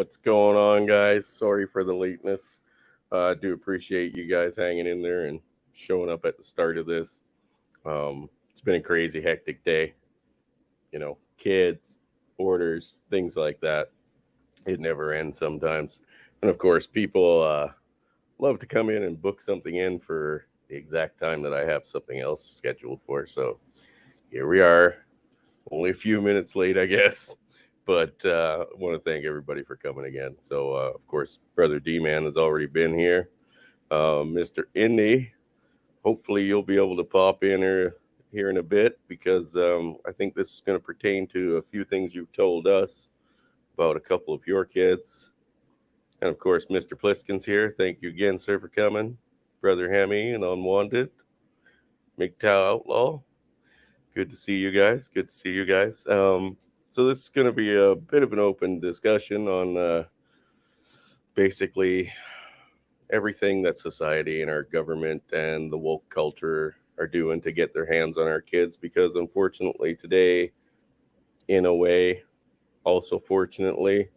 What's going on, guys? Sorry for the lateness. I do appreciate you guys hanging in there and showing up at the start of this. It's been a crazy, hectic day. Kids, orders, things like that. It never ends sometimes. And of course, people love to come in and book something in for the exact time that I have something else scheduled for. So here we are, only a few minutes late, I guess. But I want to thank everybody for coming again. So, of course, Brother D-Man has already been here. Mr. Indy, hopefully you'll be able to pop in here in a bit because I think this is going to pertain to a few things you've told us about a couple of your kids. And, of course, Mr. Pliskin's here. Thank you again, sir, for coming. Brother Hemi and Unwanted. MGTOW Outlaw. Good to see you guys. Good to see you guys. So this is going to be a bit of an open discussion on basically everything that society and our government and the woke culture are doing to get their hands on our kids. Because unfortunately today, in a way, also fortunately,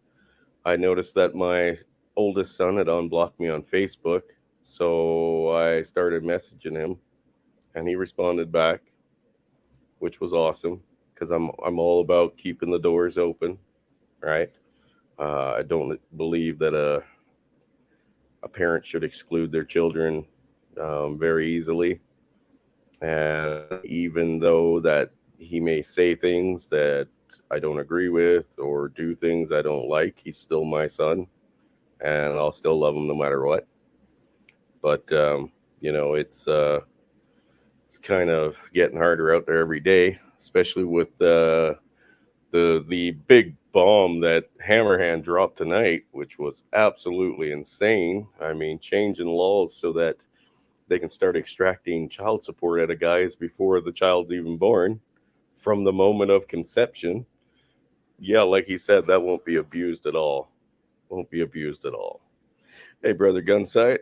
I noticed that my oldest son had unblocked me on Facebook. So I started messaging him and he responded back, which was awesome. Because I'm all about keeping the doors open, right? I don't believe that a parent should exclude their children very easily. And even though that he may say things that I don't agree with or do things I don't like, he's still my son, and I'll still love him no matter what. But it's kind of getting harder out there every day, especially with the big bomb that Hammerhand dropped tonight, which was absolutely insane. I mean, changing laws so that they can start extracting child support out of guys before the child's even born, from the moment of conception. Yeah, like he said, that won't be abused at all. Won't be abused at all. Hey, brother Gunsight,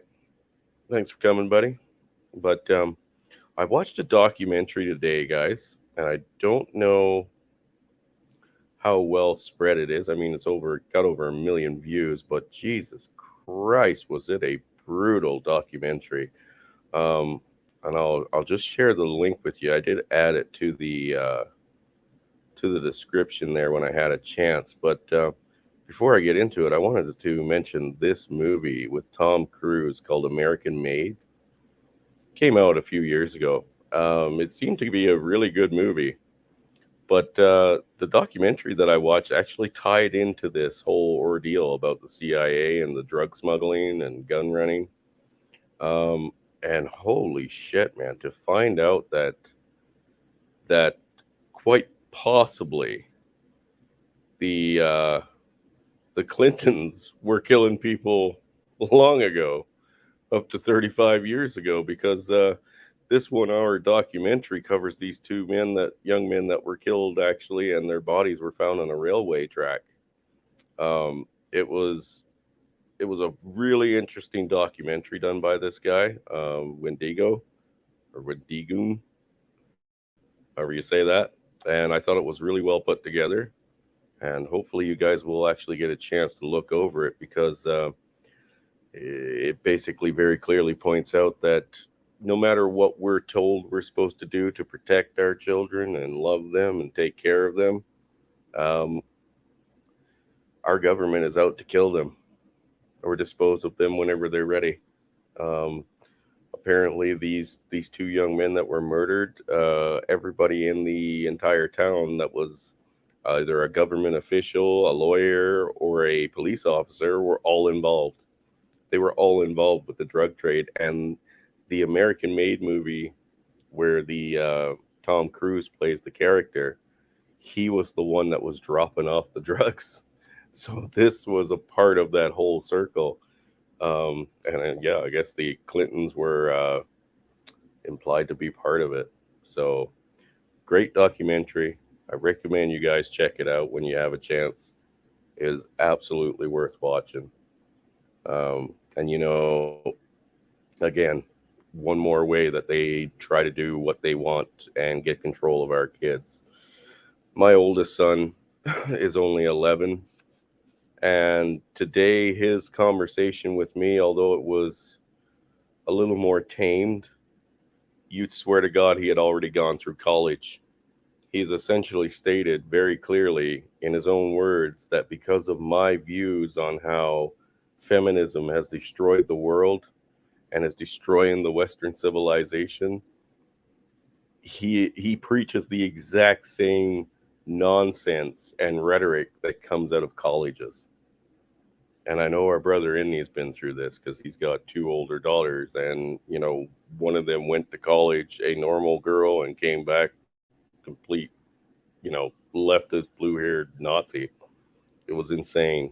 thanks for coming, buddy. But I watched a documentary today, guys, and I don't know how well spread it is. I mean, got over 1 million views, but Jesus Christ, was it a brutal documentary. And I'll just share the link with you. I did add it to the description there when I had a chance. But before I get into it, I wanted to mention this movie with Tom Cruise called American Made. Came out a few years ago. It seemed to be a really good movie. But the documentary that I watched actually tied into this whole ordeal about the CIA and the drug smuggling and gun running. And holy shit, man, to find out that quite possibly the Clintons were killing people long ago, up to 35 years ago, because this 1 hour documentary covers these young men that were killed actually, and their bodies were found on a railway track. It was a really interesting documentary done by this guy, Wendigo, or Wendigoon, however you say that. And I thought it was really well put together. And hopefully you guys will actually get a chance to look over it, because it basically very clearly points out that no matter what we're told we're supposed to do to protect our children and love them and take care of them, our government is out to kill them or dispose of them whenever they're ready. Apparently, these two young men that were murdered, everybody in the entire town that was either a government official, a lawyer, or a police officer were all involved. They were all involved with the drug trade. And the American Made movie, where the Tom Cruise plays the character, he was the one that was dropping off the drugs. So this was a part of that whole circle. And I guess the Clintons were implied to be part of it. So great documentary. I recommend you guys check it out when you have a chance. It is absolutely worth watching. And again, one more way that they try to do what they want and get control of our kids. My oldest son is only 11. And today, his conversation with me, although it was a little more tamed, you'd swear to God he had already gone through college. He's essentially stated very clearly in his own words that because of my views on how feminism has destroyed the world and is destroying the Western civilization, he preaches the exact same nonsense and rhetoric that comes out of colleges. And I know our brother Indy's been through this because he's got two older daughters, and one of them went to college, a normal girl, and came back complete, leftist blue-haired Nazi. It was insane.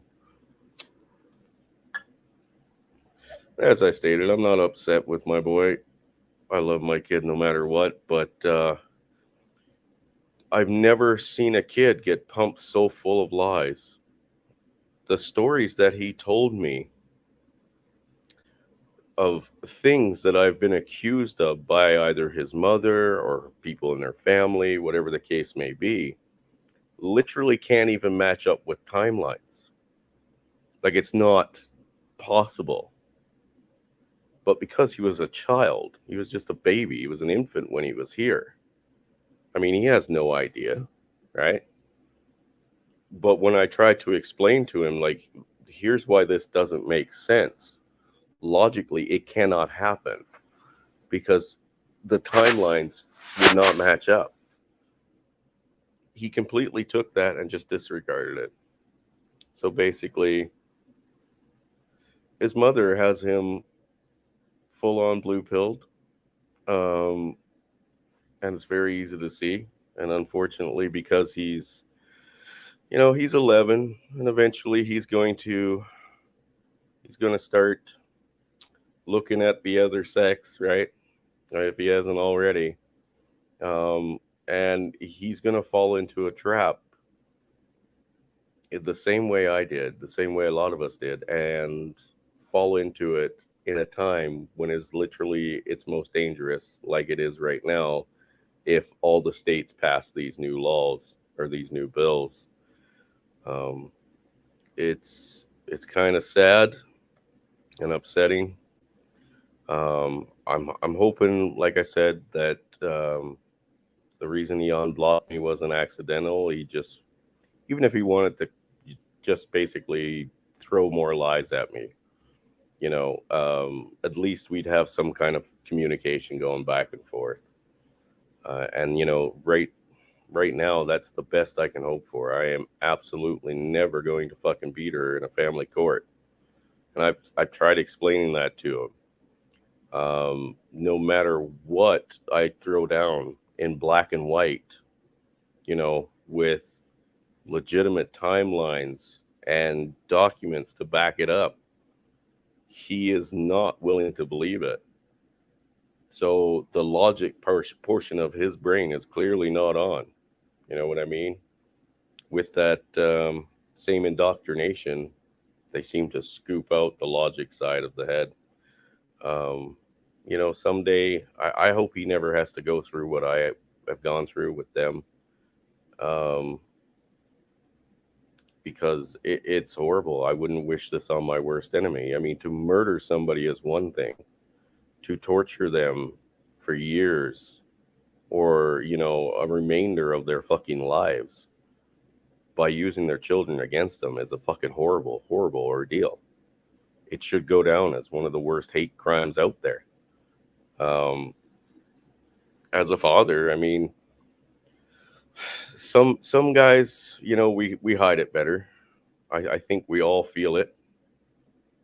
As I stated, I'm not upset with my boy. I love my kid no matter what, but I've never seen a kid get pumped so full of lies. The stories that he told me of things that I've been accused of by either his mother or people in their family, whatever the case may be, literally can't even match up with timelines. Like, it's not possible. But because he was a child, he was just a baby, he was an infant when he was here. I mean, he has no idea, right? But when I tried to explain to him, like, here's why this doesn't make sense. Logically, it cannot happen because the timelines would not match up. He completely took that and just disregarded it. So basically, his mother has him full on blue pilled, um, and it's very easy to see. And unfortunately, because he's 11, and eventually he's going to start looking at the other sex, right? If he hasn't already. Um, and he's going to fall into a trap the same way I did, the same way a lot of us did, and fall into it in a time when it's literally its most dangerous, like it is right now, if all the states pass these new laws or these new bills. Um, it's kind of sad and upsetting. I'm hoping, like I said, that the reason he unblocked me wasn't accidental. He just, even if he wanted to, just basically throw more lies at me, at least we'd have some kind of communication going back and forth. And right now, that's the best I can hope for. I am absolutely never going to fucking beat her in a family court, and I've tried explaining that to him. No matter what I throw down in black and white, with legitimate timelines and documents to back it up, he is not willing to believe it. So the logic portion of his brain is clearly not on. You know what I mean? With that same indoctrination, they seem to scoop out the logic side of the head. Um, Someday I hope he never has to go through what I have gone through with them, um, because it's horrible. I wouldn't wish this on my worst enemy. I mean, to murder somebody is one thing, to torture them for years or, a remainder of their fucking lives by using their children against them is a fucking horrible, horrible ordeal. It should go down as one of the worst hate crimes out there. Um, as a father, I mean, some guys, we hide it better. I think we all feel it.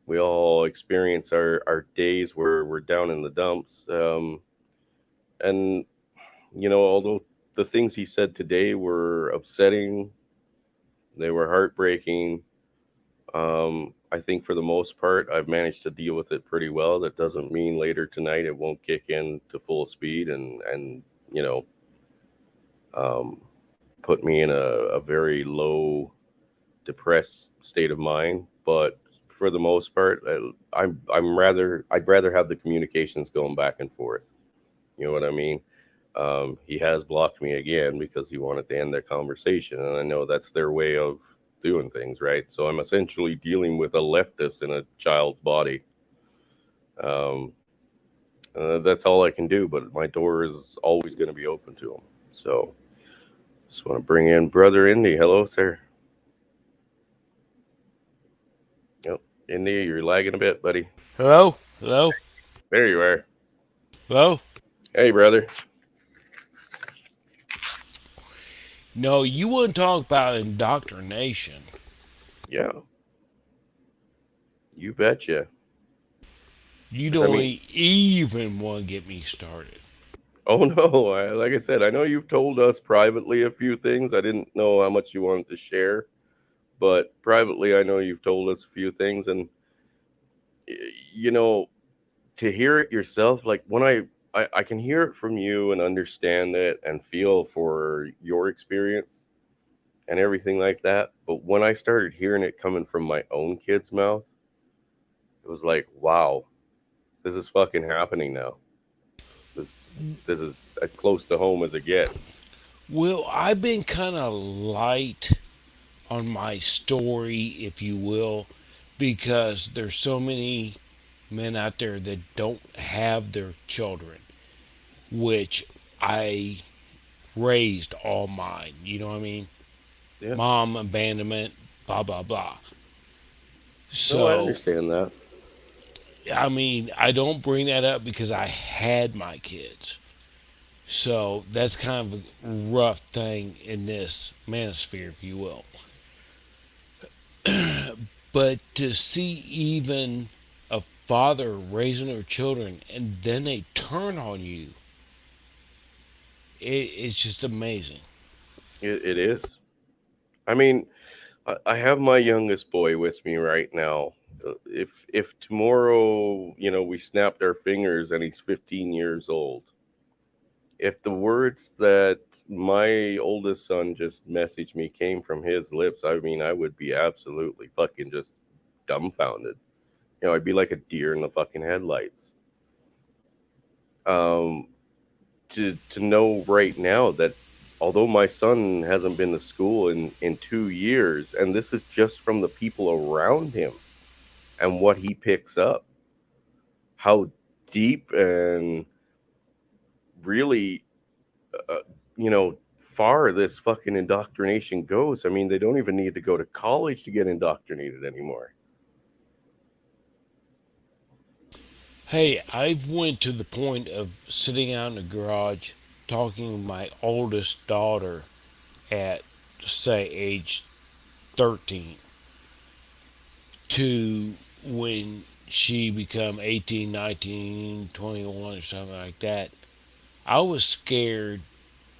We all experience our days where we're down in the dumps. And although the things he said today were upsetting, they were heartbreaking. I think for the most part, I've managed to deal with it pretty well. That doesn't mean later tonight it won't kick in to full speed and you know um, put me in a very low, depressed state of mind. But for the most part, I'd rather have the communications going back and forth. You know what I mean? He has blocked me again because he wanted to end their conversation, and I know that's their way of doing things, right? So I'm essentially dealing with a leftist in a child's body. Um, that's all I can do, but my door is always going to be open to them. So just want to bring in Brother Indy. Hello, sir. Yep. Indy, you're lagging a bit, buddy. Hello? Hello? There you are. Hello? Hey, brother. No, you want to talk about indoctrination. Yeah, you betcha. You Because, I don't mean, even want to get me started. oh no, like I said, I know you've told us privately a few things. I didn't know how much you wanted to share, but privately, I know you've told us a few things. And, y- you know, to hear it yourself, like when I can hear it from you and understand it and feel for your experience and everything like that. But when I started hearing it coming from my own kid's mouth, it was like, wow, this is fucking happening now. This this is as close to home as it gets. Well, I've been kind of light on my story, if you will, because there's so many men out there that don't have their children, which I raised all mine. You know what I mean? Yeah. Mom, abandonment, blah, blah, blah. No, I So, understand that. I mean, I don't bring that up because I had my kids. So that's kind of a rough thing in this manosphere, if you will. But to see even a father raising their children and then they turn on you, it's just amazing. It is. I mean, I have my youngest boy with me right now. If tomorrow, we snapped our fingers and he's 15 years old, if the words that my oldest son just messaged me came from his lips, I mean, I would be absolutely fucking just dumbfounded. I'd be like a deer in the fucking headlights. Um, to know right now that although my son hasn't been to school in 2 years, and this is just from the people around him and what he picks up, how deep and really, uh, far this fucking indoctrination goes. I mean, they don't even need to go to college to get indoctrinated anymore. Hey, I've went to the point of sitting out in the garage talking with my oldest daughter at say age 13 to when she become 18, 19, 21 or something like that. I was scared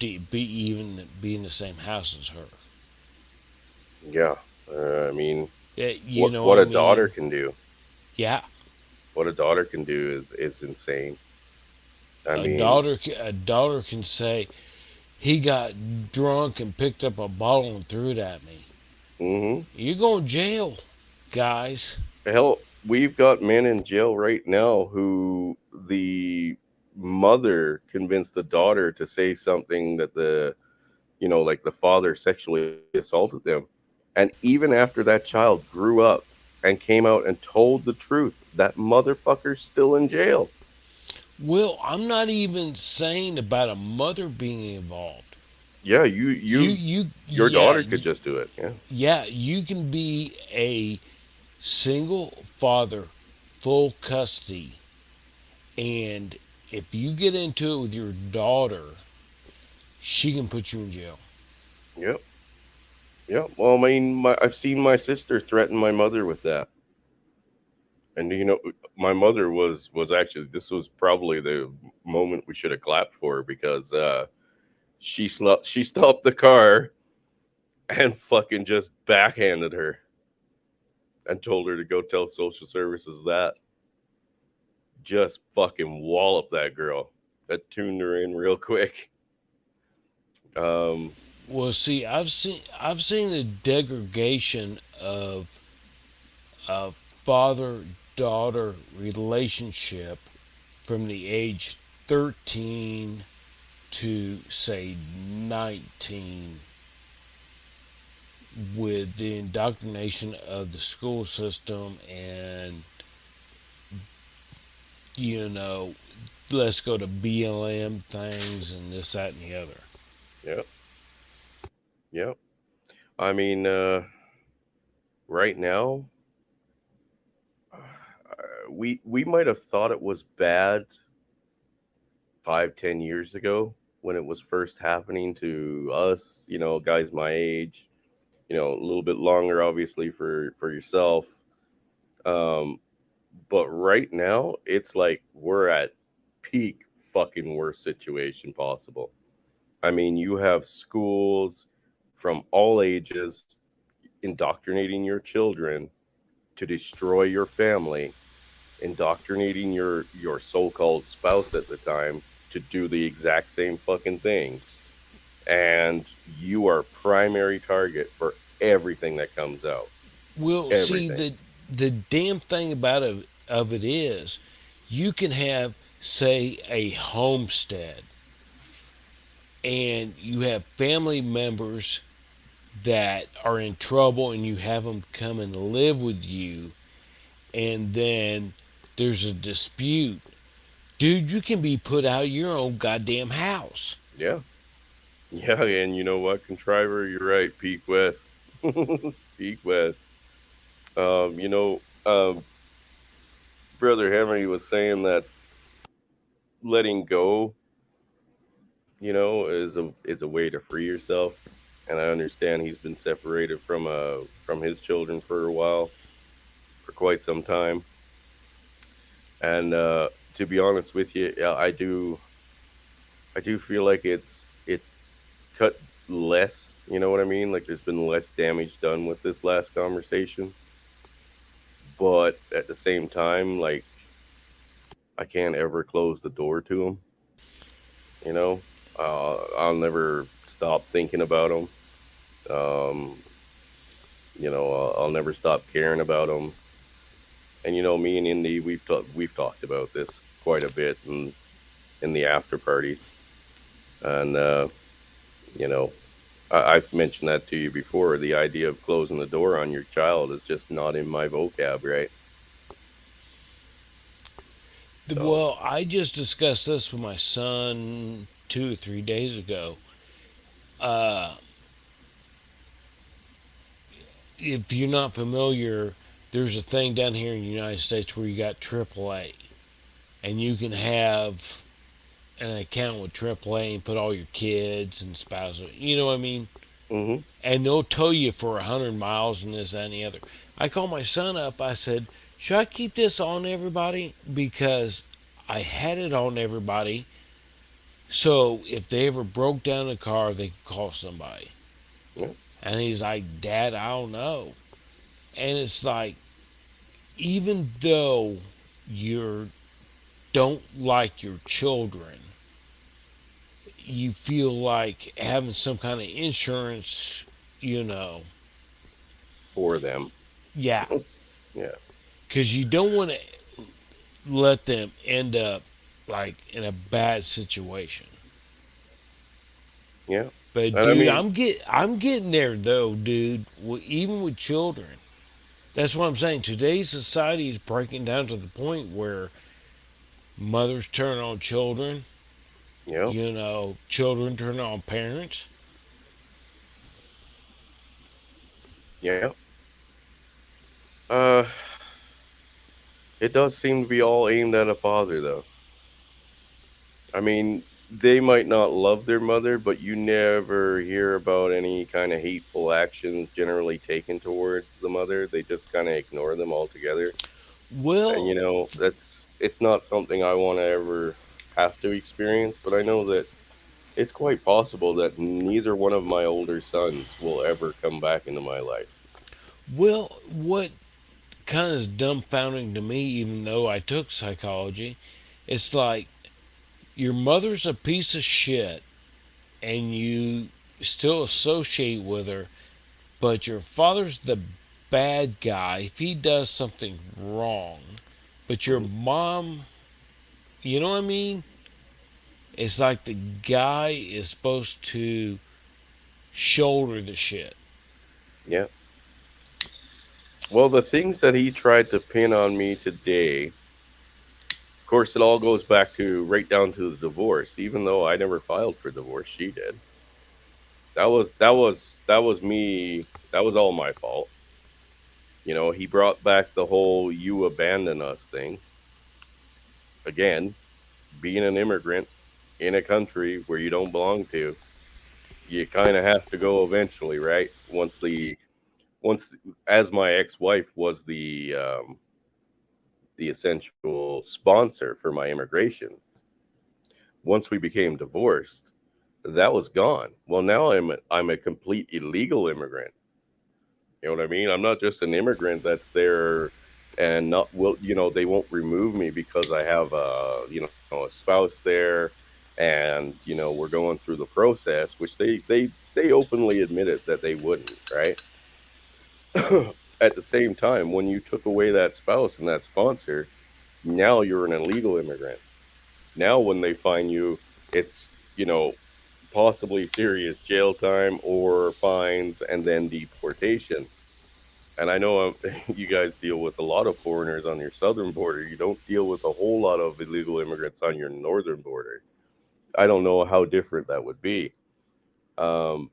to be in the same house as her. Yeah, I mean, You know what what I a daughter mean? can do, Yeah, what a daughter can do is insane. I a mean, daughter can say he got drunk and picked up a bottle and threw it at me. hmm You're going to jail, guys. hell, we've got men in jail right now who the mother convinced the daughter to say something that like the father sexually assaulted them. And even after that child grew up and came out and told the truth, that motherfucker's still in jail. Well, I'm not even saying about a mother being involved. Yeah, your Yeah, daughter could just do it. Yeah. yeah, you can be a single father, full custody, and if you get into it with your daughter, she can put you in jail. Yep. Yep. Well, I mean, I've seen my sister threaten my mother with that. And my mother was actually, this was probably the moment we should have clapped for, because she stopped the car and fucking just backhanded her and told her to go tell social services that. Just fucking wallop that girl. That tuned her in real quick. Um, Well, see, I've seen the degradation of a father daughter relationship from the age 13 to say 19 with the indoctrination of the school system and, you know, let's go to BLM things and this, that, and the other. Yep. Yep. I mean, right now, we might have thought it was bad 5, 10 years ago when it was first happening to us. Guys my age. A little bit longer, obviously, for yourself. Um, but right now, it's like we're at peak fucking worst situation possible. I mean, you have schools from all ages indoctrinating your children to destroy your family, indoctrinating your so-called spouse at the time to do the exact same fucking thing. And you are primary target for everything that comes out. Well, see, Everything. the damn thing about it is, you can have, say, a homestead, and you have family members that are in trouble, and you have them come and live with you, and then there's a dispute. Dude, you can be put out of your own goddamn house. Yeah. Yeah, and you know what, Contriver, you're right. Peak West. Peak West. You know, Brother Henry was saying that letting go, is a way to free yourself. And I understand he's been separated from his children for a while, for quite some time. And to be honest with you, yeah, I do feel like it's cut less. You know what I mean? Like there's been less damage done with this last conversation. But at the same time, like I can't ever close the door to him. You know, I'll never stop thinking about him. Um, I'll never stop caring about him. And me and Indy, we've talked about this quite a bit in the after parties, and you know, I've mentioned that to you before. The idea of closing the door on your child is just not in my vocab, right? So, Well, I just discussed this with my son 2 or 3 days ago. Uh, if you're not familiar, there's a thing down here in the United States where you got AAA, and you can have an account with AAA and put all your kids and spouses. You know what I mean? hmm And they'll tow you for 100 miles and this, that, and the other. I called my son up. I said, "Should I keep this on everybody?" Because I had it on everybody. So if they ever broke down a car, they could call somebody. yeah, And he's like, "Dad, I don't know." And it's like, even though you don't like your children, you feel like having some kind of insurance, you know, for them, yeah, yeah, because you don't want to let them end up like in a bad situation. yeah, But and I dude, mean, I'm getting there though, dude. Even with children, that's what I'm saying. Today's society is breaking down to the point where mothers turn on children, yeah, children turn on parents. yeah. Uh, it does seem to be all aimed at a father, though. I mean, they might not love their mother, but you never hear about any kind of hateful actions generally taken towards the mother. They just kind of ignore them altogether. And Well, it's not something I want to ever have to experience, but I know that it's quite possible that neither one of my older sons will ever come back into my life. what kind of is dumbfounding to me, even though I took psychology, it's like your mother's a piece of shit and you still associate with her, but your father's the bad guy if he does something wrong. But your hmm mom, you know what I mean? It's like the guy is supposed to shoulder the shit. Yeah. Well, the things that he tried to pin on me today, of course, it all goes back to right down to the divorce. Even though I never filed for divorce, she did. That was me. That was all my fault. You know, he brought back the whole "you abandon us" thing again. Being an immigrant in a country where you don't belong to, you kind of have to go eventually, right? Once, as my ex-wife was the essential sponsor for my immigration. Once we became divorced, that was gone. Well, now I'm a complete illegal immigrant. You know what I mean? I'm not just an immigrant that's there and not will they won't remove me because I have a spouse there, and we're going through the process, which they openly admitted that they wouldn't, right? At the same time, when you took away that spouse and that sponsor, now you're an illegal immigrant. Now when they find you, it's possibly serious jail time or fines and then deportation. And I know you guys deal with a lot of foreigners on your southern border. You don't deal with a whole lot of illegal immigrants on your northern border. I don't know how different that would be. Um,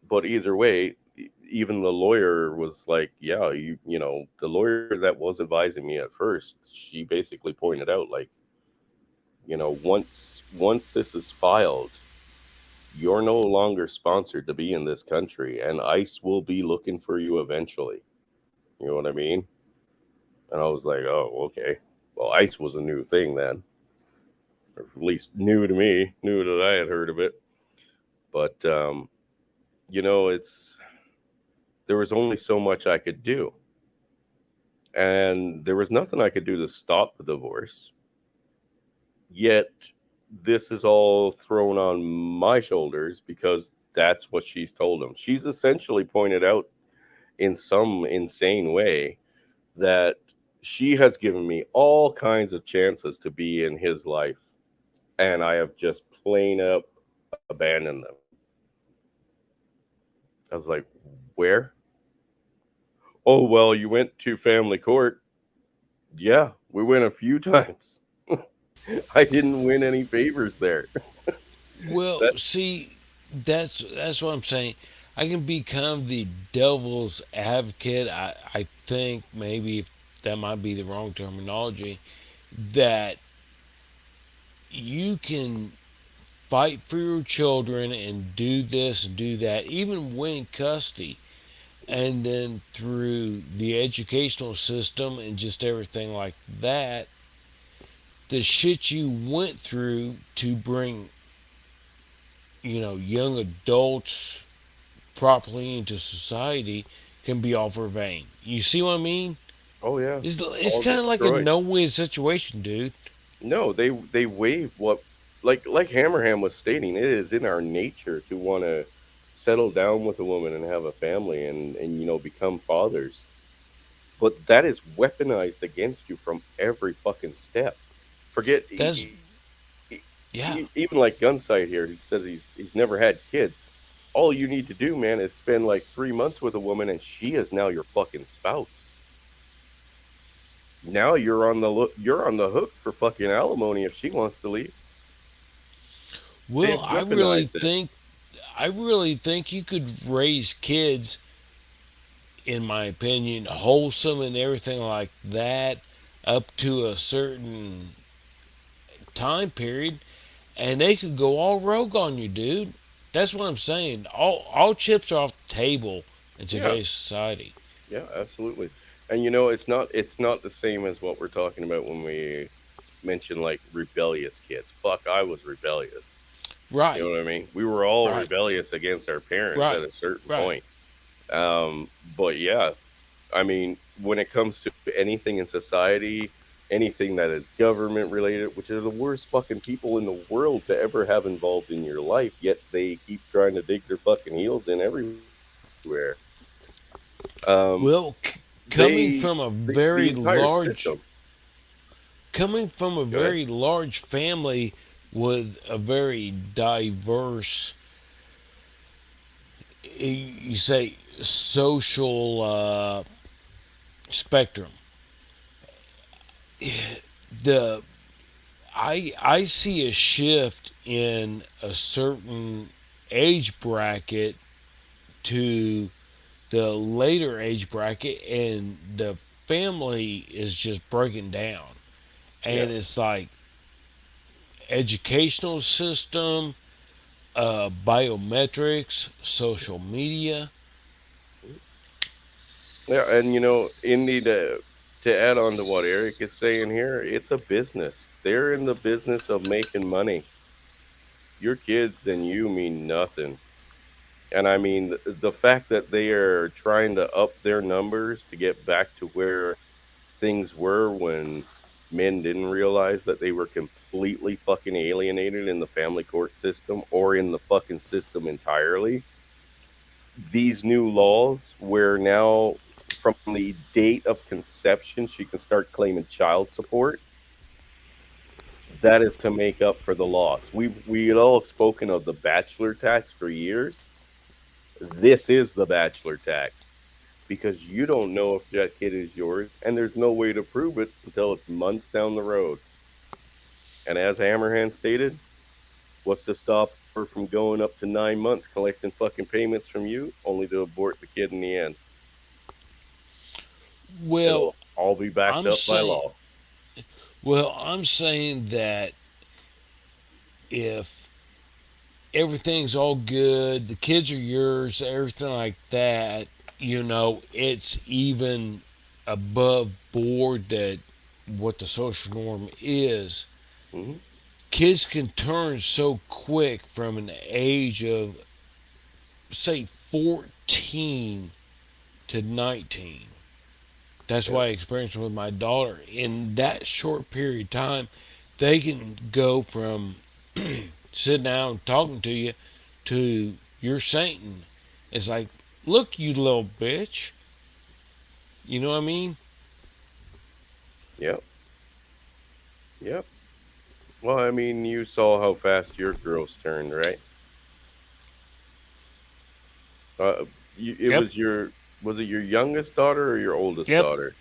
but either way, even the lawyer was like, "Yeah, the lawyer that was advising me at first, she basically pointed out, like, once this is filed, you're no longer sponsored to be in this country, and ICE will be looking for you eventually." You know what I mean? And I was like, "Oh, okay." Well, ICE was a new thing then, or at least new to me, new that I had heard of it. But it's there was only so much I could do, and there was nothing I could do to stop the divorce. Yet this is all thrown on my shoulders because that's what she's told him. She's essentially pointed out in some insane way that she has given me all kinds of chances to be in his life, and I have just plain up abandoned them. I was like, "Where?" "Oh, well, you went to family court." "Yeah, we went a few times." I didn't win any favors there. Well, That's see, that's what I'm saying. I can become the devil's advocate. I think maybe if that might be the wrong terminology, that you can fight for your children and do this and do that, even win custody, and then through the educational system and just everything like that, the shit you went through to bring, young adults properly into society can be all for vain. You see what I mean? oh yeah, It's all kind of like a destroyed. no-win situation, dude. No, they waive what, like Hammerham was stating, it is in our nature to want to settle down with a woman and have a family and become fathers. But that is weaponized against you from every fucking step. Forget That's even like yeah. Gunsight here, he says he's never had kids. All you need to do, man, is spend like 3 months with a woman and she is now your fucking spouse. Now you're on the hook for fucking alimony if she wants to leave. Well, They've weaponized it. I really think you could raise kids, in my opinion, wholesome and everything like that, up to a certain time period, and they could go all rogue on you, dude. That's what I'm saying. All chips are off the table in Yeah, today's society. yeah, absolutely. And it's not the same as what we're talking about when we mention like rebellious kids. Fuck, I was rebellious. You Right, know what I mean? We were all right, rebellious against our parents at right, a certain right. point. But yeah, I mean, when it comes to anything in society, anything that is government related, which are the worst fucking people in the world to ever have involved in your life, yet they keep trying to dig their fucking heels in everywhere. Um, Well, coming from a the very entire system. large, coming from a Go ahead. very large family with a very diverse, you say, social spectrum. The I see a shift in a certain age bracket to the later age bracket, and the family is just breaking down. Yeah. And it's like educational system, biometrics, social media. Yeah, and Indy, to add on to what Eric is saying here, it's a business. They're in the business of making money. Your kids and you mean nothing. And I mean, the fact that they are trying to up their numbers to get back to where things were when men didn't realize that they were completely fucking alienated in the family court system or in the fucking system entirely. These new laws, where now from the date of conception she can start claiming child support, that is to make up for the loss. We had all spoken of the bachelor tax for years. This is the bachelor tax, because you don't know if that kid is yours, and there's no way to prove it until it's months down the road. And as Hammerhand stated, what's to stop her from going up to 9 months collecting fucking payments from you, only to abort the kid in the end? Well, It'll all be backed I'm up by saying, law. I'm saying that if everything's all good, the kids are yours, everything like that, it's even above board that what the social norm is. Hmm. Kids can turn so quick from an age of, say, 14 to 19. That's Yeah. what I experienced with my daughter. In that short period of time, they can go from sitting down talking to you to you're Satan. It's like, look, you little bitch. You know what I mean? Yep. Yep. Well, I mean, you saw how fast your girls turned, right? Uh, it Yep. was was it your youngest daughter or your oldest Yep. daughter?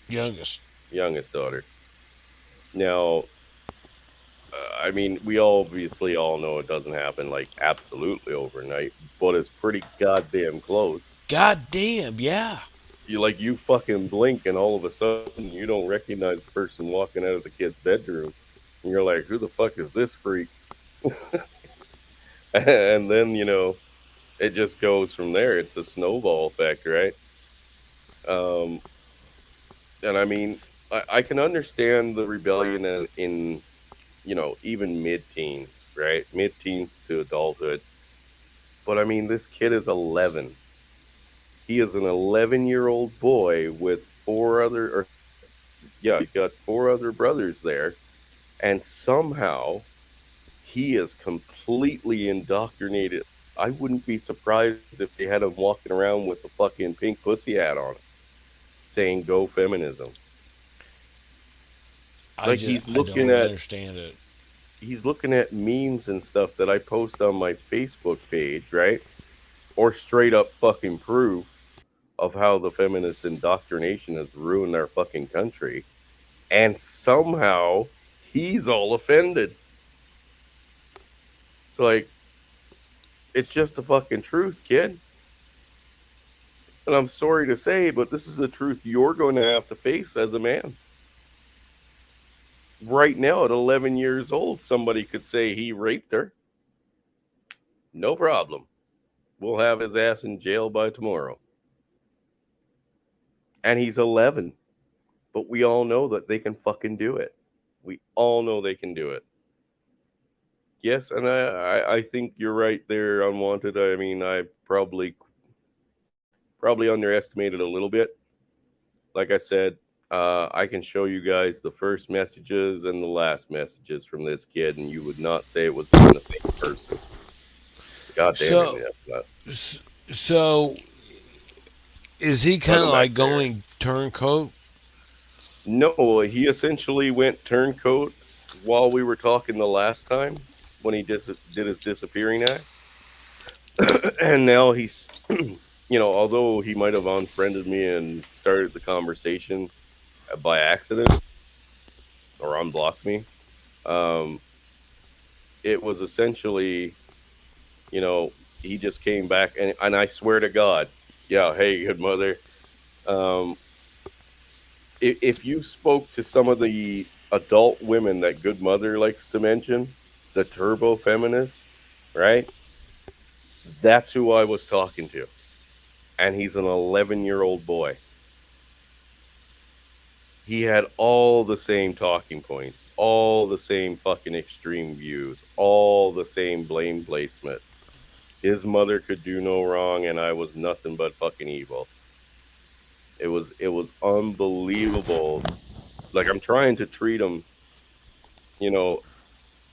Youngest. Youngest daughter. Now, I mean, we obviously all know it doesn't happen like absolutely overnight, but it's pretty goddamn close. God damn, yeah. You fucking blink and all of a sudden you don't recognize the person walking out of the kid's bedroom, and you're like, who the fuck is this freak? And then it just goes from there. It's a snowball effect, right? Um, and I mean, I can understand the rebellion in even mid-teens, right? Mid-teens to adulthood. But I mean, this kid is 11. He is an 11-year-old boy with four other, or yeah, he's got four other brothers there, and somehow he is completely indoctrinated. I wouldn't be surprised if they had him walking around with the fucking pink pussy hat on, saying "Go feminism." Like I don't understand it. he's looking at memes and stuff that I post on my Facebook page, right? Or straight up fucking proof of how the feminist indoctrination has ruined our fucking country. And somehow he's all offended. It's like, it's just the fucking truth, kid. And I'm sorry to say, but this is the truth you're going to have to face as a man. Right now, at 11 years old, somebody could say he raped her. No problem. We'll have his ass in jail by tomorrow. And he's 11. But we all know that they can fucking do it. We all know they can do it. Yes, and I think you're right there, Unwanted. I mean, I probably underestimated a little bit. Like I said, I can show you guys the first messages and the last messages from this kid, and you would not say it was even the same person. God damn it, So, man. so is he kind of Welcome back like there. going turncoat? No, he essentially went turncoat while we were talking the last time when he did his disappearing act. And now he's although he might have unfriended me and started the conversation by accident or unblocked me, um, it was essentially, you know, he just came back and I swear to God, yeah, hey, good mother. Um, if you spoke to some of the adult women that good mother likes to mention, the turbo feminists, right? That's who I was talking to. And he's an 11-year-old boy. He had all the same talking points, all the same fucking extreme views, all the same blame placement. His mother could do no wrong and I was nothing but fucking evil. It was unbelievable. Like I'm trying to treat him, you know,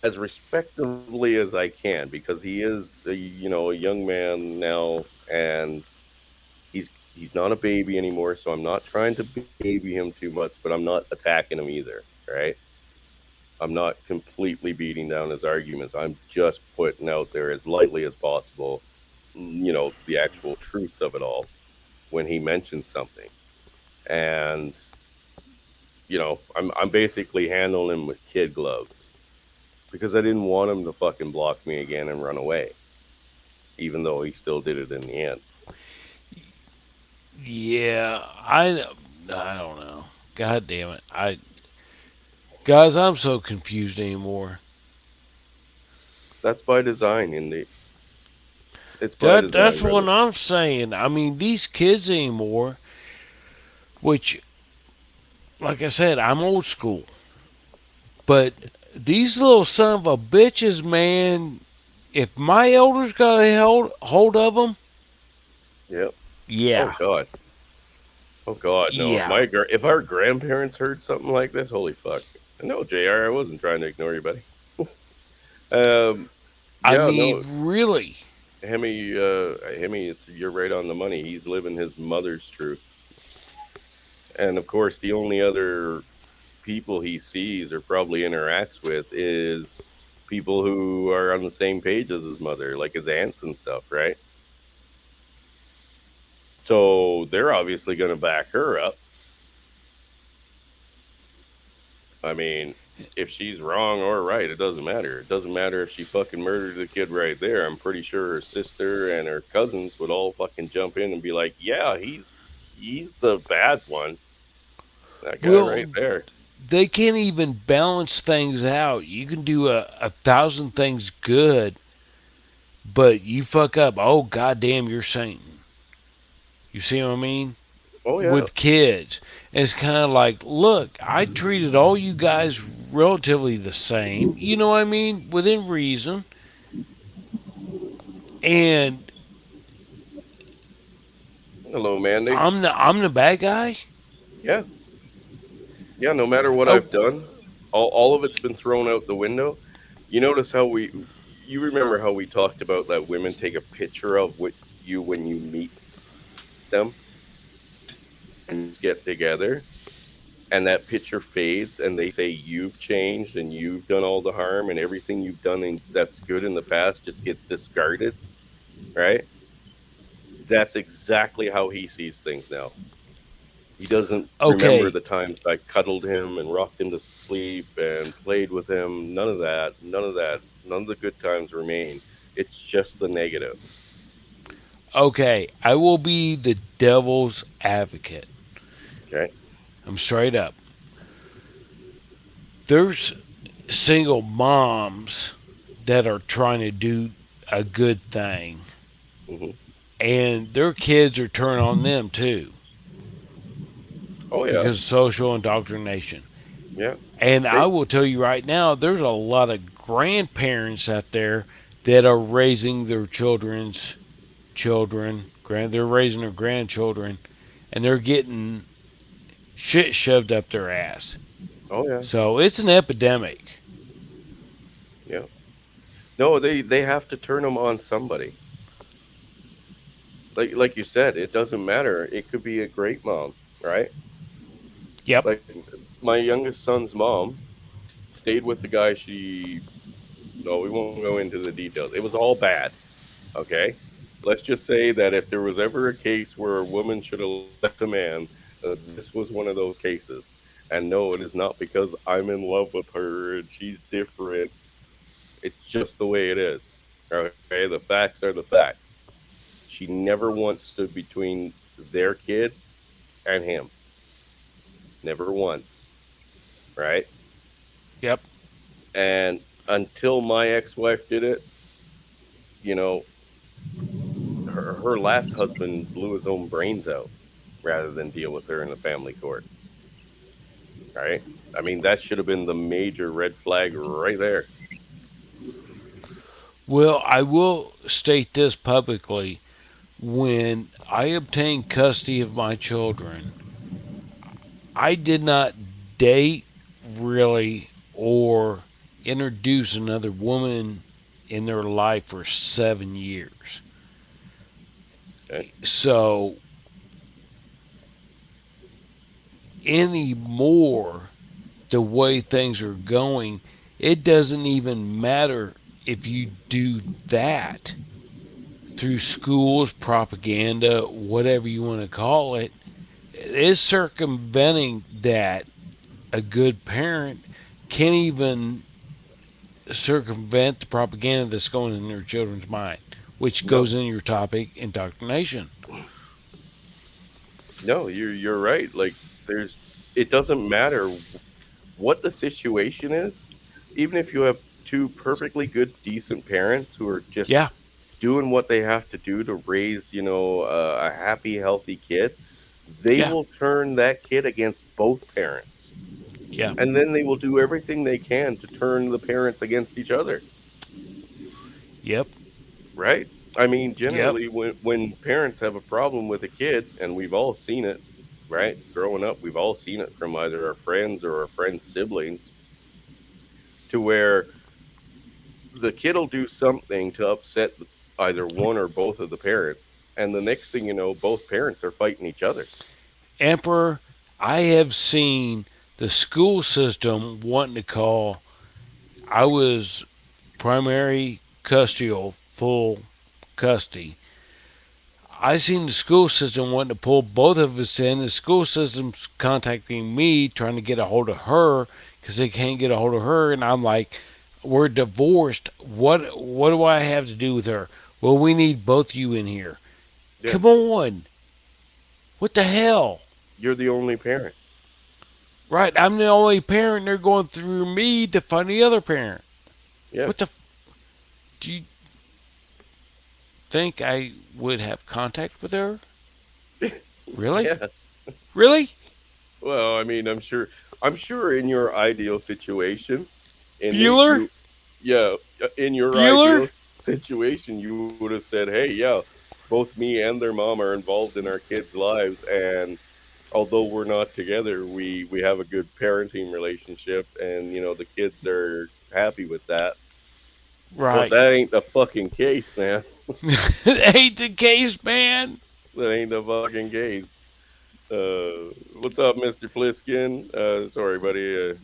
as respectively as I can because he is a young man now and he's not a baby anymore, so I'm not trying to baby him too much, but I'm not attacking him either, right? I'm not completely beating down his arguments. I'm just putting out there as lightly as possible, the actual truths of it all when he mentions something. And I'm basically handling him with kid gloves because I didn't want him to fucking block me again and run away, even though he still did it in the end. Yeah, I don't know. God damn it. Guys, I'm so confused anymore. That's by design, Indy. It's by That's design, what brother. I'm saying. I mean, these kids anymore, which, like I said, I'm old school, but these little son of a bitches, man. If my elders got a hold of them, Yep. Oh yeah, God. Oh God. No. yeah. If our grandparents heard something like this, holy fuck. No, Jr. I wasn't trying to ignore you, buddy. um. I Yeah. No. mean, really. Hemi. You're right on the money. He's living his mother's truth, and of course, the only other people he sees or probably interacts with is people who are on the same page as his mother, like his aunts and stuff, right? So they're obviously going to back her up. I mean, if she's wrong or right, it doesn't matter. It doesn't matter if she fucking murdered the kid right there. I'm pretty sure her sister and her cousins would all fucking jump in and be like, "Yeah, he's the bad one. That guy right Well, there." they can't even balance things out. You can do a thousand things good, but you fuck up. Oh, goddamn, you're Satan. You see what I mean? Oh yeah. With kids. And it's kind of like, look, I treated all you guys relatively the same. You know what I mean? Within reason. And Hello, Mandy. I'm the bad guy. Yeah, yeah. No matter what Oh, I've done, all of it's been thrown out the window. You notice how you remember how we talked about that women take a picture of what you when you meet them and you get together and that picture fades and they say you've changed and you've done all the harm and everything you've done that's good in the past just gets discarded, right? That's exactly how he sees things now. He doesn't remember okay. the times I cuddled him and rocked him to sleep and played with him. None of that. None of that. None of the good times remain. It's just the negative. Okay. I will be the devil's advocate. Okay. I'm straight up. There's single moms that are trying to do a good thing, Hmm. and their kids are turning on them too Oh yeah. because of social indoctrination. Yeah. And I They. will tell you right now, there's a lot of grandparents out there that are raising their children's children, they're raising their grandchildren, and they're getting shit shoved up their ass. Oh yeah. So it's an epidemic. Yeah. No, they have to turn them on somebody. Like you said, it doesn't matter. It could be a great mom, right? Yep. Like my youngest son's mom stayed with the guy she. No, we won't go into the details. It was all bad. Okay. let's just say that if there was ever a case where a woman should have left a man, this was one of those cases. And no, it is not because I'm in love with her and she's different. It's just the way it is. Okay, the facts are the facts. She never once stood between their kid and him. Never once. Right? Yep. And until my ex-wife did it, you know, her last husband blew his own brains out rather than deal with her in the family court. Right? I mean, that should have been the major red flag right there. Well, I will state this publicly. When I obtained custody of my children, I did not date really or introduce another woman in their life for 7 years. Okay? So anymore, the way things are going, it doesn't even matter if you do that through schools, propaganda, whatever you want to call it. It's circumventing that a good parent can't even circumvent the propaganda that's going in their children's mind, which No, goes in your topic, indoctrination. no, you're right. Like there's, it doesn't matter what the situation is. Even if you have two perfectly good, decent parents who are just Yeah, doing what they have to do to raise, a happy, healthy kid, they yeah, will turn that kid against both parents. yeah, And then they will do everything they can to turn the parents against each other, yep, right? I mean, yep, generally, when parents have a problem with a kid, and we've all seen it, right? Growing up, we've all seen it from either our friends or our friends' siblings, to where the kid will do something to upset either one or both of the parents, and the next thing you know, both parents are fighting each other. Emperor. I have seen the school system wanting to call. I was primary custodial, full custody. I seen the school system wanting to pull both of us in. The school system's contacting me, trying to get a hold of her because they can't get a hold of her, and I'm like, "We're divorced. What do I have to do with her?" Well, we need both you in here. Yeah, Come on, what the hell? you're the only parent. Right, I'm the only parent. They're going through me to find the other parent. Yeah. What the? Do you think I would have contact with her? Really? Yeah. Really? Well, I mean, I'm sure in your ideal situation, in the Bueller? you yeah, in your Bueller? ideal situation, you would have said, "Hey, yeah, both me and their mom are involved in our kids' lives, and although we're not together, we have a good parenting relationship, and the kids are happy with that." But Right. that ain't the fucking case, man. It ain't the case, man. That ain't the fucking case. What's up, Mister Pliskin? Sorry, buddy.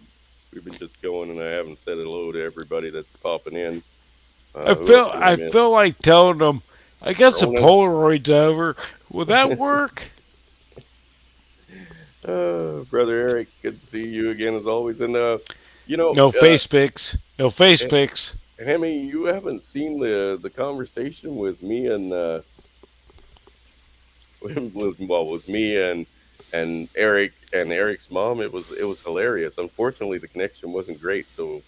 We've been just going, and I haven't said hello to everybody that's popping in. Who else did I I miss? feel like telling them I got some Ronan. Polaroids over. Will that work? Brother Eric, good to see you again as always. And you know, No uh, face pics. No face H- pics. Hemi, you haven't seen the conversation with me and with me and Eric and Eric's mom. It was hilarious. Unfortunately, the connection wasn't great, so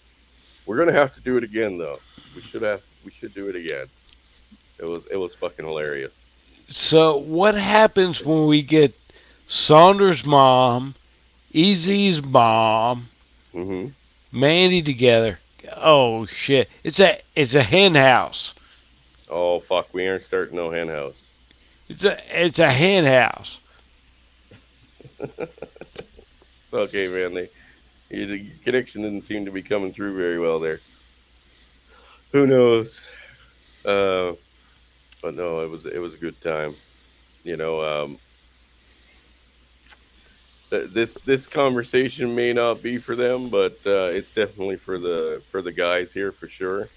we're gonna have to do it again, though. We should do it again. It was fucking hilarious. So what happens when we get Saunders' mom, Easy's mom, Hmm. Mandy together? Oh shit! It's a hen house. Oh fuck, we aren't starting no hen house. It's a hen house. It's okay, man. The connection didn't seem to be coming through very well there. Who knows? Uh, but no, it was a good time. You know, this conversation may not be for them, but it's definitely for the guys here for sure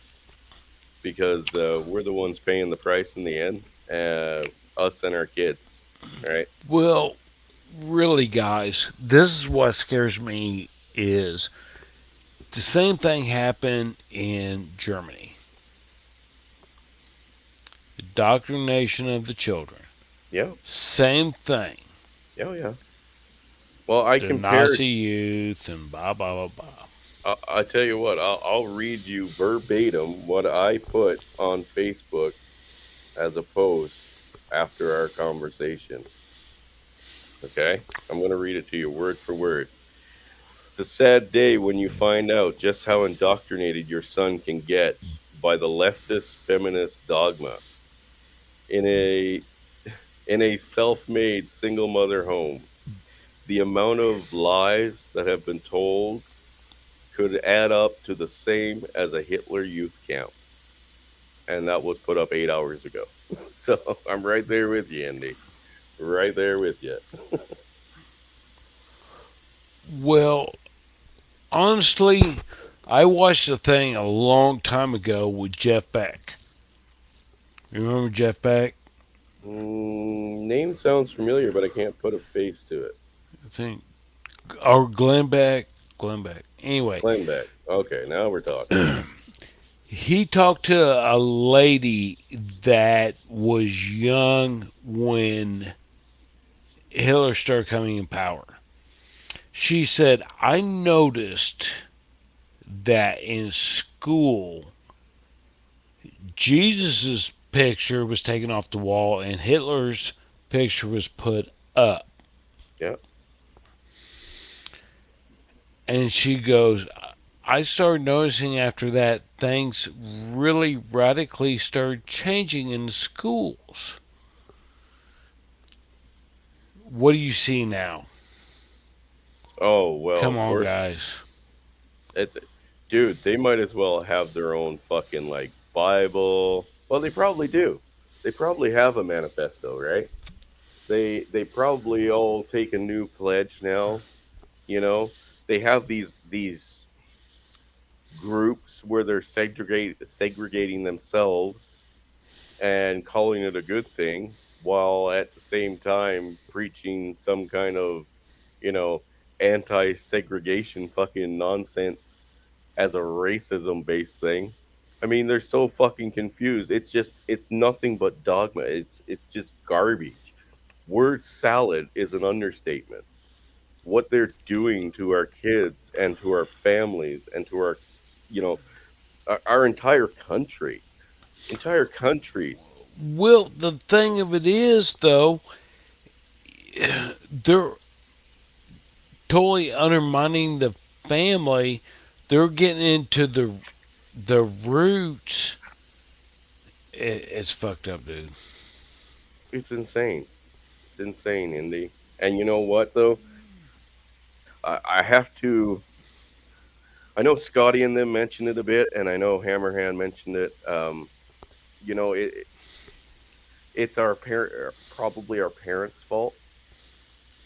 because we're the ones paying the price in the end. uh, us and our kids, right? Well, really, guys, this is what scares me is the same thing happened in Germany. Indoctrination of the children. Yeah, Same thing. yeah, yeah. Well, I The compared. Nazi youth and blah, blah, blah, blah. I tell you what, I'll read you verbatim what I put on Facebook as a post after our conversation. Okay, I'm gonna read it to you word for word. It's a sad day when you find out just how indoctrinated your son can get by the leftist feminist dogma in a self-made single mother home. The amount of lies that have been told could add up to the same as a Hitler youth camp, and that was put up 8 hours ago. So I'm right there with you, Andy. Right there with you. Well, honestly, I watched a thing a long time ago with Jeff Beck. You remember Jeff Beck? Name sounds familiar, but I can't put a face to it. I think, or Glenn Beck. Glenn Beck. Anyway, Glenn Beck. Okay, now we're talking. he talked to a lady that was young when Hitler started coming in power. She said, I noticed that in school, Jesus's picture was taken off the wall and Hitler's picture was put up. Yeah. And she goes, I started noticing after that things really radically started changing in the schools. What do you see now? Oh well, Come of on, course. guys. It's dude. They might as well have their own fucking like Bible. Well, they probably do. They probably have a manifesto, right? They probably all take a new pledge now. You know, they have these groups where they're segregating themselves and calling it a good thing while at the same time preaching some kind of, you know, anti-segregation fucking nonsense as a racism based thing. I mean, they're so fucking confused. It's nothing but dogma. It's just garbage. Word salad is an understatement. What they're doing to our kids and to our families and to our, our entire countries. Well, the thing of it is, though, they're totally undermining the family. They're getting into the roots. It's fucked up, dude. It's insane. It's insane, Indy. And you know what though? I have to. I know Scotty and them mentioned it a bit, and I know Hammerhand mentioned it. You know, it's our parent, probably our parents' fault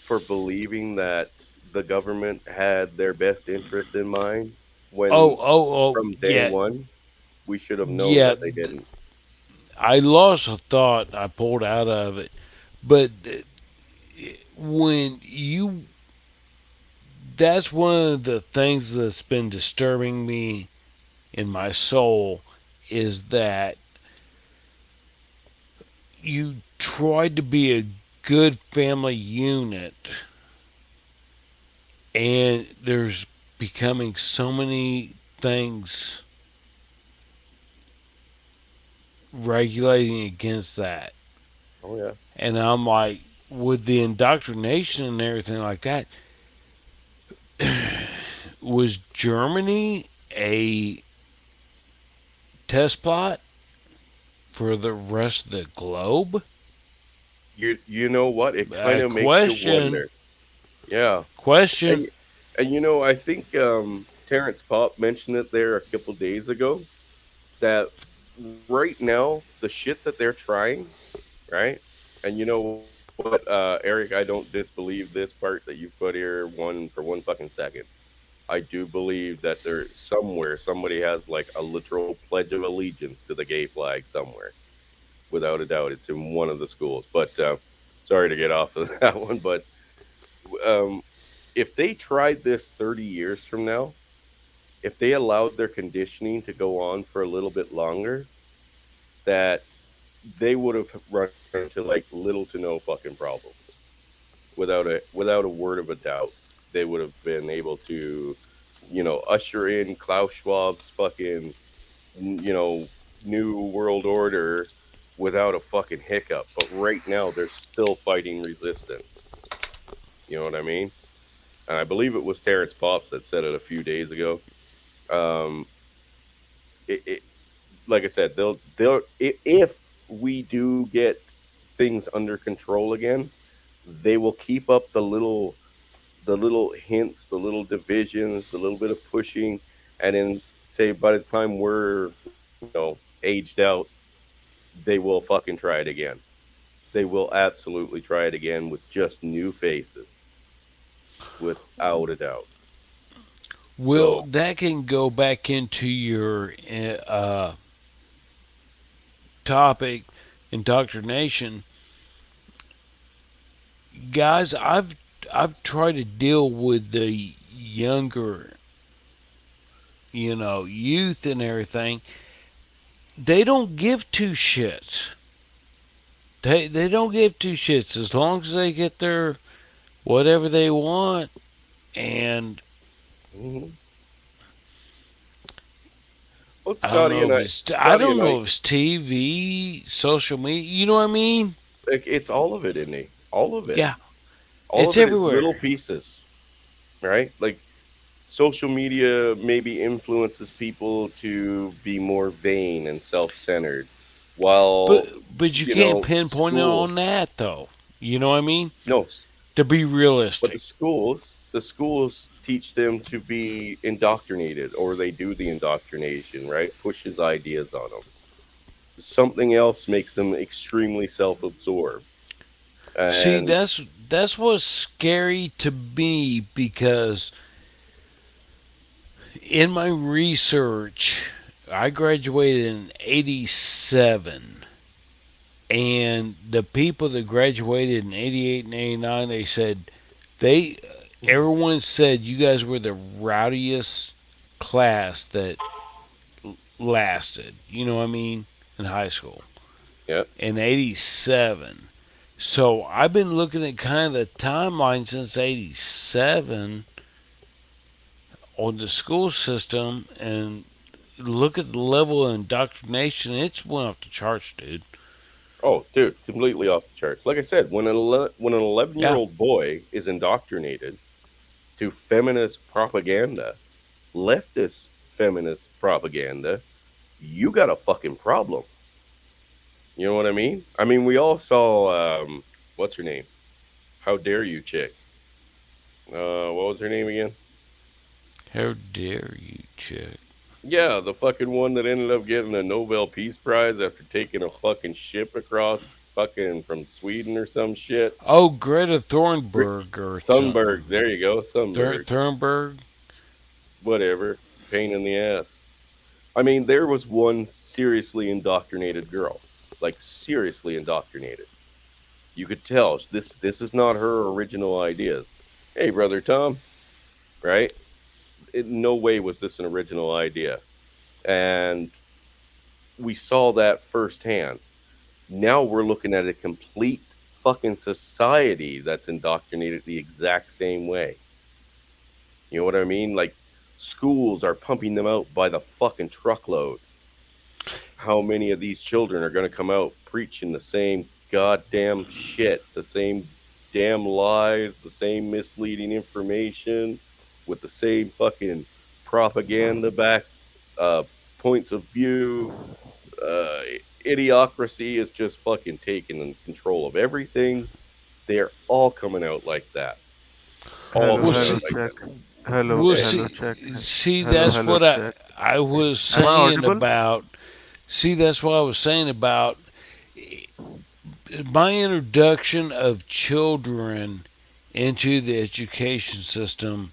for believing that the government had their best interest in mind Oh, when oh, oh, from day yeah, one we should have known yeah. that they didn't. I lost a thought. I pulled out of it, but when you, that's one of the things that's been disturbing me in my soul is that you tried to be a good family unit and there's becoming so many things regulating against that. Oh yeah, And I'm like, with the indoctrination and everything like that, was Germany a test plot for the rest of the globe? you know what? It kind of makes you Question, wonder. Yeah, question. and I think Terrence Pop mentioned it there a couple days ago that right now the shit that they're trying, right? And you know what, Eric, I don't disbelieve this part that you put here one fucking second. I do believe that there somewhere somebody has like a literal pledge of allegiance to the gay flag somewhere. without a doubt. It's in one of the schools. But sorry to get off of that one. But um, if they tried this 30 years from now, if they allowed their conditioning to go on for a little bit longer, that they would have run into like little to no fucking problems without a word of a doubt. They would have been able to, usher in Klaus Schwab's fucking, you know, new world order without a fucking hiccup. But right now, they're still fighting resistance. You know what I mean? And I believe it was Terrence Pops that said it a few days ago. Um, it like I said, if we do get things under control again, they will keep up the little hints, the little divisions, the little bit of pushing, and then say by the time we're aged out, they will fucking try it again. They will absolutely try it again with just new faces, without a doubt. Well, So, that can go back into your topic, indoctrination, guys. I've tried to deal with the younger, youth and everything. They don't give two shits. They don't give two shits as long as they get their whatever they want. And mhm. Well, I don't Scotty know and if I, it's I Scotty don't and I, know if it's TV, social media. You know what I mean? it's all of it in me, all of it, Yeah, all it's of it is everywhere. little pieces, right? Like social media maybe influences people to be more vain and self-centered, But while but you can't pinpoint it school on that though. You know what I mean? no, To be but the realistic. schools teach them to be indoctrinated, or they do the indoctrination, right? Pushes ideas on them. Something else makes them extremely self-absorbed. See, And that's what's scary to me because in my research, I graduated in '87, and the people that graduated in '88 and '89, they said they everyone said you guys were the rowdiest class that lasted. You know what I mean? In high school yeah. in '87. So I've been looking at kind of the timeline since '87 on the school system and look at the level of indoctrination. It's went off the charts, dude. Oh, dude, completely off the charts. Like I said, when an 11-year-old Yeah. boy is indoctrinated to feminist propaganda, leftist feminist propaganda, you got a fucking problem. You know what I mean? I mean, we all saw what's her name? How dare you, chick? What was her name again? How dare you, chick? Yeah, the fucking one that ended up getting a Nobel Peace Prize after taking a fucking ship across fucking from Sweden or some shit. Oh, Greta Gre- Thornberg or Thunberg, something. there you go, Thunberg. Thornberg. Whatever, pain in the ass. I mean, there was one seriously indoctrinated girl, like seriously indoctrinated. You could tell this is not her original ideas. Hey, brother Tom, right? In no way was this an original idea, and we saw that firsthand. Now we're looking at a complete fucking society that's indoctrinated the exact same way. You know what I mean? Like schools are pumping them out by the fucking truckload. How many of these children are going to come out preaching the same goddamn shit, the same damn lies, the same misleading information with the same fucking propaganda back uh, points of view. Uh, Idiocracy is just fucking taking control of everything. They're all coming out like that. All Hello, We'll coming out hello, see. like check. that. Hello, We'll Eh, hello, see. check. See, Hello, that's hello, what check. I was Am I saying audible? about. See, that's what I was saying about my introduction of children into the education system.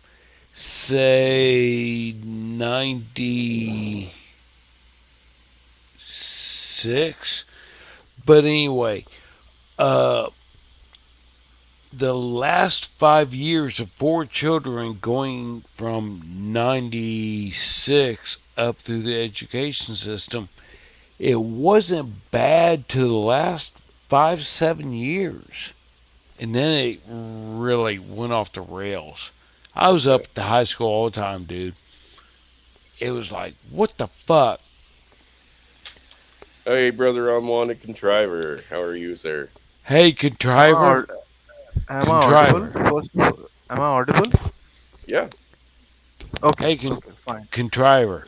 Say 96, But anyway, uh, the last 5 years of four children going from 96 up through the education system, it wasn't bad to the last 5, 7 years. And then it really went off the rails. I was up Okay. at the high school all the time, dude. It was like, what the fuck? Hey, brother, I'm on a contriver. How are you, sir? Hey, Am I contriver, am I audible? contriver. First of all, am I audible? Yeah. Okay, Hey, okay, fine. contriver.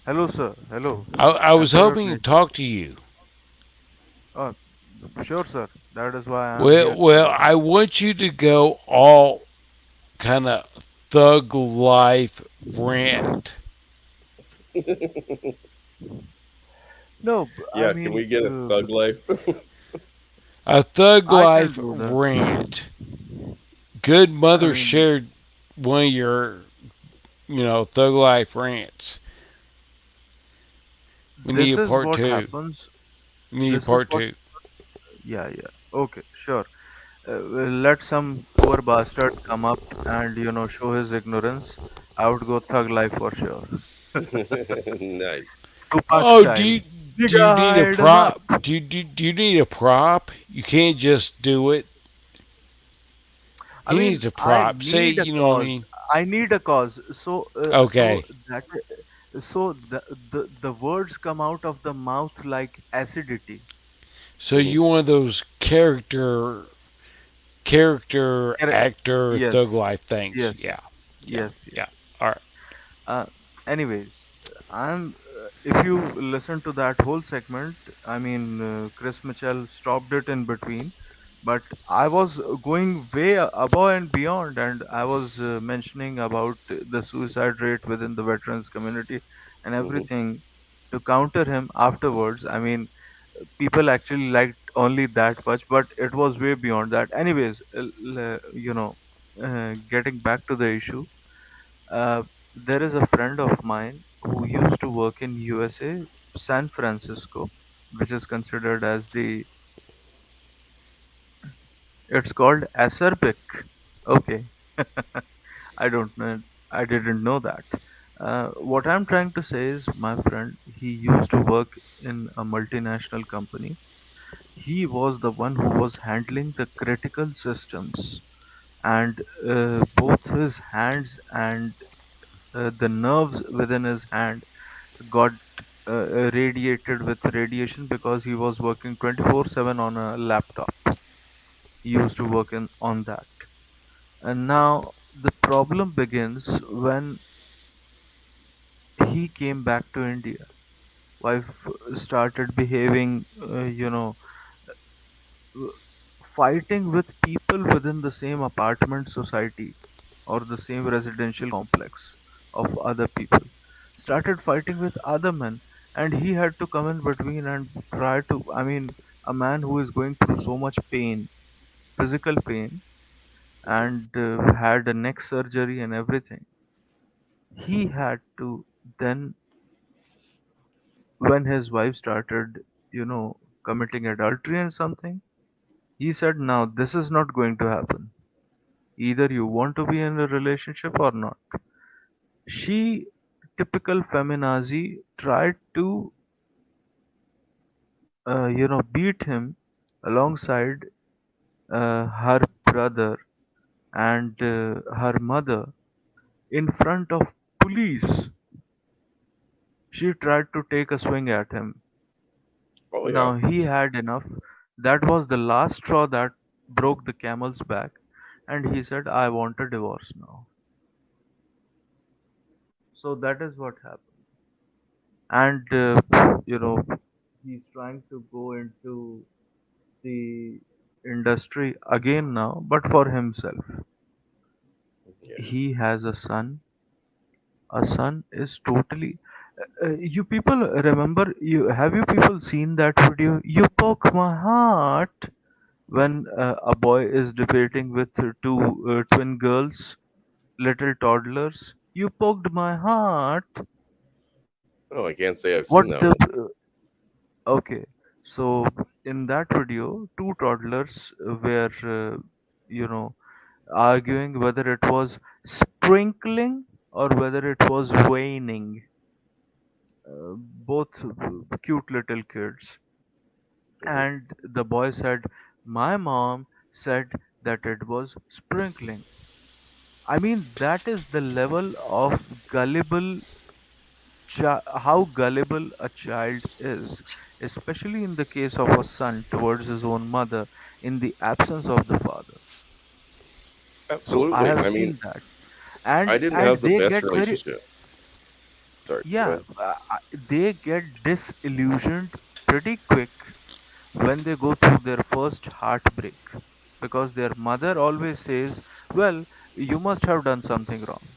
Hello, sir. Hello. I was hoping to Absolutely. talk to you. Uh, sure, sir. That is why I am Well, here well, today. I want you to go all kind of thug life rant. No, I Yeah, can mean, we get a thug life? A thug I can life do that. rant. Good I mother mean, shared one of your, thug life rants. We need this a is part what two. happens. We need a This is part what. two. Yeah, yeah. Okay, sure. Let some poor bastard come up and show his ignorance. I would go thug life for sure. Nice. Tupac Oh, style. do Nigga, you need a hide 'em up. prop? Do you need a prop? You can't just do it. I He mean, needs a I prop. Say, need a you know what I cause. mean? I need a cause. Okay. So the words come out of the mouth like acidity. So Hmm. you one of those character Correct. actor thug Yes, life things. yes, Yeah. Yeah. yes, Yeah. yes. All right. Uh, anyways, I'm. If you listen to that whole segment, I mean, Chris Mitchell stopped it in between, but I was going way above and beyond, and I was mentioning about the suicide rate within the veterans community and Hmm. everything to counter him afterwards. I mean, people actually liked only that much, but it was way beyond that. Anyways, getting back to the issue, uh, there is a friend of mine who used to work in USA, San Francisco, which is considered as the it's called Acerbic. Okay, I don't know. I didn't know that. What I'm trying to say is, my friend, he used to work in a multinational company. He was the one who was handling the critical systems, and both his hands and the nerves within his hand got radiated with radiation because he was working 24/7 on a laptop. He used to work on that. And now the problem begins when he came back to India. Wife started behaving, fighting with people within the same apartment society or the same residential complex of other people. Started fighting with other men, and he had to come in between and try to. I mean, a man who is going through so much pain, physical pain, Hmm. and had a neck surgery and everything. He had to then, when his wife started, committing adultery and something, he said, now this is not going to happen. Either you want to be in a relationship or not. She, typical feminazi, tried to, beat him alongside her brother and her mother in front of police. She tried to take a swing at him. Oh yeah. Now he had enough. That was the last straw that broke the camel's back, and he said, I want a divorce now. So that is what happened. And, he's trying to go into the industry again now, but for himself. Yeah. He has a son. A son is totally. You people remember? You have you people seen that video? You poke my heart when a boy is debating with two twin girls, little toddlers. You poked my heart. Oh, I can't say I've seen What that the? one. Okay, so in that video, two toddlers were, you know, arguing whether it was sprinkling or whether it was waning. Both cute little kids. Hmm. And the boy said, my mom said that it was sprinkling. I mean, that is the level of how gullible a child is, especially in the case of a son towards his own mother in the absence of the father. So I Absolutely. have I mean, seen that, I and didn't and have the they best get very, relationship. Sorry, go yeah, ahead. they get disillusioned pretty quick when they go through their first heartbreak, because their mother always says, well, you must have done something wrong.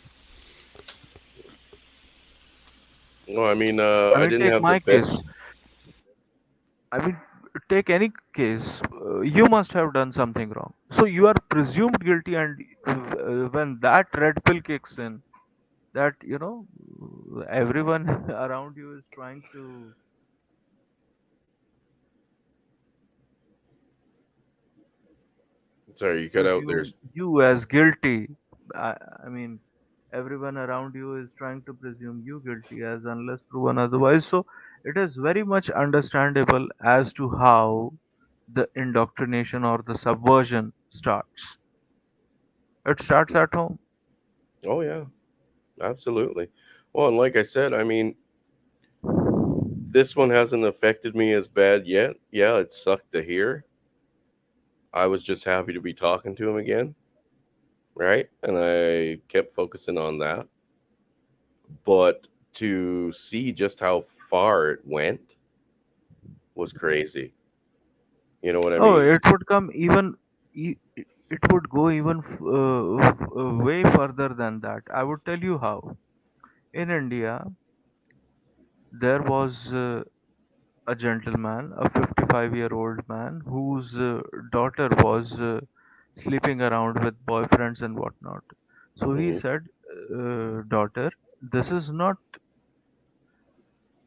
No, I mean, I I mean, didn't take have the my best. case. I mean, take any case. You must have done something wrong. So you are presumed guilty, and when that red pill kicks in, that everyone around you is trying to Sorry, you cut out there. presume you as guilty. I, I mean, everyone around you is trying to presume you guilty as unless proven otherwise. So it is very much understandable as to how the indoctrination or the subversion starts. It starts at home. Oh yeah, absolutely. Well, and like I said, I mean, this one hasn't affected me as bad yet. Yeah, it sucked to hear. I was just happy to be talking to him again, right? And I kept focusing on that. But to see just how far it went was crazy. You know what I Oh, mean? it would come even. It would go even way further than that. I would tell you how. In India, there was a gentleman, a 55-year-old man, whose daughter was sleeping around with boyfriends and whatnot. So he Hmm. said, daughter, this is not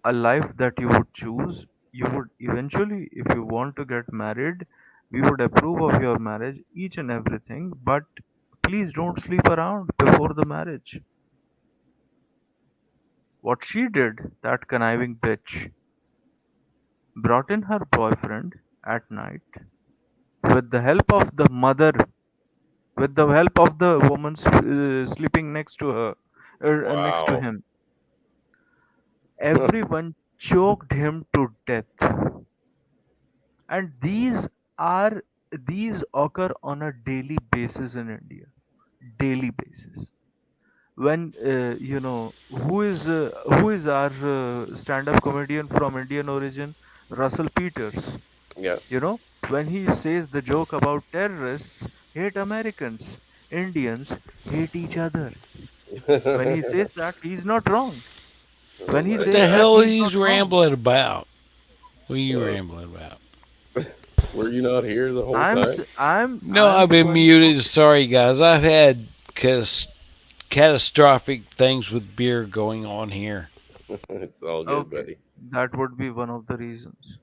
a life that you would choose. You would eventually, if you want to get married, we would approve of your marriage, each and everything, but please don't sleep around before the marriage. What she did, that conniving bitch, brought in her boyfriend at night with the help of the mother, with the help of the woman sleeping next to her, next to Wow. him. Everyone choked him to death. And are these occur on a daily basis in India. Daily basis. When who is our stand-up comedian from Indian origin, Russell Peters. Yeah. You know, when he says the joke about terrorists hate Americans, Indians hate each other. When he says that, he's not wrong. Oh When he my What says the that, god. hell he's not he's wrong. rambling about? What are you Uh, rambling about? were you not here the whole time? No, I'm I've been showing. muted. Okay, Sorry, guys. I've had catastrophic things with beer going on here. It's all good, okay, buddy. that would be one of the reasons.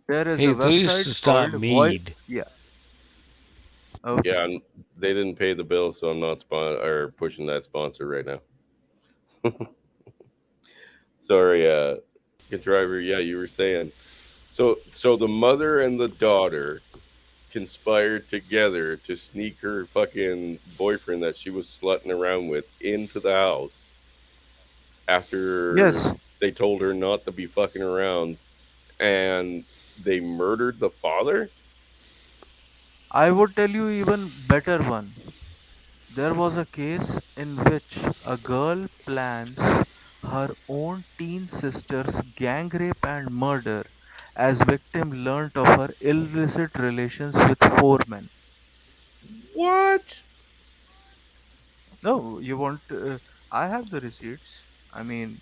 There is Hey, a at least website it's not called Voice. mead. Yeah, Yeah, okay. and they didn't pay the bill, so I'm not or pushing that sponsor right now. Sorry, good driver. Yeah, you were saying. So the mother and the daughter conspired together to sneak her fucking boyfriend that she was slutting around with into the house after Yes, they told her not to be fucking around, and they murdered the father. I would tell you even better one. There was a case in which a girl plans her own teen sister's gang rape and murder as victim learnt of her illicit relations with four men. What? No, you want? I have the receipts. I mean,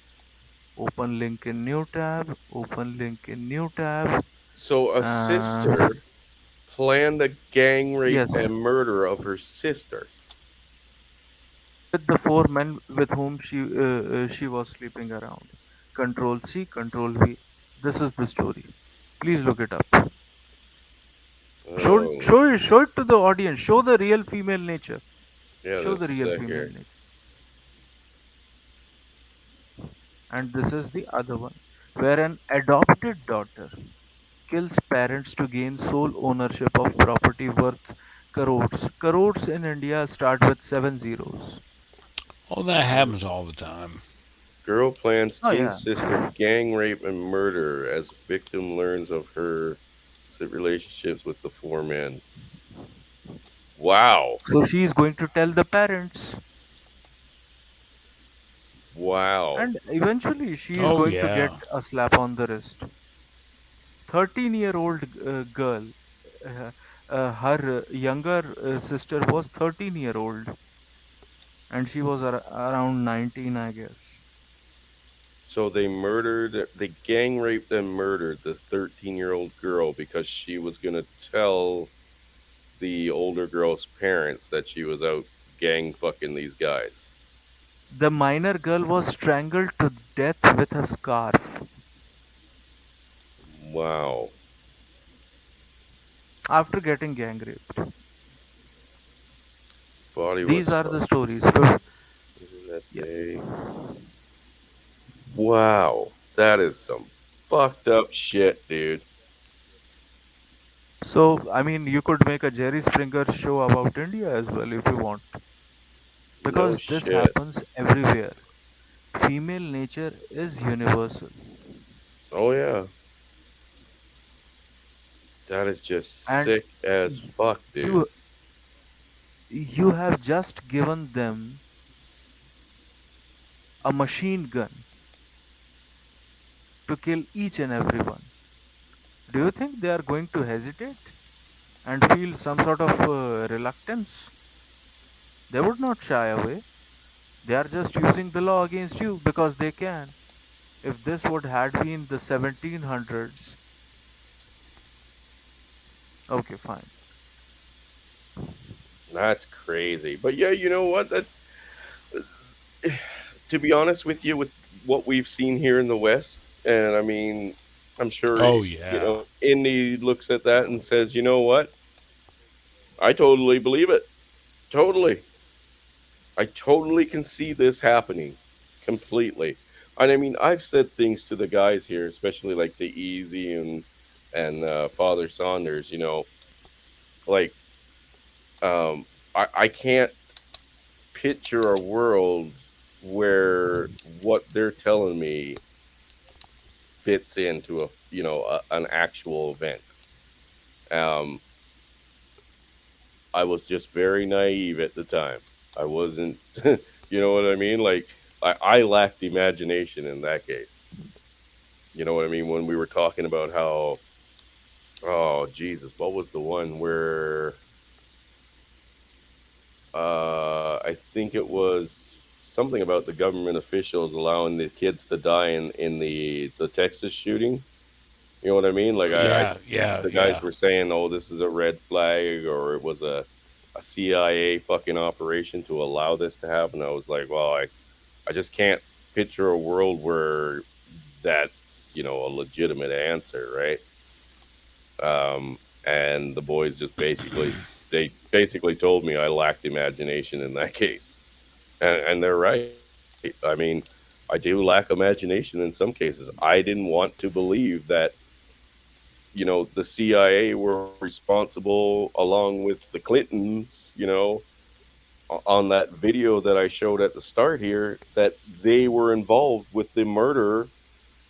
open link in new tab. Open link in new tab. So a Uh, sister planned a gang rape yes, and murder of her sister. with the four men with whom she was sleeping around. Control C, Control V. This is the story. Please look it up. Oh, Show it to the audience. Show the real female nature. yeah, Show the this is real it female here. nature. And this is the other one, where an adopted daughter kills parents to gain sole ownership of property worth crores. Crores in India start with seven zeros. Oh, that Uh, happens all the time. Girl plans Oh teen yeah. sister gang rape and murder as victim learns of her relationships with the four men. Wow. So she is going to tell the parents, Wow. and eventually she is Oh, going to get yeah. a slap on the wrist. 13-year-old girl, uh, her younger sister was 13-year-old, and she was around 19, I guess. So they gang raped and murdered this 13-year-old girl because she was going to tell the older girl's parents that she was out gang fucking these guys. The minor girl was strangled to death with a scarf Wow. after getting gang raped. Body These was are found the stories. that Yeah. day. Wow. That is some fucked up shit, dude. So, I mean, you could make a Jerry Springer show about India as well if you want, No because this shit. happens everywhere. Female nature is universal, Oh yeah. That is just and sick as y- fuck, dude. you you have just given them a machine gun to kill each and everyone. Do you think they are going to hesitate and feel some sort of reluctance? They would not shy away. They are just using the law against you because they can. If this would had been the 1700s, okay, fine. That's crazy. But yeah, you know what? That to be honest with you, with what we've seen here in the West, and I mean, I'm sure Oh, you yeah. know, Indy looks at that and says, you know what? I totally believe it. Totally. I totally can see this happening completely. And I mean, I've said things to the guys here, especially like the Easy and Father Saunders. You know, like I can't picture a world where what they're telling me fits into an actual event. Um, I was just very naive at the time. I wasn't, you know what I mean? Like I lacked imagination in that case. You know what I mean? When we were talking about how, oh Jesus, what was the one where I think it was something about the government officials allowing the kids to die in the Texas shooting. You know what I mean? Like Yeah, yeah, the guys yeah. were saying, "Oh, this is a red flag," or it was a CIA fucking operation to allow this to happen. I was like, well, I just can't picture a world where that's a legitimate answer, right? And the boys just they basically told me I lacked imagination in that case, and they're right. I mean, I do lack imagination in some cases. I didn't want to believe that the CIA were responsible along with the Clintons, on that video that I showed at the start here, that they were involved with the murder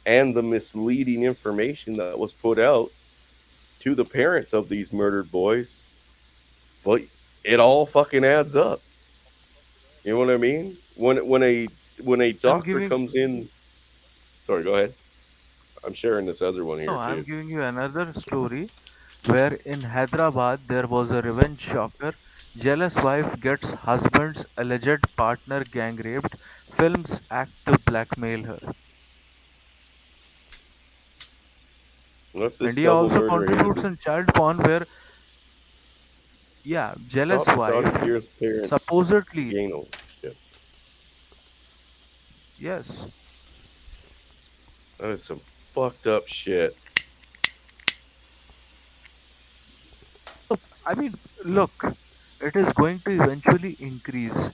and the misleading information that was put out to the parents of these murdered boys. But it all fucking adds up. You know what I mean? When a I'm doctor giving comes in, sorry, go ahead. I'm sharing this other one no, here I'm too. giving you another story where in Hyderabad there was a revenge shocker. Jealous wife gets husband's alleged partner gang raped, films act to blackmail her. What's this India double also murder here? contributes in child porn where, yeah, jealous Adopted daughter wife kills parents to supposedly, gain ownership. yes, That is some fucked up shit. I mean, look, it is going to eventually increase.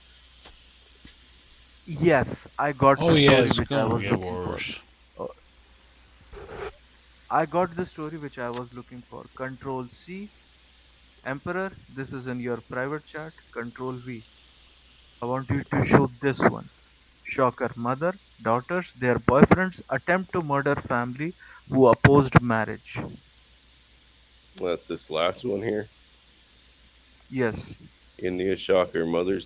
Yes, I got Oh the yeah, story it's which I gonna was get looking for. worse. Uh, I got the story which I was looking for. Control C, Emperor, this is in your private chat. Control V. I want you to shoot this one. Shocker. Mother, daughters, their boyfriends attempt to murder family who opposed marriage. That's this last one here. Yes. India shocker. Mother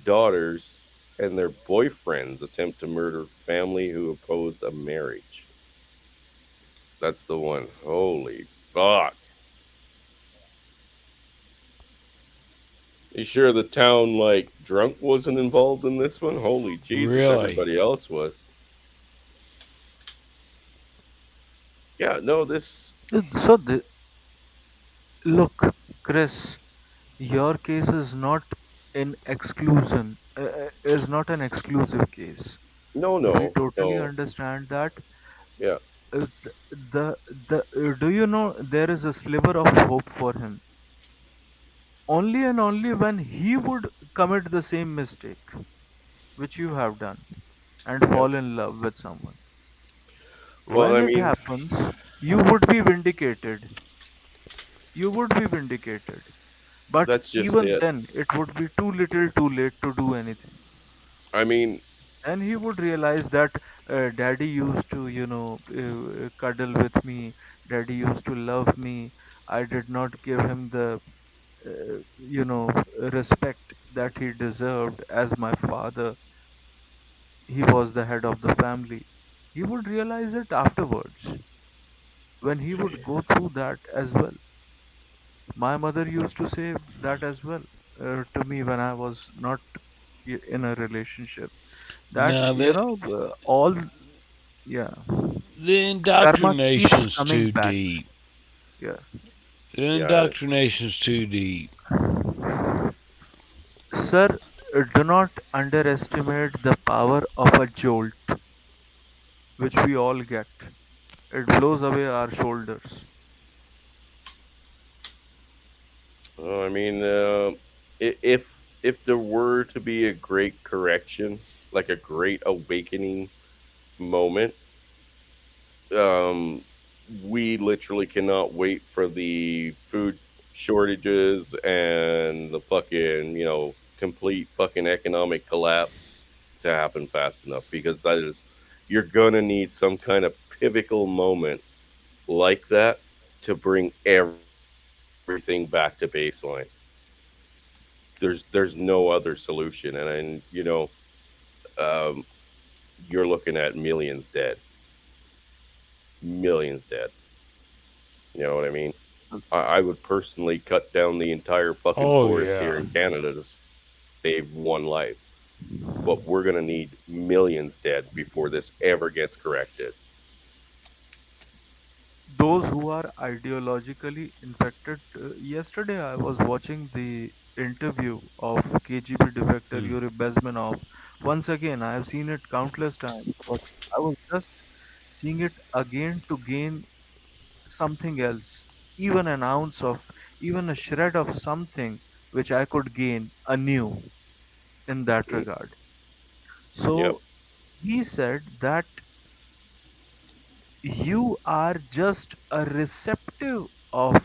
daughters and their boyfriends attempt to murder family who opposed a marriage. That's the one. Holy fuck. You sure the town like drunk wasn't involved in this one? Holy Jesus, Really? everybody else was. Yeah, no, this So, look, Chris, your case is not in exclusion, is not an exclusive case. We totally no. understand that. Yeah. Do you know there is a sliver of hope for him? Only and only when he would commit the same mistake which you have done and Yeah. fall in love with someone. Well, When I it mean, happens, you would be vindicated. You would be vindicated. But that's just even it. then, it would be too little too late to do anything. I mean, And he would realize that daddy used to, cuddle with me, daddy used to love me. I did not give him the, respect that he deserved as my father. He was the head of the family. He would realize it afterwards when he would go through that as well. My mother used to say that as well to me when I was not in a relationship. That, No, all, yeah, the karma keeps indoctrination's coming too back. deep. Yeah. The yeah, indoctrination's too deep. Sir, do not underestimate the power of a jolt, which we all get. It blows away our shoulders. I mean, if there were to be a great correction, like a great awakening moment, um, we literally cannot wait for the food shortages and the fucking complete fucking economic collapse to happen fast enough, because that is, you're gonna need some kind of pivotal moment like that to bring everything back to baseline. There's no other solution, and um, you're looking at millions dead. You know what I mean? I would personally cut down the entire fucking Oh forest here yeah. in Canada to save one life, but we're gonna need millions dead before this ever gets corrected. Those who are ideologically infected. Yesterday, I was watching the interview of KGB defector Hmm. Yuri Bezmenov. Once again, I have seen it countless times, but I was just seeing it again to gain something else, even an ounce of, even a shred of something which I could gain anew in that Mm, regard. yep. So he said that you are just a receptive of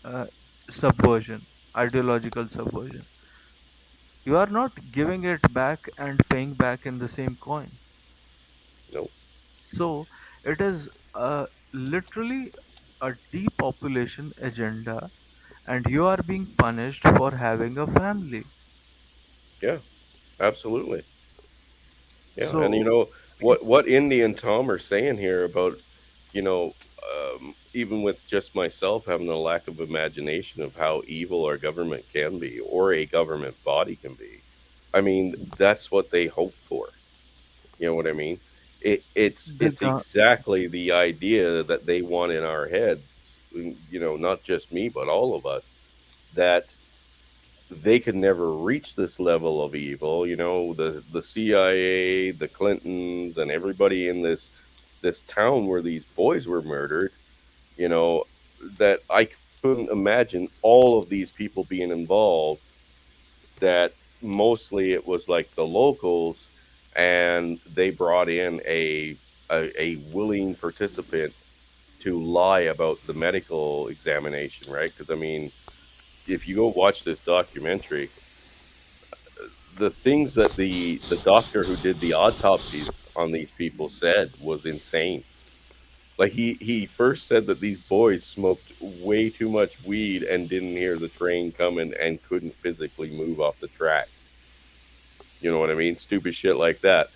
uh, subversion, ideological subversion. You are not giving it back and paying back in the same coin. Nope. So it is literally a depopulation agenda, and you are being punished for having a family. Yeah. Absolutely. Yeah. And So, what Indy and Tom are saying here about, even with just myself having a lack of imagination of how evil our government can be, or a government body can be. I mean, that's what they hope for. You know what I mean? the It's exactly the idea that they want in our heads. Not just me, but all of us, that they could never reach this level of evil. The CIA, the Clintons, and everybody in this town where these boys were murdered. You know, that I couldn't imagine all of these people being involved, that mostly it was like the locals, and they brought in a willing participant to lie about the medical examination, right? Because I mean, if you go watch this documentary, the things that the doctor who did the autopsies on these people said was insane. Like he first said that these boys smoked way too much weed and didn't hear the train coming and couldn't physically move off the track. You know what I mean? Stupid shit like that.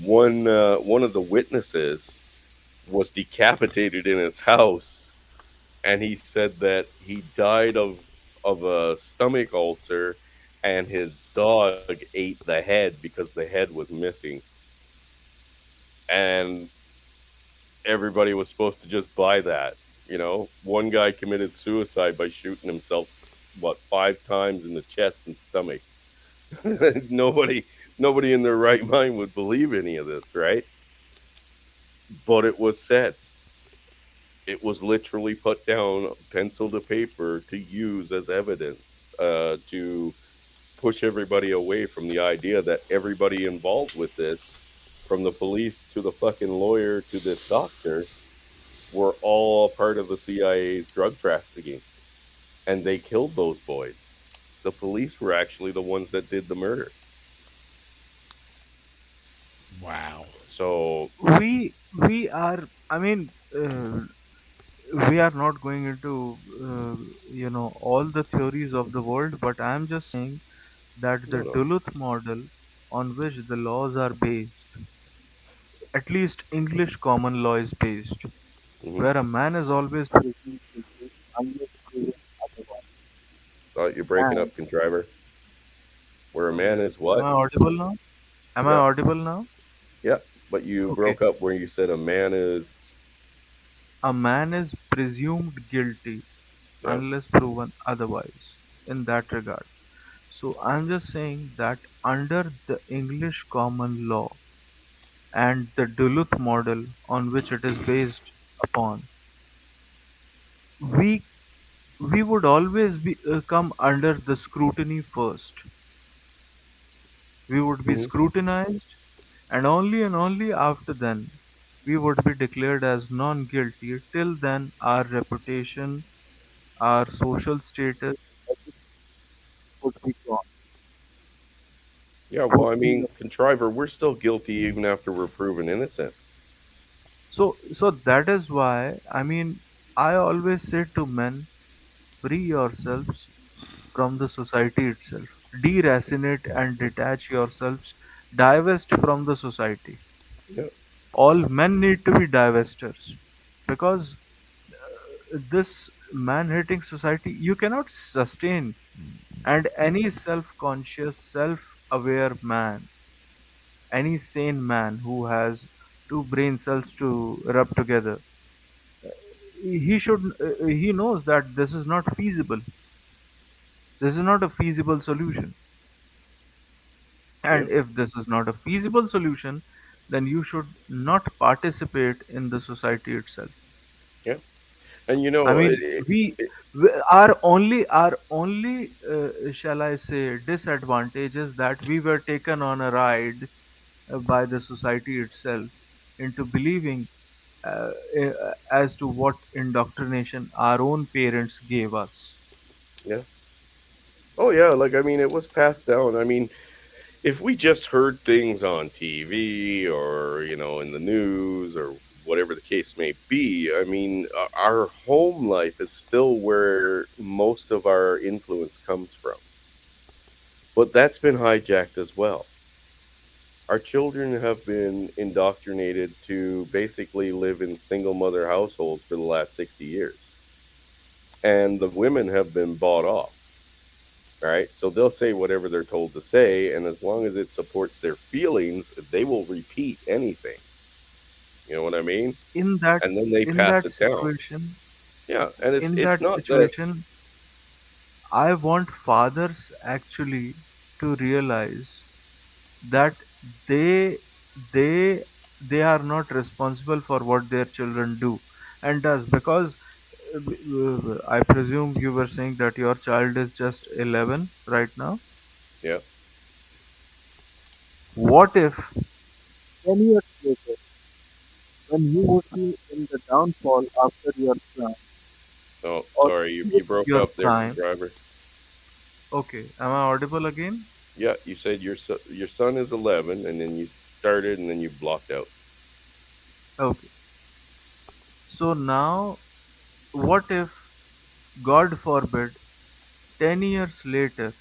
One of the witnesses was decapitated in his house, and he said that he died of a stomach ulcer, and his dog ate the head because the head was missing, and everybody was supposed to just buy that. You know, one guy committed suicide by shooting himself what 5 times in the chest and stomach. nobody nobody in their right mind would believe any of this, right? But it was said. It was literally put down pencil to paper to use as evidence, to push everybody away from the idea that everybody involved with this, from the police to the fucking lawyer to this doctor, were all part of the CIA's drug trafficking, and they killed those boys. The police were actually the ones that did the murder. Wow. So, We are, I mean, we are not going into all the theories of the world, but I'm just saying that the no, no. Duluth model on which the laws are based, at least English common law is based, Hmm. where a man is always presumed guilty unless proven otherwise. Thought you're breaking And up, contriver. Where a man is am what? I audible now? Am I Yeah, audible now? yeah. But you Okay. broke up where you said a man is. A man is presumed guilty Yeah. unless proven otherwise in that regard. So I'm just saying that under the English common law and the Duluth model on which it is based upon, we we would always be come under the scrutiny first. We would be Hmm. scrutinized, and only after then we would be declared as non-guilty. Till then, our reputation, our social status would be gone. Yeah. Well, Would I be mean, contriver, we're still guilty even after we're proven innocent. so that is why, I mean, I always say to men, free yourselves from the society itself. Deracinate and detach yourselves. Divest from the society. Yeah. All men need to be divestors, because this man-hating society you cannot sustain. And any self-conscious, self-aware man, any sane man who has two brain cells to rub together, he knows that this is not feasible. This is not a feasible solution. Yeah. And if this is not a feasible solution, then you should not participate in the society itself. Yeah. And I mean, our only shall I say disadvantage is that we were taken on a ride by the society itself into believing as to what indoctrination our own parents gave us. yeah. Oh yeah. Like I mean, it was passed down. I mean, if we just heard things on TV or in the news or whatever the case may be, I mean, our home life is still where most of our influence comes from. But that's been hijacked as well. Our children have been indoctrinated to basically live in single mother households for the last 60 years. And the women have been bought off, right? So they'll say whatever they're told to say, and as long as it supports their feelings, they will repeat anything. You know what I mean? In that And then they in pass that it down. situation, Yeah, and it's in it's that not that. situation, I want fathers actually to realize that they they they are not responsible for what their children do and does, because I presume you were saying that your child is just 11 right now. Yeah. What if 10 years later, when you would be in the downfall after your prime, Oh, or sorry, you, peak you of broke your up there, prime? driver. Okay, am I audible again? Yeah, you said your son is 11, and then you started, and then you blocked out. Okay, so now what if, God forbid, 10 years later,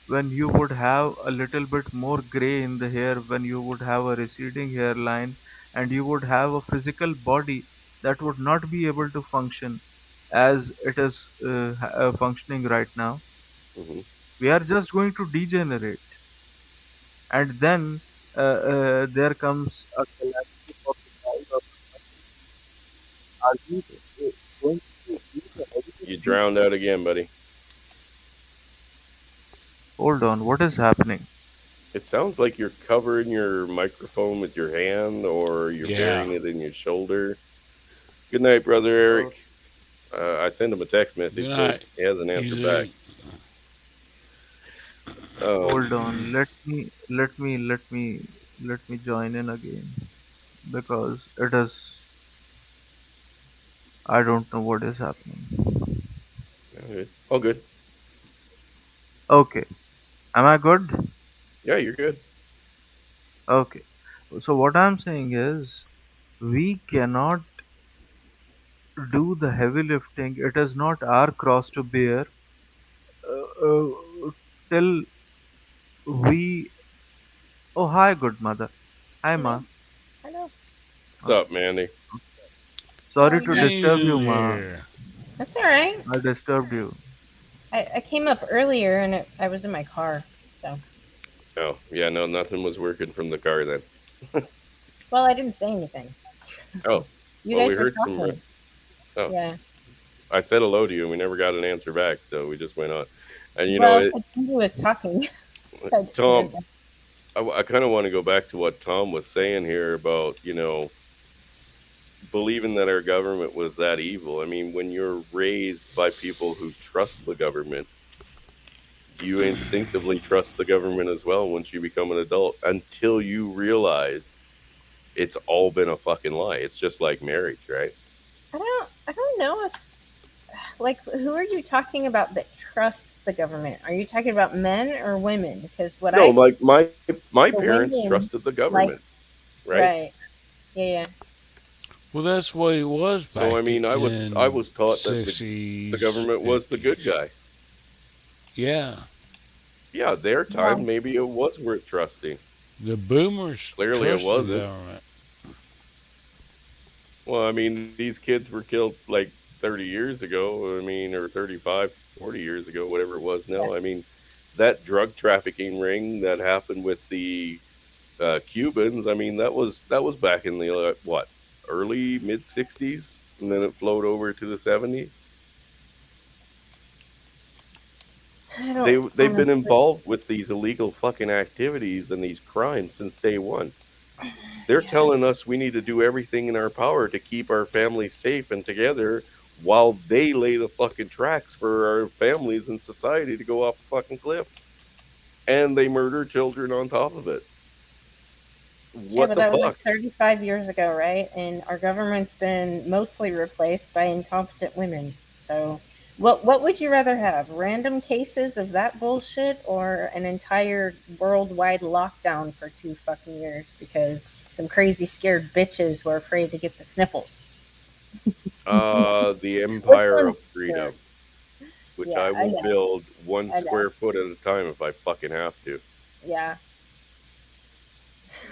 when you would have a little bit more gray in the hair, when you would have a receding hairline, and you would have a physical body that would not be able to function as it is functioning right now, Hmm. we are just going to degenerate. And then there comes a calamity for the child or the family. Are we going to do the heavy You lifting? drowned out again, buddy. Hold on, what is happening? It sounds like you're covering your microphone with your hand, or you're Yeah. burying it in your shoulder. Good night, brother Uh, Eric. I sent him a text Good message, but night. he hasn't answered back. You Hold Um, on, let me join in again because it is. I don't know what is happening. all good. All good. Okay, am I good? Yeah, you're good. Okay, so what I'm saying is we cannot do the heavy lifting. It is not our cross to bear till we. Oh, hi, good mother. Hi, Hello. ma. Hello. What's Uh, up, Mandy? How are sorry you to doing? disturb you, Hey ma. there. That's all right. I disturbed you. I came up earlier and I was in my car. So, Oh, yeah, no, nothing was working from the car then. well, I didn't say anything. Oh, You well, we guys were heard some. talking. Oh, Yeah. I said hello to you, and we never got an answer back, so we just went on. And Well, he was talking. I didn't hear Tom, him. I kind of want to go back to what Tom was saying here about, believing that our government was that evil. I mean, when you're raised by people who trust the government, you instinctively trust the government as well once you become an adult until you realize it's all been a fucking lie. It's just like marriage, right? I don't know if like who are you talking about that trusts the government? Are you talking about men or women? Because what No, I've like my the parents women trusted the like government, right? right. Yeah, Well, that's what it was So I back mean, I in was taught that the 60s, government was the good 50s. guy. Yeah. Yeah, their yeah. time maybe it was worth trusting. The boomers Clearly, it trusted the wasn't. government. Well, I mean, these kids were killed like 30 years ago. I mean, or 35, 40 years ago, whatever it was Yeah. now. I mean, that drug trafficking ring that happened with the Cubans. I mean, that was back in the what, early mid 60s, and then it flowed over to the 70s. I They don't they've been honestly. involved with these illegal fucking activities and these crimes since day one. They're Yeah. telling us we need to do everything in our power to keep our families safe and together while they lay the fucking tracks for our families and society to go off a fucking cliff. And they murder children on top of it. Yeah, What but the that was like fuck? 35 years ago, right? And our government's been mostly replaced by incompetent women. So, what would you rather have? Random cases of that bullshit or an entire worldwide lockdown for 2 fucking years because some crazy scared bitches were afraid to get the sniffles? The Which empire one's of scary? freedom, which Yeah, I I will know. build one I know. square foot at a time if I fucking have to. Yeah.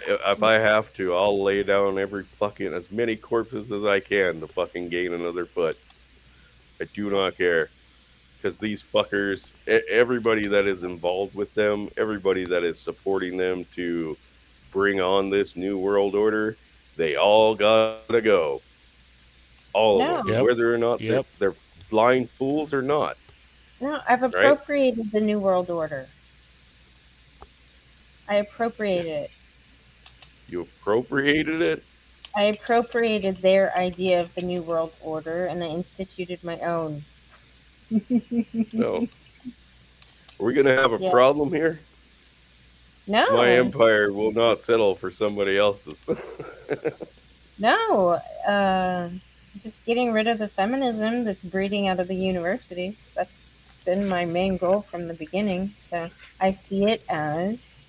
If I have to, I'll lay down every fucking as many corpses as I can to fucking gain another foot. I do not care. Because these fuckers, everybody that is involved with them, everybody that is supporting them to bring on this new world order, they all gotta go. All of them, No, Yep. whether or not Yep. they're blind fools or not, no, I've right? appropriated the New World Order. I appropriated it. You appropriated it. I appropriated their idea of the New World Order and I instituted my own. No. Are we going to have a Yeah. problem here? 'Cause my No, empire will not settle for somebody else's. no. Uh, just getting rid of the feminism that's breeding out of the universities. That's been my main goal from the beginning. So I see it as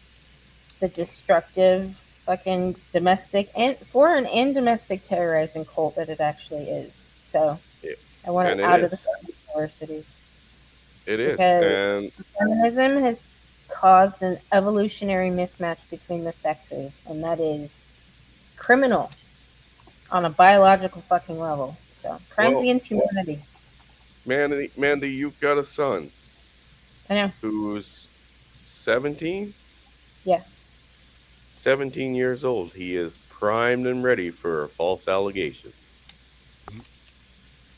the destructive, fucking domestic and foreign and domestic terrorizing cult that it actually is. So Yeah, I want it and it out of the is. fucking universities It is. because And feminism has caused an evolutionary mismatch between the sexes, and that is criminal on a biological fucking level. So crimes well, against humanity. Mandy, you've got a son I know. who's 17? Yeah. 17 years old. He is primed and ready for a false allegation.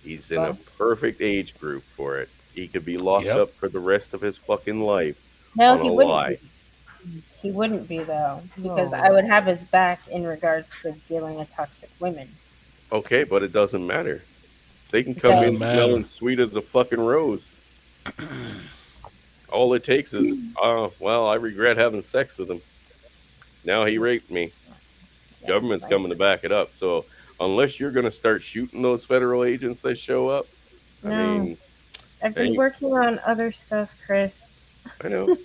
He's in a Well, perfect age group for it. He could be locked Yep. up for the rest of his fucking life no, on a he wouldn't lie. be. He wouldn't be though, because I would Oh. have his back in regards to dealing with toxic women. Okay, but it doesn't matter. They can come Doesn't in Because matter. smelling sweet as a fucking rose. All it takes is, oh, well, I regret having sex with him. Now he raped me. yeah, it's Government's like coming to back it up. So unless you're going to start shooting those federal agents that show up, I no. mean, I've been and working on other stuff, Chris. I know.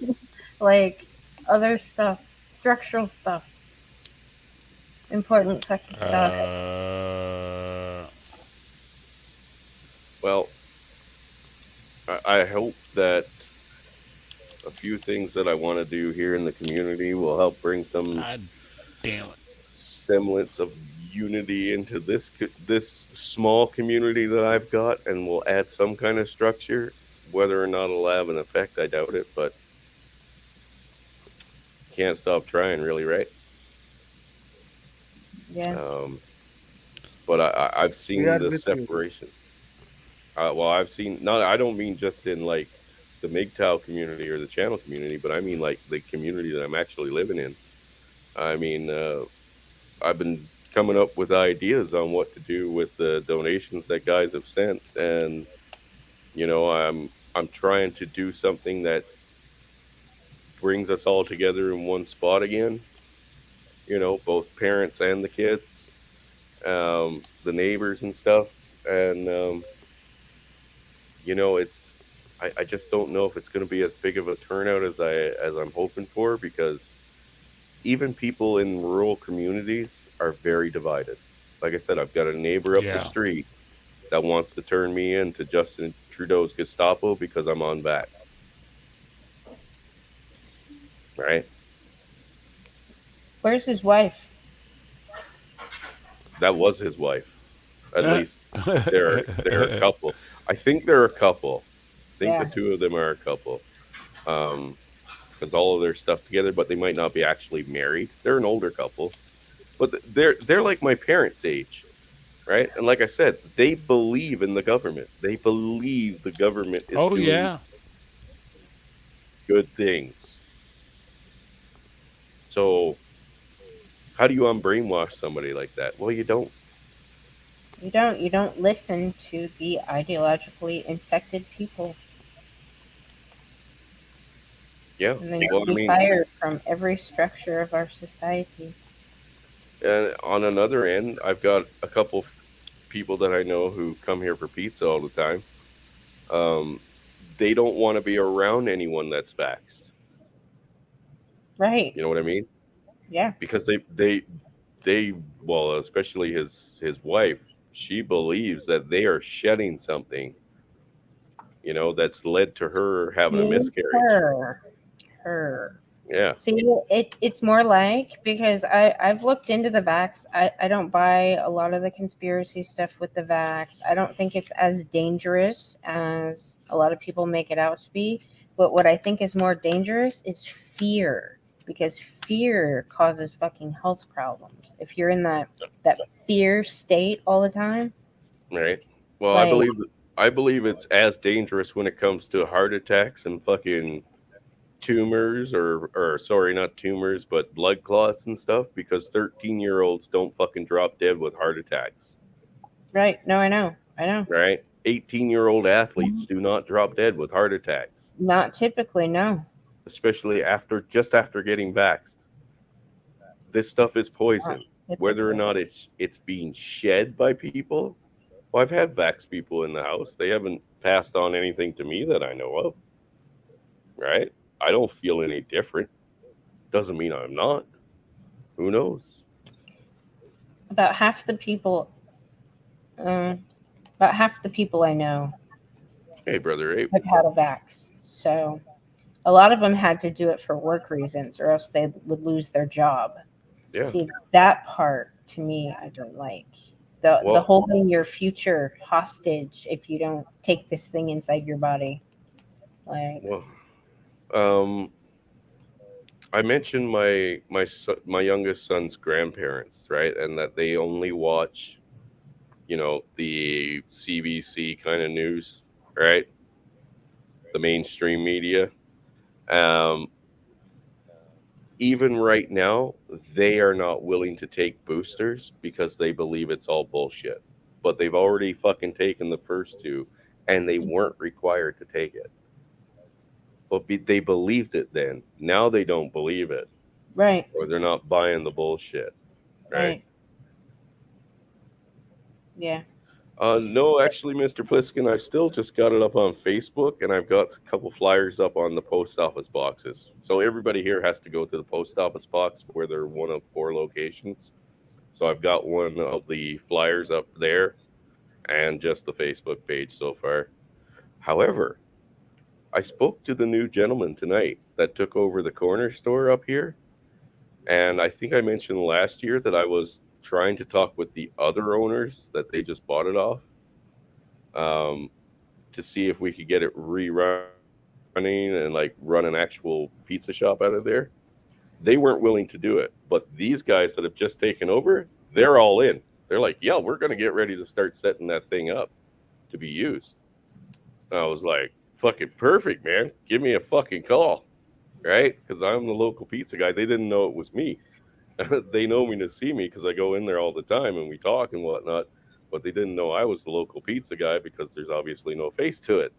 Like other stuff, structural stuff, important fucking stuff. Uh, Well, I hope that a few things that I want to do here in the community will help bring some God damn it. semblance of unity into this small community that I've got, and will add some kind of structure. Whether or not it'll have an effect, I doubt it, but can't stop trying, really, right? Yeah. But I've We seen are the with you. separation. Well, I've seen not. I don't mean just in like the MGTOW community or the channel community, but I mean like the community that I'm actually living in. I mean, I've been coming up with ideas on what to do with the donations that guys have sent, and I'm trying to do something that brings us all together in one spot again. Both parents and the kids, the neighbors and stuff, and it's I just don't know if it's going to be as big of a turnout as I'm hoping for, because even people in rural communities are very divided. Like I said, I've got a neighbor up the Yeah. street that wants to turn me into Justin Trudeau's Gestapo because I'm on vax. Right? Where's his wife? That was his wife. At least they're a couple. I think they're a couple. I think the Yeah. two of them are a couple. Um, because all of their stuff together, but they might not be actually married. They're an older couple, but they're like my parents' age, right? And like I said, they believe in the government. They believe the government is Oh doing yeah. good things. So how do you unbrainwash somebody like that? Well, you don't. You don't listen to the ideologically infected people, Yeah. and then Well, I you'll be mean, fired from every structure of our society. and on another end, I've got a couple people that I know who come here for pizza all the time. Um, they don't want to be around anyone that's vaxxed. Right. You know what I mean? Yeah. Because they well, especially his wife, she believes that they are shedding something, that's led to her having a See miscarriage. her. Yeah. See, it's more like, because I've looked into the vax. I don't buy a lot of the conspiracy stuff with the vax. I don't think it's as dangerous as a lot of people make it out to be. But what I think is more dangerous is fear, because fear causes fucking health problems. If you're in that fear state all the time, Right. Well, I like believe I believe it's as dangerous when it comes to heart attacks and fucking tumors or sorry, not tumors, but blood clots and stuff because 13-year-olds don't fucking drop dead with heart attacks, Right. No, I know. I know. right? 18-year-old athletes do not drop dead with heart attacks, Not typically, no. especially after getting vaxxed. This stuff is Not poison. Whether or typically. not it's being shed by people. Well, I've had vax people in the house. They haven't passed on anything to me that I know of, right? I don't feel any different. Doesn't mean I'm not. Who knows? About half the people, um, about half the people I know Hey, brother Ape. have had a vax. So a lot of them had to do it for work reasons, or else they would lose their job. Yeah. See, that part to me, I don't like. The Well, holding your future hostage if you don't take this thing inside your body. Like, well. Um, I mentioned my youngest son's grandparents, right, and that they only watch, the CBC kind of news, right, the mainstream media. Um, Even right now, they are not willing to take boosters because they believe it's all bullshit. But they've already fucking taken the first two, and they weren't required to take it. But they believed it then. Now they don't believe it, right, or they're not buying the bullshit, right? right, yeah, No, actually, Mr. Pliskin, I've still just got it up on Facebook, and I've got a couple flyers up on the post office boxes. So everybody here has to go to the post office box where they're one of 4 locations. So I've got one of the flyers up there and just the Facebook page so far. However, I spoke to the new gentleman tonight that took over the corner store up here. And I think I mentioned last year that I was trying to talk with the other owners that they just bought it off, um, to see if we could get it rerunning and like run an actual pizza shop out of there. They weren't willing to do it. But these guys that have just taken over, they're all in. They're like, yeah, we're going to get ready to start setting that thing up to be used. And I was like, fucking perfect, man. Give me a fucking call, right? Because I'm the local pizza guy. They didn't know it was me. They know me to see me because I go in there all the time and we talk and whatnot. But they didn't know I was the local pizza guy because there's obviously no face to it.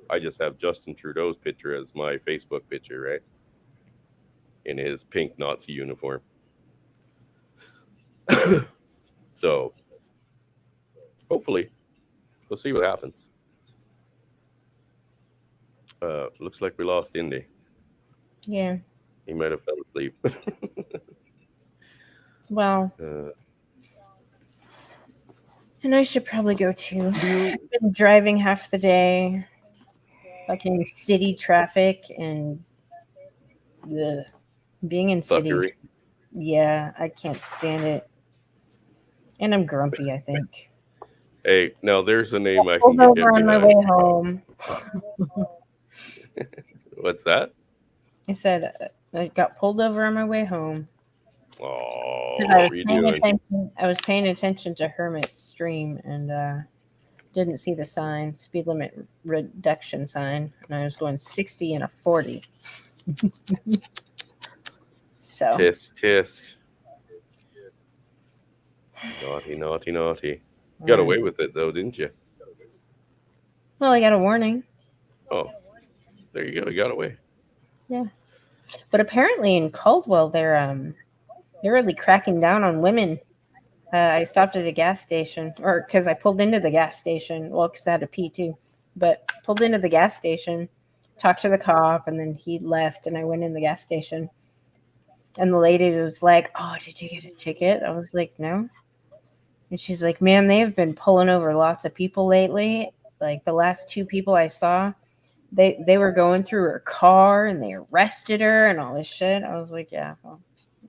I just have Justin Trudeau's picture as my Facebook picture, right? In his pink Nazi uniform. So hopefully we'll see what happens. Looks like we lost Indy. yeah. He might have fell asleep. Well, uh, and I should probably go too. Do you I've been driving half the day, fucking city traffic, and the being in cities. fuckery. Yeah, I can't stand it, and I'm grumpy. I think. Hey, now there's a name I can Pulled get over on my behind. way home. What's that? I said I got pulled over on my way home. Oh, 'Cause what were you doing? I was paying attention to Hermit's stream and didn't see the sign, speed limit reduction sign, and I was going 60 and a 40. So Tisk, tisk. Naughty, naughty, naughty. Got uh, away with it though, didn't you? well, I got a warning. Oh, there you go. You got away. Yeah, but apparently in Caldwell they're really cracking down on women. I stopped at a gas station, or because I pulled into the gas station. Well, because I had to pee too, but pulled into the gas station, talked to the cop, and then he left, and I went in the gas station, and the lady was like, "Oh, did you get a ticket?" I was like, "No," and she's like, "Man, they have been pulling over lots of people lately. Like the last 2 people I saw, they were going through her car and they arrested her and all this shit." I was like, "Yeah, well,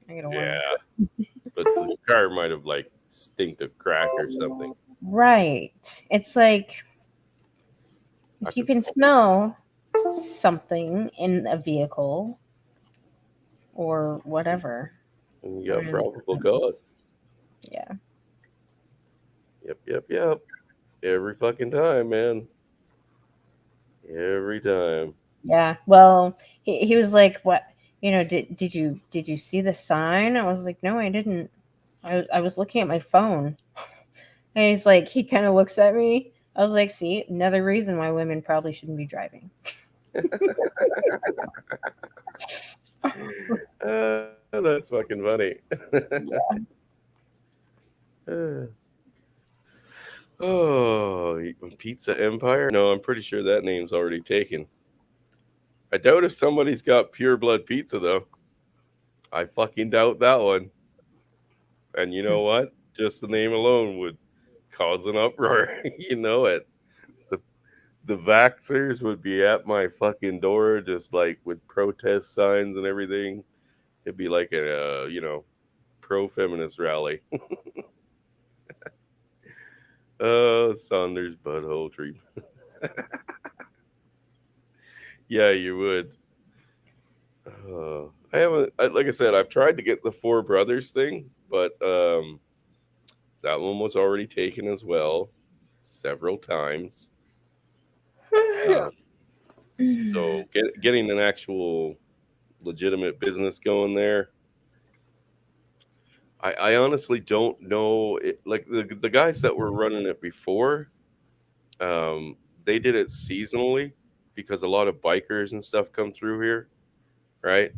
I get a warning." Yeah, but the car might have like stinked of crack or something. Right. It's like I if you could can smell something in a vehicle or whatever. You got Mm, probable cause. yeah. Yep, yep, yep. Every fucking time, man. Every time. Yeah. Well, he was like, "What? Did you see the sign?" I was like, "No, I didn't. I was looking at my phone." And he's like, he kind of looks at me. I was like, "See, another reason why women probably shouldn't be driving." That's fucking funny. Oh, Pizza Empire? No, I'm pretty sure that name's already taken. I doubt if somebody's got pure blood pizza though. I fucking doubt that one. And you know what? Just the name alone would cause an uproar. You know it. The the vaxxers would be at my fucking door, just like with protest signs and everything. It'd be like a pro feminist rally. Saunders butthole treatment. Yeah, you would. I haven't, like I said, I've tried to get the Four Brothers thing, but that one was already taken as well, several times. Uh, so getting an actual legitimate business going there, I honestly don't know. Like the guys that were running it before, they did it seasonally because a lot of bikers and stuff come through here, right?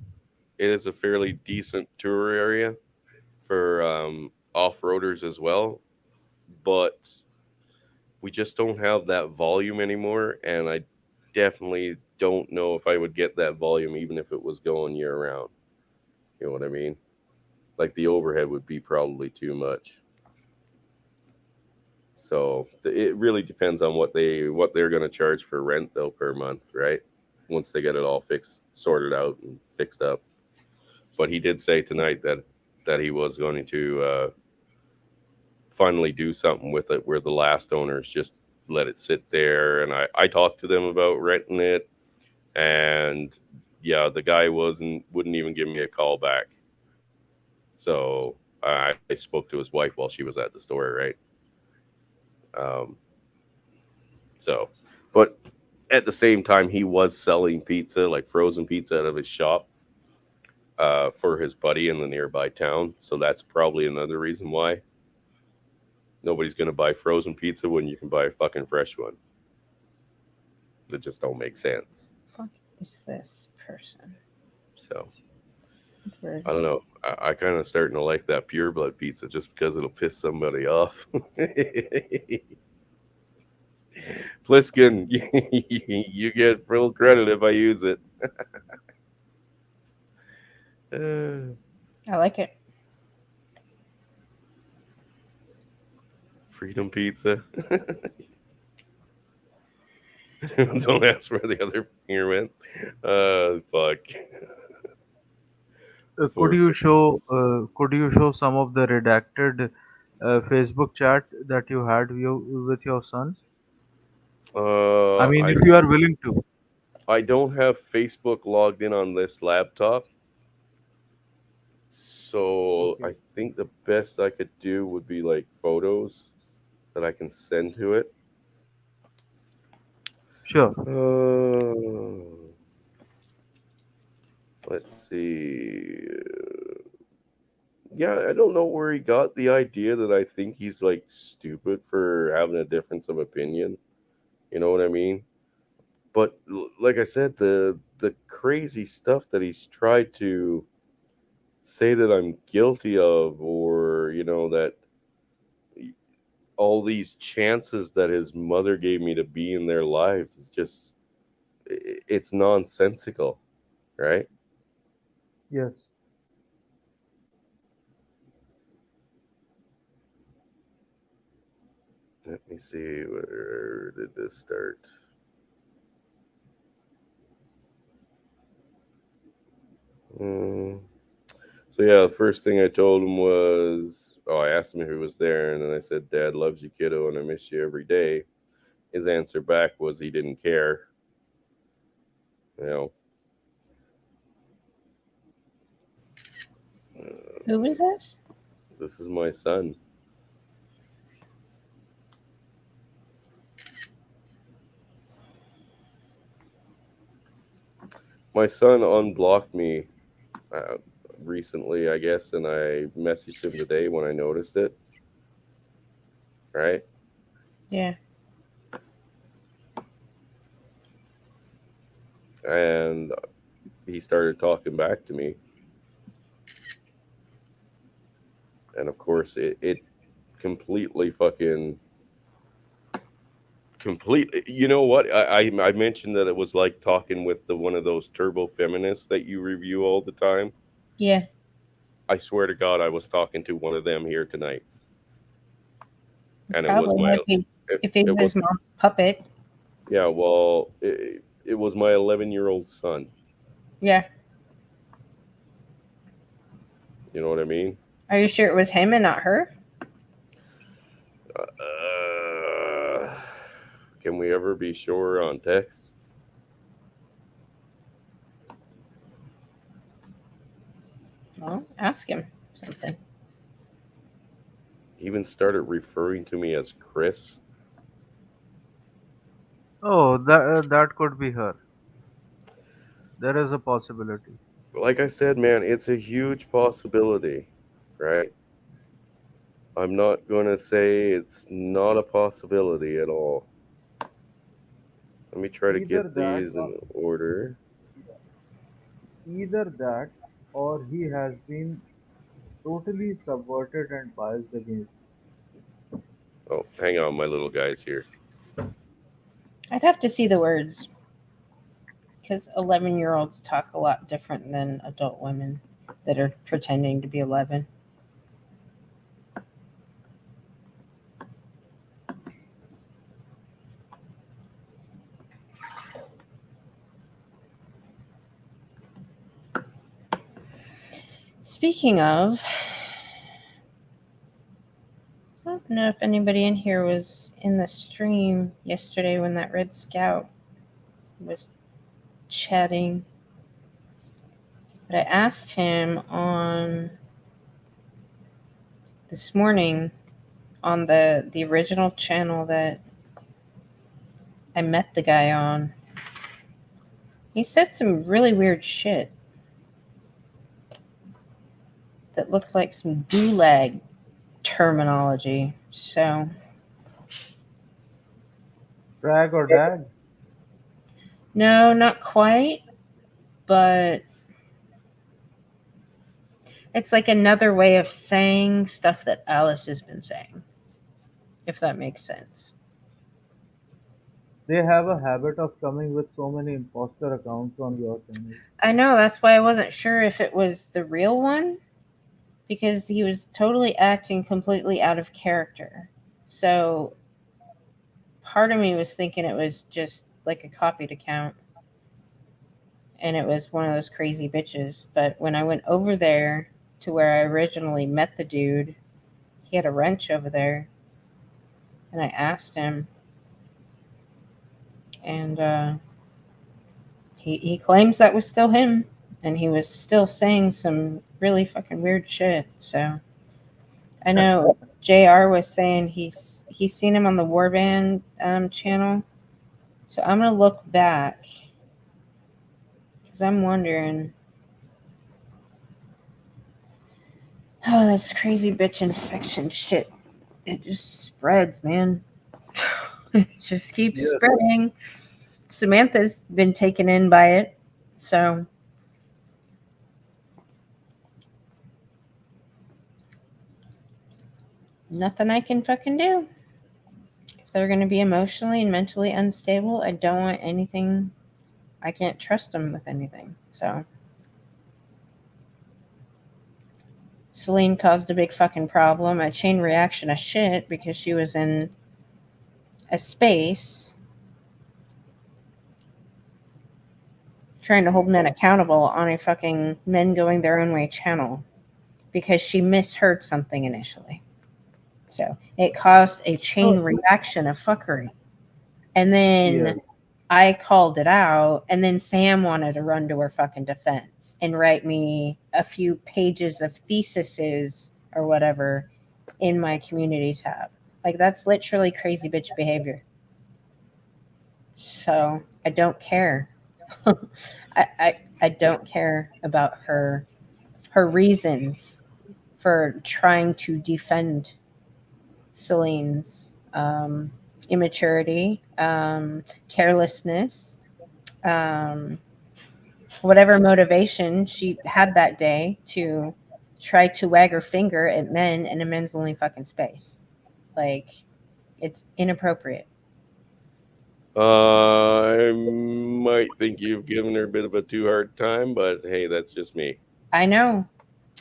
It is a fairly decent tour area for off-roaders as well, but we just don't have that volume anymore, and I definitely don't know if I would get that volume even if it was going year round. You know what I mean? Like the overhead would be probably too much. So it really depends on what they're going to charge for rent though per month, right? Once they get it all fixed, sorted out, and fixed up. But he did say tonight that he was going to finally do something with it, where the last owners just let it sit there. And I talked to them about renting it, and yeah, the guy wouldn't even give me a call back. So I spoke to his wife while she was at the store, right? Um, so, but at the same time, he was selling pizza, like frozen pizza, out of his shop for his buddy in the nearby town. So that's probably another reason why nobody's going to buy frozen pizza when you can buy a fucking fresh one. That just don't make sense. Fuck is this person? So Where- I don't know. I kind of starting to like that pure blood pizza just because it'll piss somebody off. Pliskin, you get full credit if I use it. Uh, I like it. Freedom Pizza. Don't ask where the other finger went. Fuck. Could For you show some of the redacted Facebook chat that you had with your son? I mean, I if you are willing to. I don't have Facebook logged in on this laptop, so I Okay. think the best I could do would be like photos that I can send to it. Sure. Uh, let's see. Yeah, I don't know where he got the idea that I think he's like stupid for having a difference of opinion. You know what I mean? But like I said, the crazy stuff that he's tried to say that I'm guilty of, or that all these chances that his mother gave me to be in their lives is just it's nonsensical, right? Yes. Let me see, where did this start? Mm. So yeah, the first thing I told him was, oh, I asked him if he was there, and then I said, "Dad loves you, kiddo, and I miss you every day." His answer back was he didn't care. You know, Who is this? this is my son. My son unblocked me uh, recently, I guess, and I messaged him today when I noticed it. Right, Yeah. and he started talking back to me, and of course, it completely fucking completely. You know what? I mentioned that it was like talking with the one of those turbo feminists that you review all the time. Yeah. I swear to God, I was talking to one of them here tonight, and it was Probably my if he it was was his mom's puppet. yeah. Well, it was my 11-year-old son. Yeah. You know what I mean? Are you sure it was him and not her? Uh, can we ever be sure on text? Well, ask him something. He even started referring to me as Chris. Oh, that could be her. There is a possibility. Like I said, man, it's a huge possibility, right? I'm not gonna say it's not a possibility at all. Let me try to Either get that, these in order. either that, or he has been totally subverted and biased against. Oh, hang on, my little guy's here. I'd have to see the words because 11-year-olds talk a lot different than adult women that are pretending to be 11. Speaking of, I don't know if anybody in here was in the stream yesterday when that Red Scout was chatting. But I asked him on this morning on the original channel that I met the guy on. He said some really weird shit that looked like some gulag terminology. So, Drag or dag? no, not quite, but it's like another way of saying stuff that Alice has been saying, if that makes sense. They have a habit of coming with so many imposter accounts on your channel. I know, that's why I wasn't sure if it was the real one because he was totally acting completely out of character. So, part of me was thinking it was just like a copied account and it was one of those crazy bitches. But when I went over there to where I originally met the dude, he had a wrench over there, and I asked him, and he claims that was still him, and he was still saying some really fucking weird shit. So I know Jr. was saying he's seen him on the Warband channel. So I'm gonna look back because I'm wondering. Oh, this crazy bitch infection shit. It just spreads, man. It just keeps Yes. spreading. Samantha's been taken in by it. So nothing I can fucking do. If they're going to be emotionally and mentally unstable, I don't want anything. I can't trust them with anything. So Celine caused a big fucking problem, a chain reaction of shit because she was in a space trying to hold men accountable on a fucking men going their own way channel because she misheard something initially. So it caused a chain So, reaction of fuckery. And then yes. I called it out, and then Sam wanted to run to her fucking defense and write me a few pages of theses or whatever in my community tab. Like, that's literally crazy bitch behavior. So I don't care. I don't care about her reasons for trying to defend Celine's immaturity, carelessness, um, whatever motivation she had that day to try to wag her finger at men in a men's only fucking space. Like, it's inappropriate. I might think you've given her a bit of a too hard time, but hey, that's just me. I know.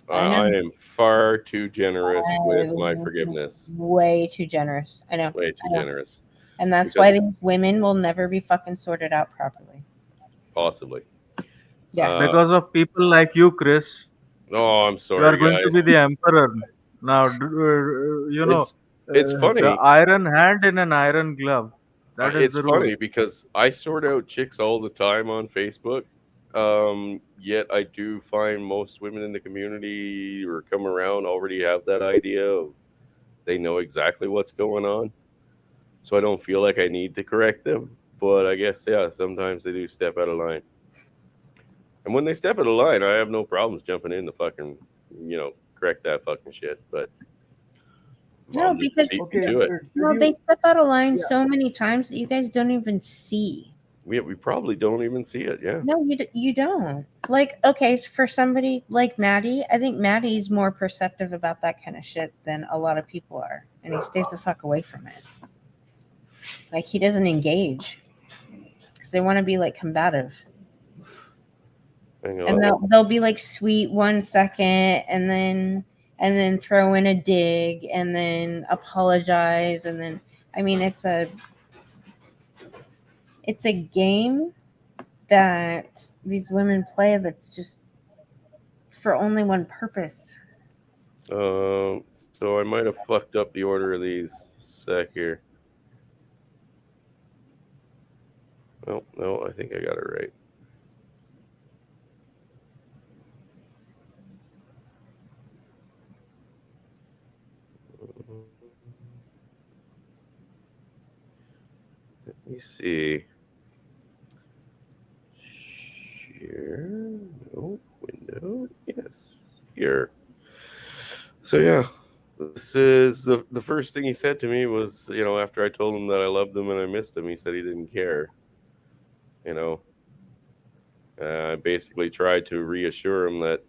I know. I am far too generous with my I'm forgiveness. way too generous. I know. Way too I know. generous. And that's Because why these women will never be fucking sorted out properly. possibly. Yeah. Uh, Because of people like you, Chris, oh, I'm you are sorry, going to guys. be the emperor. Now, It's it's the funny. iron hand in an iron glove. That is It's the rule. funny because I sort out chicks all the time on Facebook. Yet I do find most women in the community or come around already have that idea of they know exactly what's going on. So I don't feel like I need to correct them. But I guess yeah, sometimes they do step out of line. And when they step out of line, I have no problems jumping in to fucking correct that fucking shit. But No, I'm just because beat me Okay, to it. did no, they you? step out of line Yeah. so many times that you guys don't even see. We probably don't even see it. Yeah. No, you don't. Like, okay, for somebody like Maddie, I think Maddie's more perceptive about that kind of shit than a lot of people are, and he stays the fuck away from it. Like, he doesn't engage because they want to be like combative, Hang and on. they'll be like sweet 1 second, and then throw in a dig, and then apologize, and then I mean, it's a game that these women play that's just for only one purpose. So I might have fucked up the order of these. Sec here. Oh no, I think I got it right. Let me see. Share. No window. Yes. Here. So yeah, this is the first thing he said to me was after I told him that I loved him and I missed him, he said he didn't care. You know, I basically tried to reassure him that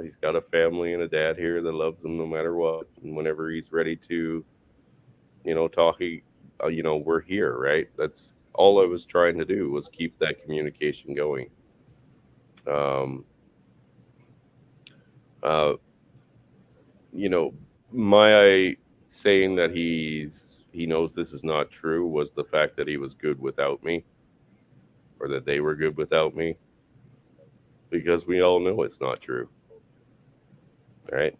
he's got a family and a dad here that loves him no matter what, and whenever he's ready to talk, we're here, right? That's all I was trying to do was keep that communication going. Um, uh, you know, my saying that he knows this is not true was the fact that he was good without me, or that they were good without me, because we all know it's not true, right?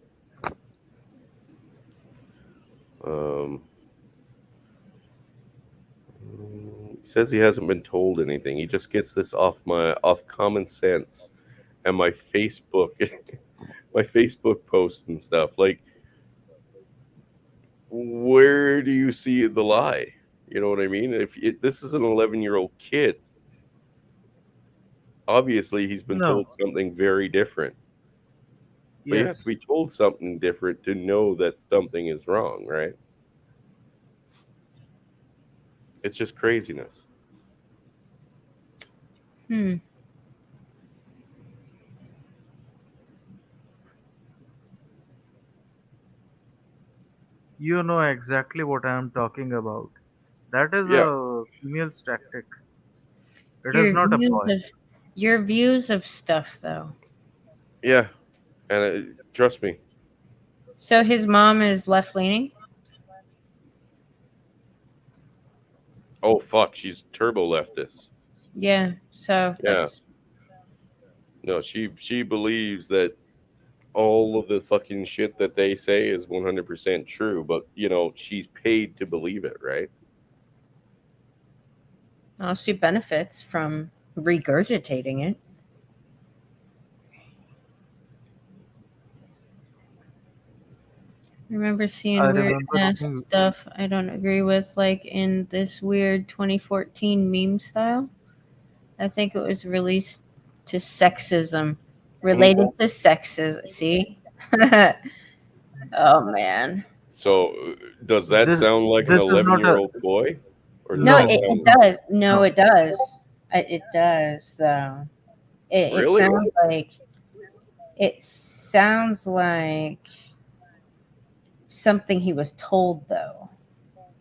Um, he says he hasn't been told anything. He just gets this off common sense and my Facebook, my Facebook posts and stuff. Like, where do you see the lie? You know what I mean? This is an 11-year-old kid, obviously he's been No. told something very different. But you have to Yes. be told something different to know that something is wrong, right? It's just craziness. Hmm. You know exactly what I am talking about. That is Yeah, a female's tactic. It is Your not a views boy. of your views of stuff, though. yeah, and trust me. So his mom is left leaning. Oh fuck, she's turbo leftist. Yeah. So Yeah, that's no, she believes that all of the fucking shit that they say is 100% true, but she's paid to believe it, right? well, she benefits from regurgitating it. I remember I seeing weird remember ass looking. stuff I don't agree with, like in this weird 2014 meme style. I think it was released to sexism, Mhm. related to sexism. See? Oh man. So, does that This sound like an this is not a 11-year-old boy, or does No, that no, it sound does. No, no. it does. It does though. It really? sounds like it sounds like something he was told though.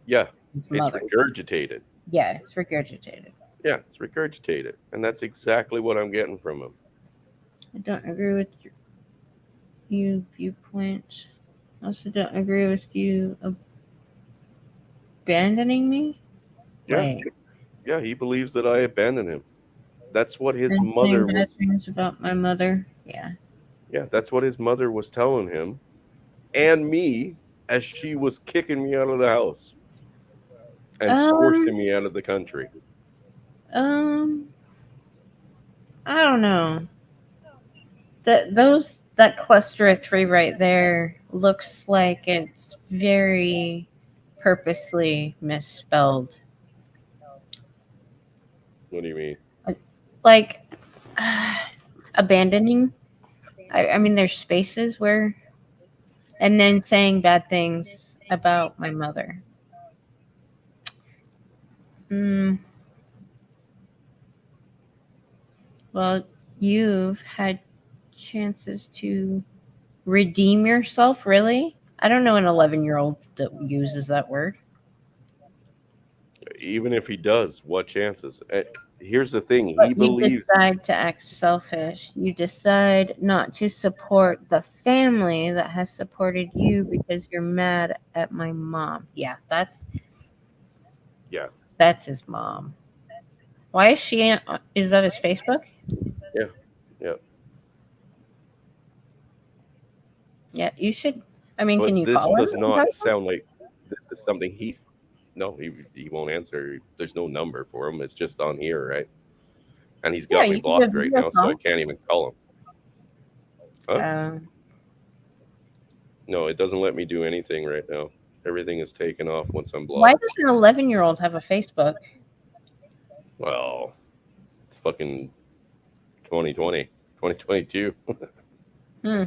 Yeah, His it's mother. regurgitated. Yeah, it's regurgitated. Yeah, it's regurgitated, and that's exactly what I'm getting from him. I don't agree with you viewpoint. I also don't agree with you abandoning me. Yeah, Wait, yeah, he believes that I abandoned him. That's what his and saying mother bad was. things about my mother. Yeah. Yeah, that's what his mother was telling him and me as she was kicking me out of the house and Um. forcing me out of the country. Um. I don't know. That cluster of three right there looks like it's very purposely misspelled. What do you mean? Like abandoning. I mean, there's spaces where, and then saying bad things about my mother. Mm, well, you've had chances to redeem yourself, really? I don't know an 11-year-old that uses that word. Even if he does, what chances? Here's the thing, he But you believes. decide to act selfish. You decide not to support the family that has supported you because you're mad at my mom. Yeah, Yeah, that's his mom. Why is she? Is that his Facebook? yeah, yeah. Yeah, you should. I mean, can But you this call him does and not talk to him? sound like this is something he. No, he won't answer. There's no number for him. It's just on here, right? And he's Yeah, got me you can do a blocked right video now, so I call. can't even call him. Huh? Um, No, it doesn't let me do anything right now. Everything is taken off once I'm why blocked. does an 11-year-old have a Facebook? Well, it's fucking 2020, 2022. Hmm.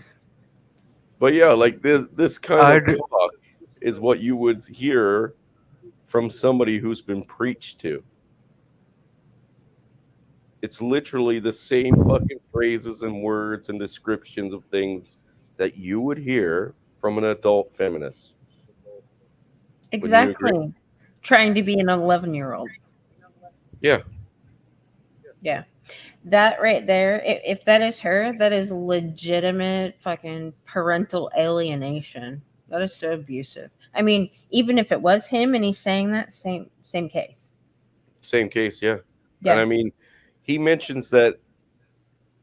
But yeah, like this kind I of d- talk is what you would hear from somebody who's been preached to. It's literally the same fucking phrases and words and descriptions of things that you would hear from an adult feminist. Wouldn't you agree? Exactly. Trying to be an 11-year-old. Yeah, Yeah. That right there, if that is her, that is legitimate fucking parental alienation. That is so abusive. I mean, even if it was him and he's saying that, same case. same case, yeah. And Yeah. I mean, he mentions that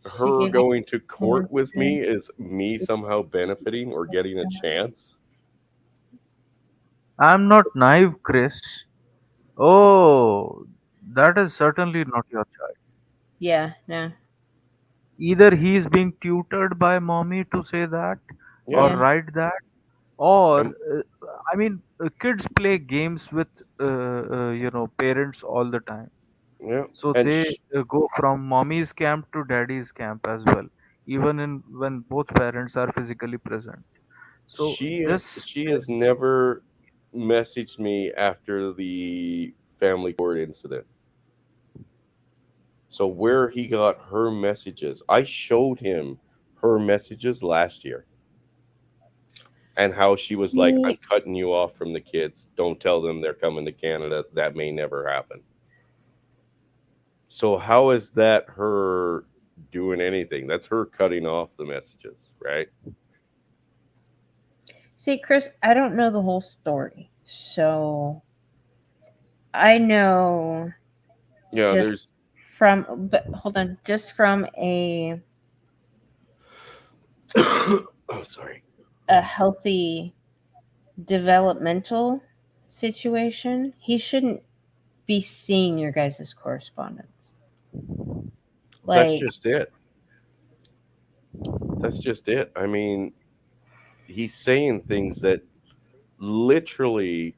She her gave me going to a chance court with to me is me somehow benefiting or getting a chance. I'm not naive, Chris. Oh, that is certainly not your child. yeah, no. Either he is being tutored by mommy to say that or Yeah, Yeah. write that, or and I mean, kids play games with parents all the time. yeah, So and they go from mommy's camp to daddy's camp as well, even in when both parents are physically present. So this she has never messaged me after the family court incident. So where he got her messages, I showed him her messages last year and how she was like, "I'm He, cutting you off from the kids. Don't tell them they're coming to Canada. That may never happen." So how is that her doing anything? That's her cutting off the messages, right? see, Chris, I don't know the whole story. So I know Yeah, just there's but hold on, just from oh sorry. a healthy developmental situation, he shouldn't be seeing your guys' correspondence. That's Like, just it. That's just it. I mean, he's saying things that literally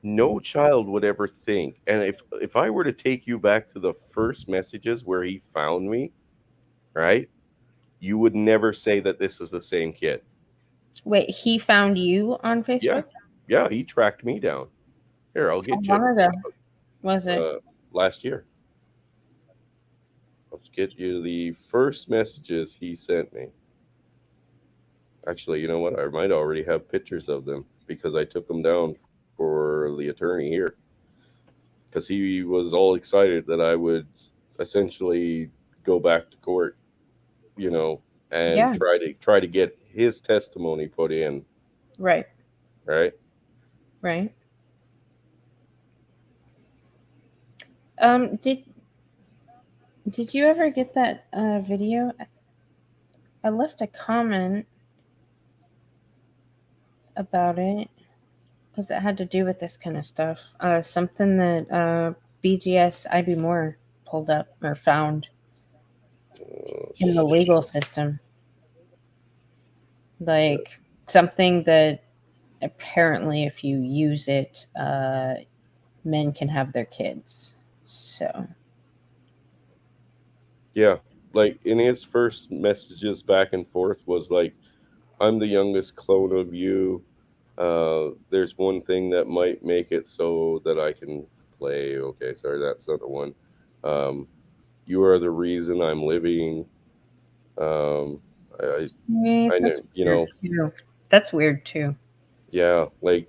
no child would ever think. And if I were to take you back to the first messages where he found me, right? You would never say that this is the same kid. Wait, he found you on Yeah. Facebook? Yeah, he tracked me down. Here, I'll How get you long ago was it? last year. I'll get you the first messages he sent me. Actually, you know what? I might already have pictures of them because I took them down for the attorney here because he was all excited that I would essentially go back to court, you know, and Yeah, try to get his testimony put in, right, right? right. Did you ever get that video? I left a comment about it because it had to do with this kind of stuff. Something that BGS IB Moore pulled up or found Oh, in the legal system, like something that apparently, if you use it, men can have their kids. So yeah, like in his first messages back and forth was like, I'm the youngest clone of you. There's one thing that might make it so that I can play. Okay, sorry, that's not the one. Um, you are the reason I'm living. Um, I know, that's you weird know, too. That's weird too, yeah, like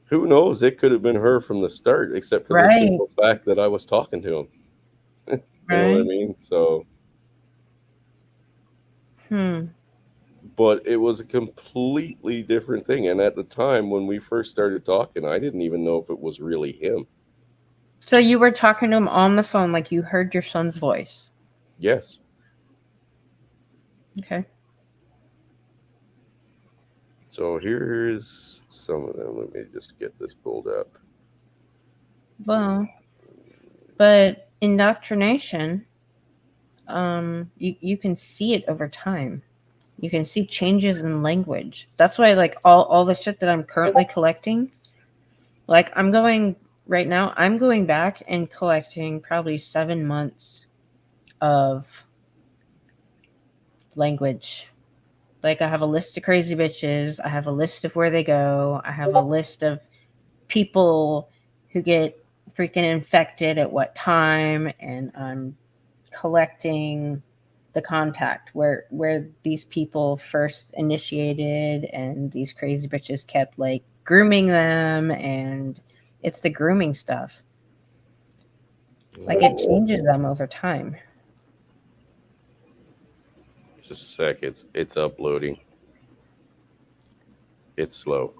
who knows? It could have been her from the start, except for the right? simple fact that I was talking to him. You know what I Right. mean? So, Hmm. but it was a completely different thing. And at the time when we first started talking, I didn't even know if it was really him. So you were talking to him on the phone, like you heard your son's voice. Yes. Okay. So here's some of them. Let me just get this pulled up. Well, but indoctrination, you can see it over time. You can see changes in language. That's why, like, all the shit that I'm currently collecting, like, I'm going right now, I'm going back and collecting probably 7 months of language. Like, I have a list of crazy bitches, I have a list of where they go, I have a list of people who get freaking infected at what time, and I'm collecting the contact where these people first initiated, and these crazy bitches kept like grooming them, and it's the grooming stuff. Like, it changes them over time. Just a sec. It's uploading. It's slow.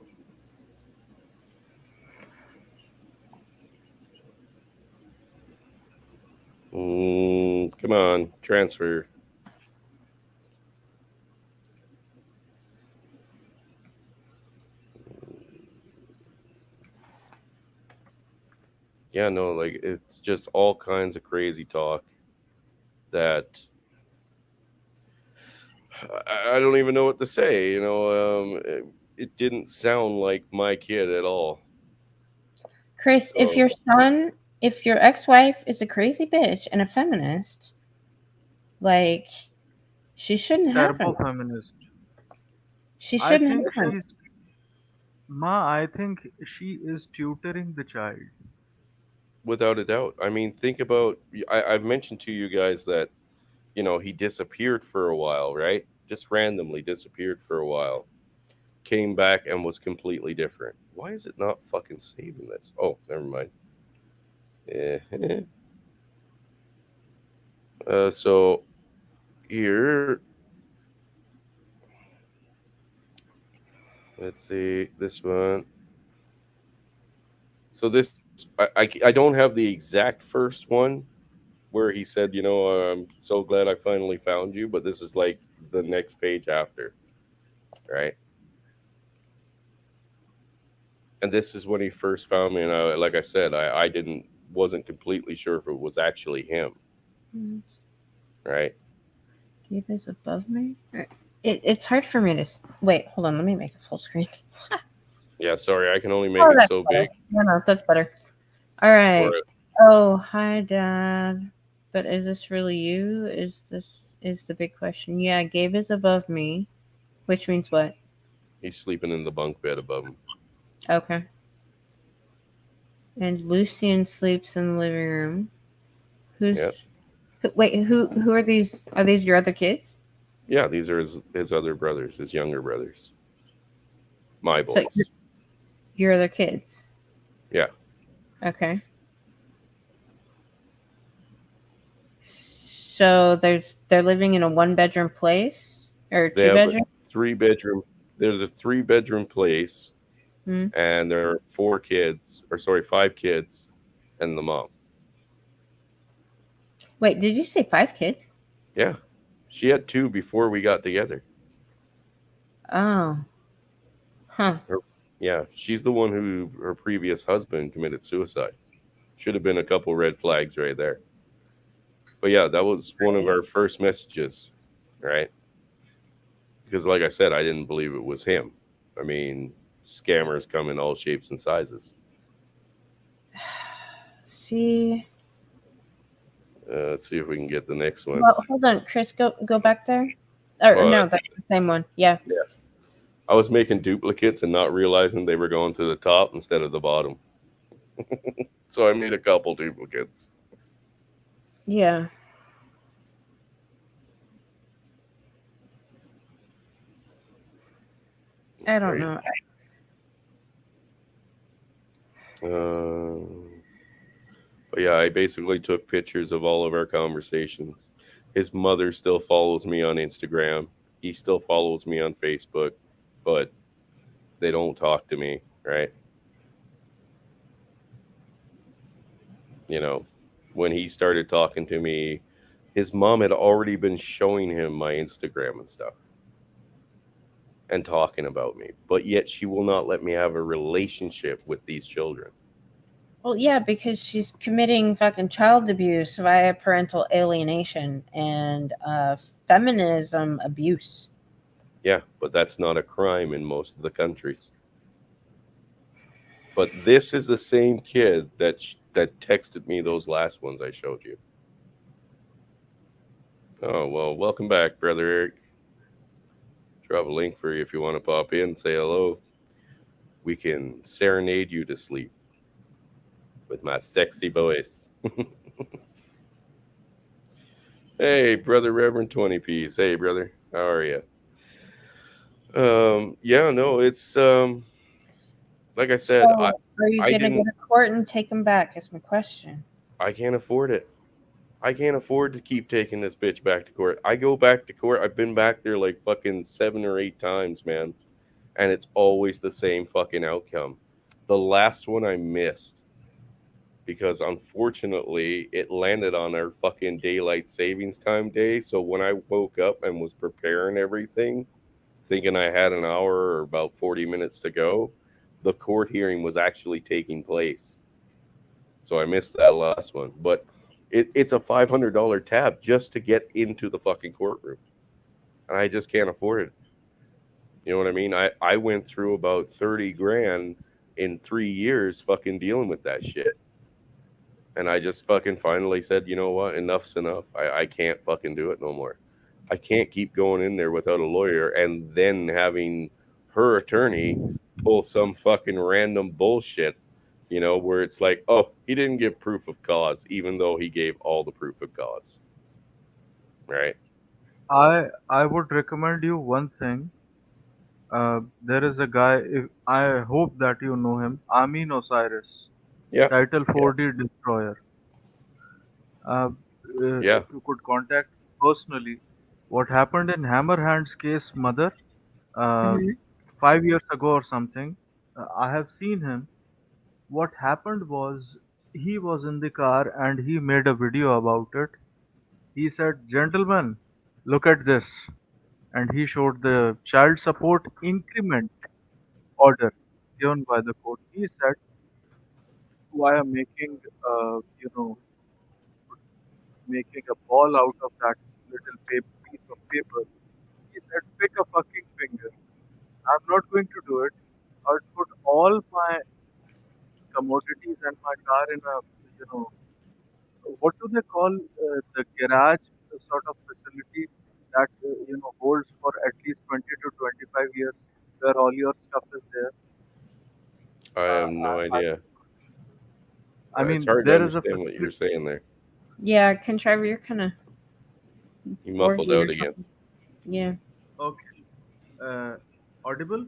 Come on, transfer. Yeah, no, like it's just all kinds of crazy talk that I don't even know what to say. It didn't sound like my kid at all. Chris, So if your ex-wife is a crazy bitch and a feminist, like, she shouldn't have Turbo him. feminist. She I shouldn't think have him. she's Ma. I think she is tutoring the child. without a doubt, I mean, think about. I've mentioned to you guys that he disappeared for a while, right? Just randomly disappeared for a while. Came back and was completely different. Why is it not fucking saving this? Oh, never mind. Eh. So here, let's see this one. So this, I don't have the exact first one where he said, I'm so glad I finally found you, but this is like the next page after, right? And this is when he first found me, and like I said, I didn't wasn't completely sure if it was actually him, right? Gabe is above me. It's hard for me to wait. Hold on, let me make it full screen. Yeah, sorry, I can only make Oh, it that's so better. big No, no, that's better. All for right. it. Oh, hi, Dad. But is this really you? Is the big question? Yeah, Gabe is above me, which means what? He's sleeping in the bunk bed above him. Okay. And Lucian sleeps in the living room. Yeah, Wait, who are these? Are these your other kids? yeah. These are his other brothers, his younger brothers, my So boys. your other kids. Yeah, Okay. So they're living in a one bedroom place or they two have a bedroom? 3 bedroom. There's a 3 bedroom place, Hmm. and there are 4 kids, or sorry, 5 kids, and the mom. Wait, did you say five kids? Yeah, she had 2 before we got together. Oh. Huh. Her, yeah, she's the one who her previous husband committed suicide. Should have been a couple red flags right there. But yeah, that was one of our first messages, right? Because, like I said, I didn't believe it was him. I mean, scammers come in all shapes and sizes. See. Let's see if we can get the next one. Well, hold on, Chris. Go back there. Or Uh, no, that's the same one. Yeah. yeah, I was making duplicates and not realizing they were going to the top instead of the bottom. So I made a couple duplicates. Yeah. I don't Right. know. Uh, but yeah, I basically took pictures of all of our conversations. His mother still follows me on Instagram. He still follows me on Facebook, but they don't talk to me, right? You know, when he started talking to me, his mom had already been showing him my Instagram and stuff and talking about me, but yet she will not let me have a relationship with these children. Well, yeah, because she's committing fucking child abuse via parental alienation and feminism abuse. Yeah, but that's not a crime in most of the countries. But this is the same kid that texted me those last ones I showed you. Oh well, welcome back, brother Eric. Drop a link for you if you want to pop in, say hello. We can serenade you to sleep with my sexy voice. Hey, brother Reverend 20 Piece. Hey, brother. How are you? Yeah, no, it's like I said, I So, are you I gonna go didn't to court and take him back? Is my question. I can't afford it. I can't afford to keep taking this bitch back to court. I go back to court. I've been back there like fucking 7 or 8 times, man, and it's always the same fucking outcome. The last one I missed because unfortunately it landed on our fucking daylight savings time day. So when I woke up and was preparing everything, thinking I had an hour or about 40 minutes to go, the court hearing was actually taking place. So I missed that last one. But it's a $500 tab just to get into the fucking courtroom. And I just can't afford it. You know what I mean? I went through about 30 grand in 3 years fucking dealing with that shit. And I just fucking finally said, you know what? Enough's enough. I can't fucking do it no more. I can't keep going in there without a lawyer and then having her attorney pull some fucking random bullshit, where it's like, oh, he didn't give proof of cause, even though he gave all the proof of cause. Right? I would recommend you one thing. There is a guy. I hope that you know him. Amin Osiris, Yeah. Title Yeah. 4D Destroyer. Uh, Yeah. if you could contact personally, what happened in Hammerhand's case, mother, uh, Hmm. 5 years ago or something. I have seen him. What happened was he was in the car and he made a video about it. He said, "Gentlemen, look at this," and he showed the child support increment order given by the court. He said, "Why am making, you know, making a ball out of that little piece of paper?" He said, "Pick a fucking finger. I'm not going to do it. I'd put all my commodities and my car in a, you know, what do they call the garage sort of facility that holds for at least 20 to 25 years, where all your stuff is there. I Uh, have I, no I, idea. I It's mean, hard to there is a understand what you're facility. saying there. Yeah, Contriver, you're kind of You muffled forky or out again. something. Yeah. Okay, audible.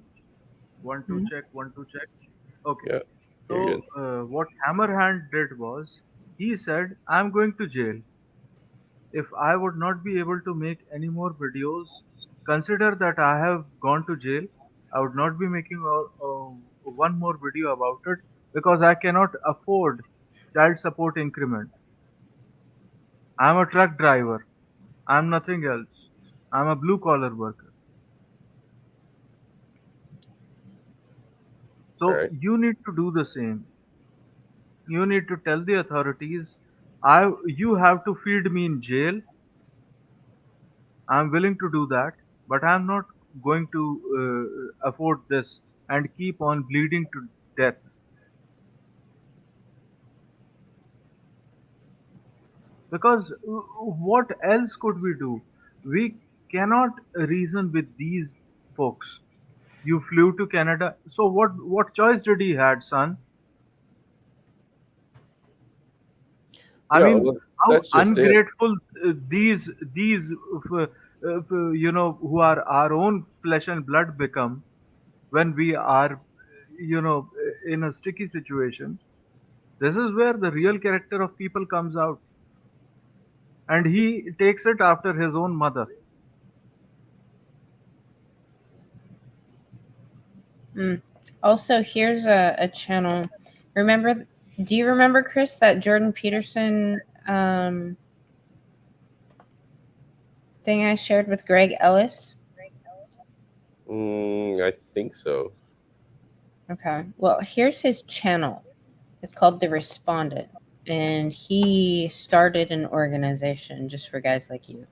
One two Mhm. check. One two check. Okay. Yeah, you're So good. what Hammerhand did was he said, "I'm going to jail. If I would not be able to make any more videos, consider that I have gone to jail. I would not be making one more video about it because I cannot afford child support increment. I'm a truck driver. I'm nothing else. I'm a blue collar worker. All So right. you need to do the same. You need to tell the authorities, you have to feed me in jail. I'm willing to do that, but I'm not going to afford this and keep on bleeding to death. Because what else could we do? We cannot reason with these folks. You flew to Canada, so what choice did he had, son? I Yeah, mean, well, how that's just it. ungrateful these who are our own flesh and blood become when we are in a sticky situation. This is where the real character of people comes out, and he takes it after his own mother. Mm. Also, here's a channel. Remember, do you remember, Chris, that Jordan Peterson thing I shared with Greg Ellis? I think so. Okay. Well, here's his channel. It's called The Respondent. And he started an organization just for guys like you.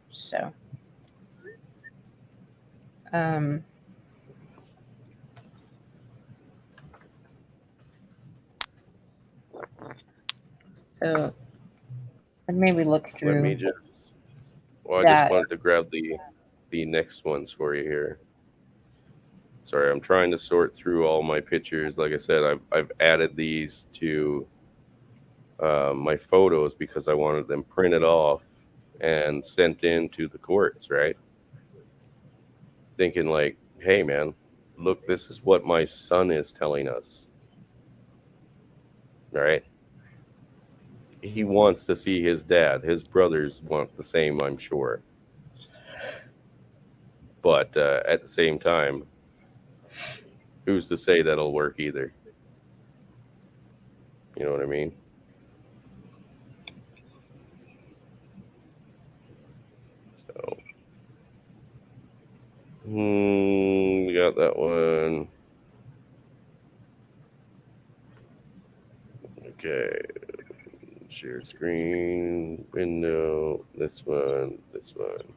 Um, so I'd maybe look Let me through just. Well, I just that. wanted to grab the next ones for you here. Sorry, I'm trying to sort through all my pictures. Like I said, I've added these to my photos because I wanted them printed off and sent in to the courts. Right, thinking like, hey man, look, this is what my son is telling us. Right, he wants to see his dad. His brothers want the same, I'm sure. But at the same time, who's to say that'll work either? You know what I mean? So, we got that one. Okay, share screen, window, this one, this one.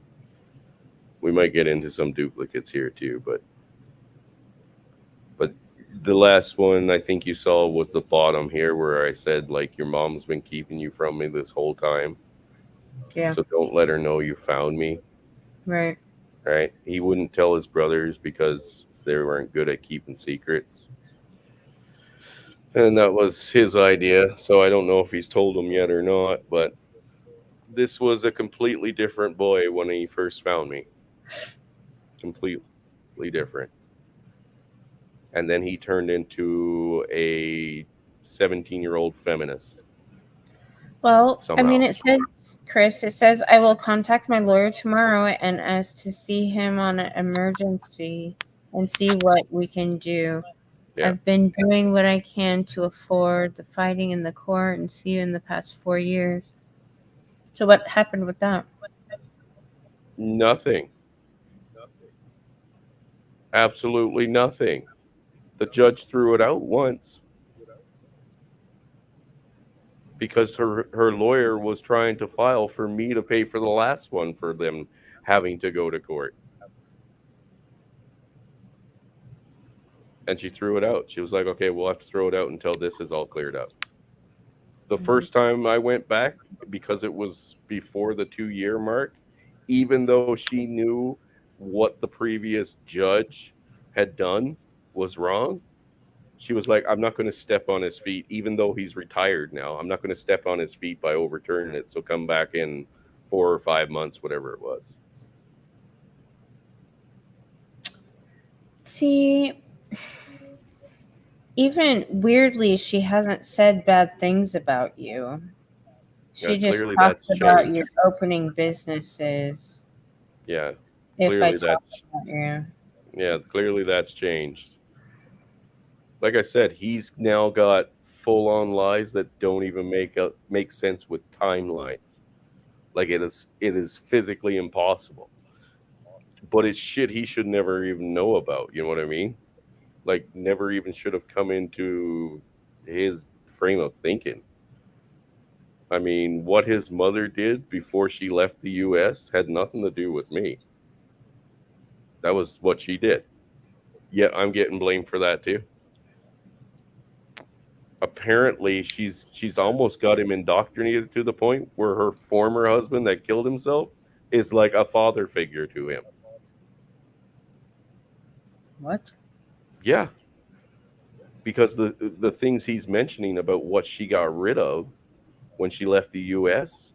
We might get into some duplicates here too, but the last one I think you saw was the bottom here where I said like your mom's been keeping you from me this whole time. Yeah, So don't let her know you found me. right. Right? He wouldn't tell his brothers because they weren't good at keeping secrets. And that was his idea. So I don't know if he's told them yet or not, but this was a completely different boy when he first found me. Completely different. And then he turned into a 17-year-old feminist Well, I mean, somehow. it says, Chris, it says, I will contact my lawyer tomorrow and ask to see him on an emergency and see what we can do. Yeah. I've been doing what I can to afford the fighting in the court and see you in the past 4 years. So, what happened with that? Nothing. Absolutely nothing. The judge threw it out once because her lawyer was trying to file for me to pay for the last one for them having to go to court. and she threw it out. She was like, "Okay, we'll have to throw it out until this is all cleared up." The Mhm. first time I went back, because it was before the 2 year mark, even though she knew what the previous judge had done was wrong, she was like, "I'm not going to step on his feet, even though he's retired now. I'm not going to step on his feet by overturning it. So come back in 4 or 5 months, whatever it was." See, even weirdly, she hasn't said bad things about you. Yeah, She just clearly talks that's about your changed. opening businesses. Yeah, If I clearly talk that's about you, yeah, clearly that's changed. Like I said, he's now got full on lies that don't even make sense with timelines. Like it is physically impossible. But it's shit he should never even know about. You know what I mean? Like never even should have come into his frame of thinking. I mean, what his mother did before she left the US had nothing to do with me. That was what she did. Yet I'm getting blamed for that too. Apparently she's almost got him indoctrinated to the point where her former husband that killed himself is like a father figure to him. what? Yeah, because the things he's mentioning about what she got rid of when she left the US,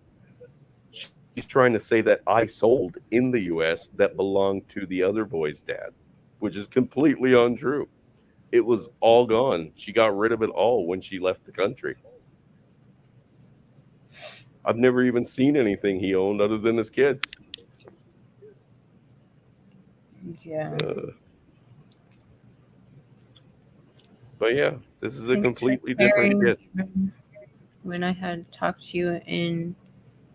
she's trying to say that I sold in the US that belonged to the other boy's dad, which is completely untrue. It was all gone. She got rid of it all when she left the country. I've never even seen anything he owned other than his kids. Yeah. Uh, but yeah, this is a Thanks for completely different sharing. kid. When I had talked to you in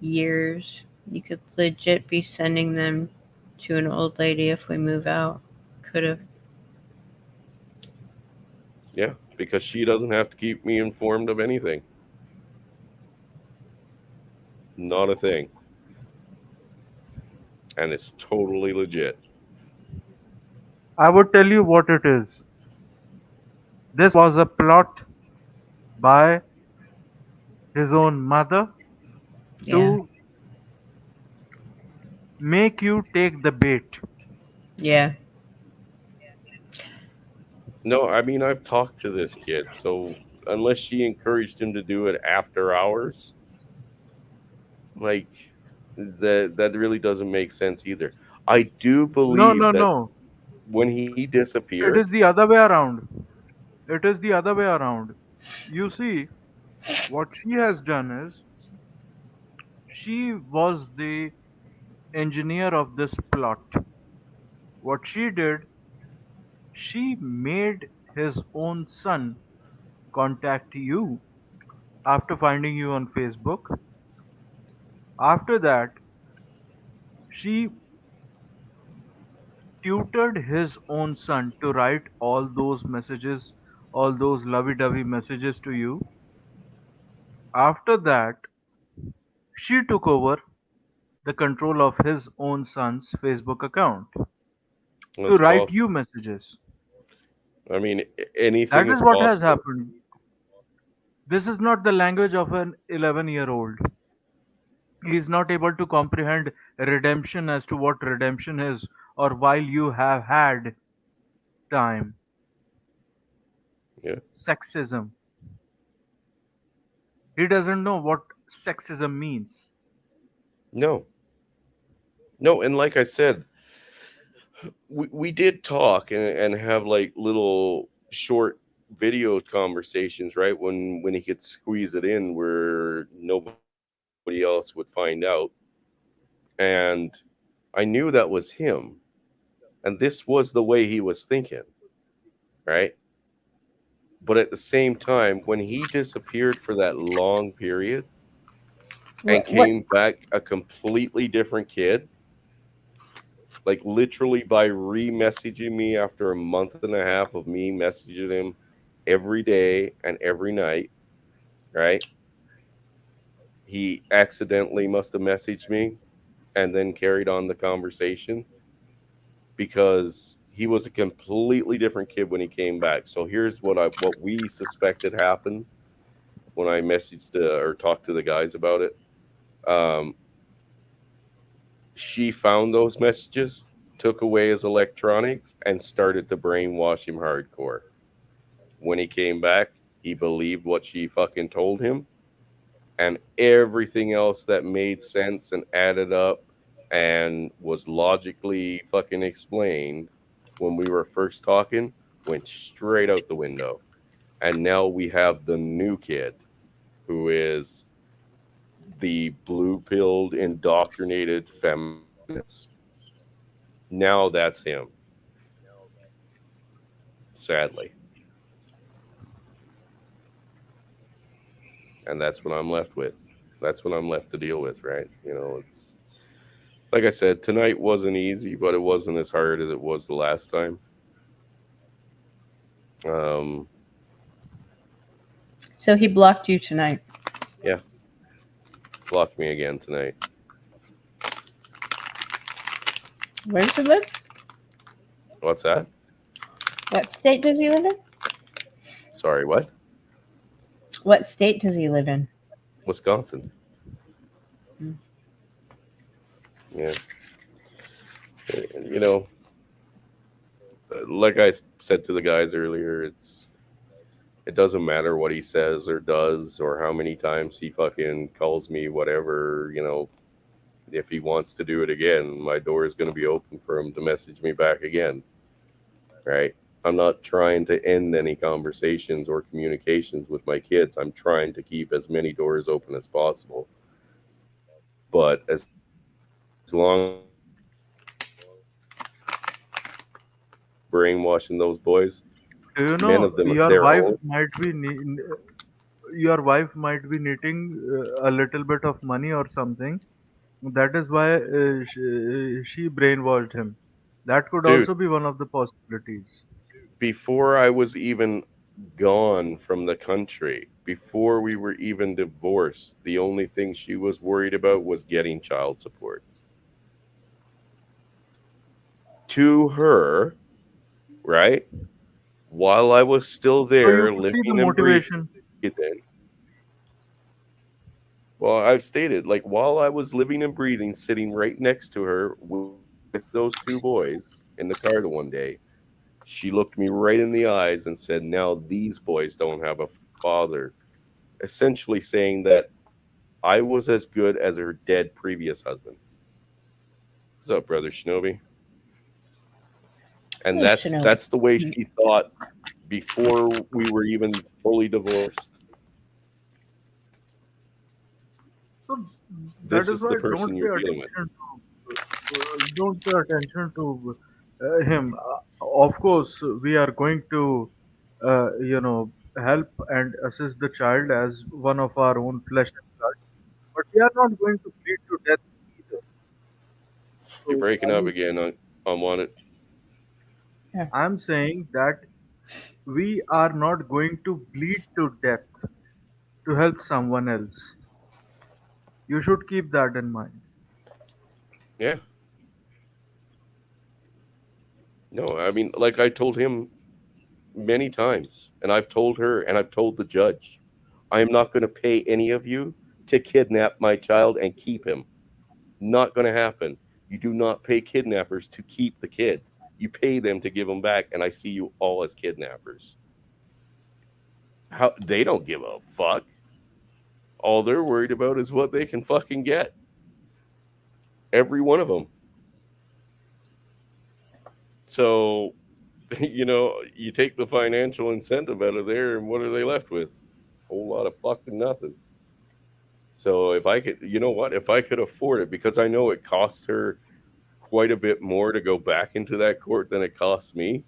years, you could legit be sending them to an old lady if we move out. Could have. Yeah, because she doesn't have to keep me informed of anything. Not a thing. And it's totally legit. I would tell you what it is. This was a plot by his own mother Yeah. to make you take the bait. Yeah. No, I mean, I've talked to this kid, so unless she encouraged him to do it after hours, like that really doesn't make sense either. I do No, believe no, that no. when he It disappeared, is the other way around. It is the other way around. You see, what she has done is she was the engineer of this plot. What she did, she made his own son contact you after finding you on Facebook. After that, she tutored his own son to write all those messages, all those lovey dovey messages to you. After that, she took over the control of his own son's Facebook account to that's write possible. you messages. I mean, anything That is is what has possible. happened. This is not the language of an 11-year-old. He is not able to comprehend redemption as to what redemption is, or while you have had time. Yeah. Sexism. He doesn't know what sexism means. No, no, and like I said, we did talk and have like little short video conversations, right? When he could squeeze it in where nobody else would find out. And I knew that was him. And this was the way he was thinking, right? But at the same time, when he disappeared for that long period and What? came back a completely different kid, like literally by re-messaging me after a month and a half of me messaging him every day and every night, right? He accidentally must have messaged me and then carried on the conversation because He was a completely different kid when he came back. So here's what we suspected happened when I messaged or talked to the guys about it. Um, she found those messages, took away his electronics, and started to brainwash him hardcore. When he came back, he believed what she fucking told him, and everything else that made sense and added up and was logically fucking explained when we were first talking went straight out the window. And now we have the new kid who is the blue pilled, indoctrinated feminist. Now that's him, sadly. And that's what I'm left with. That's what I'm left to deal with, right? It's like I said, tonight wasn't easy, but it wasn't as hard as it was the last time. Um, So he blocked you tonight. yeah, blocked me again tonight. Where does he live? What's that? What state does he live in? Sorry, what? What state does he live in? Wisconsin. Hmm. Yeah. You know, like I said to the guys earlier, it doesn't matter what he says or does or how many times he fucking calls me whatever, if he wants to do it again, my door is going to be open for him to message me back again, right? I'm not trying to end any conversations or communications with my kids. I'm trying to keep as many doors open as possible. But as long as he continues brainwashing those boys, Do you men know of them their own, your wife might be needing a little bit of money or something. That is why she brainwashed him. That could dude. also be one of the possibilities. Before I was even gone from the country, before we were even divorced, the only thing she was worried about was getting child support. To her, right? While I was still So you there, could see the living and motivation. breathing, well, I've stated, like, while I was living and breathing, sitting right next to her with those two boys in the car the one day, she looked me right in the eyes and said, "Now these boys don't have a father." Essentially saying that I was as good as her dead previous husband. What's up, brother Shinobi? And Hey, Shinobi. that's the way she thought before we were even fully divorced. So that This is is the why person you're dealing with. don't pay attention to him. Of course, we are going to, help and assist the child as one of our own flesh and blood. But we are not going to bleed to death either. You're So breaking I up mean, again on it. Yeah. I'm saying that we are not going to bleed to death to help someone else. You should keep that in mind. Yeah. No, I mean, like I told him many times, and I've told her, and I've told the judge, I am not going to pay any of you to kidnap my child and keep him. Not going to happen. You do not pay kidnappers to keep the kid. You pay them to give him back, and I see you all as kidnappers. How they don't give a fuck. All they're worried about is what they can fucking get. Every one of them. So, you take the financial incentive out of there, and what are they left with? A whole lot of fucking nothing. So if I could, you know what? If I could afford it, because I know it costs her quite a bit more to go back into that court than it costs me,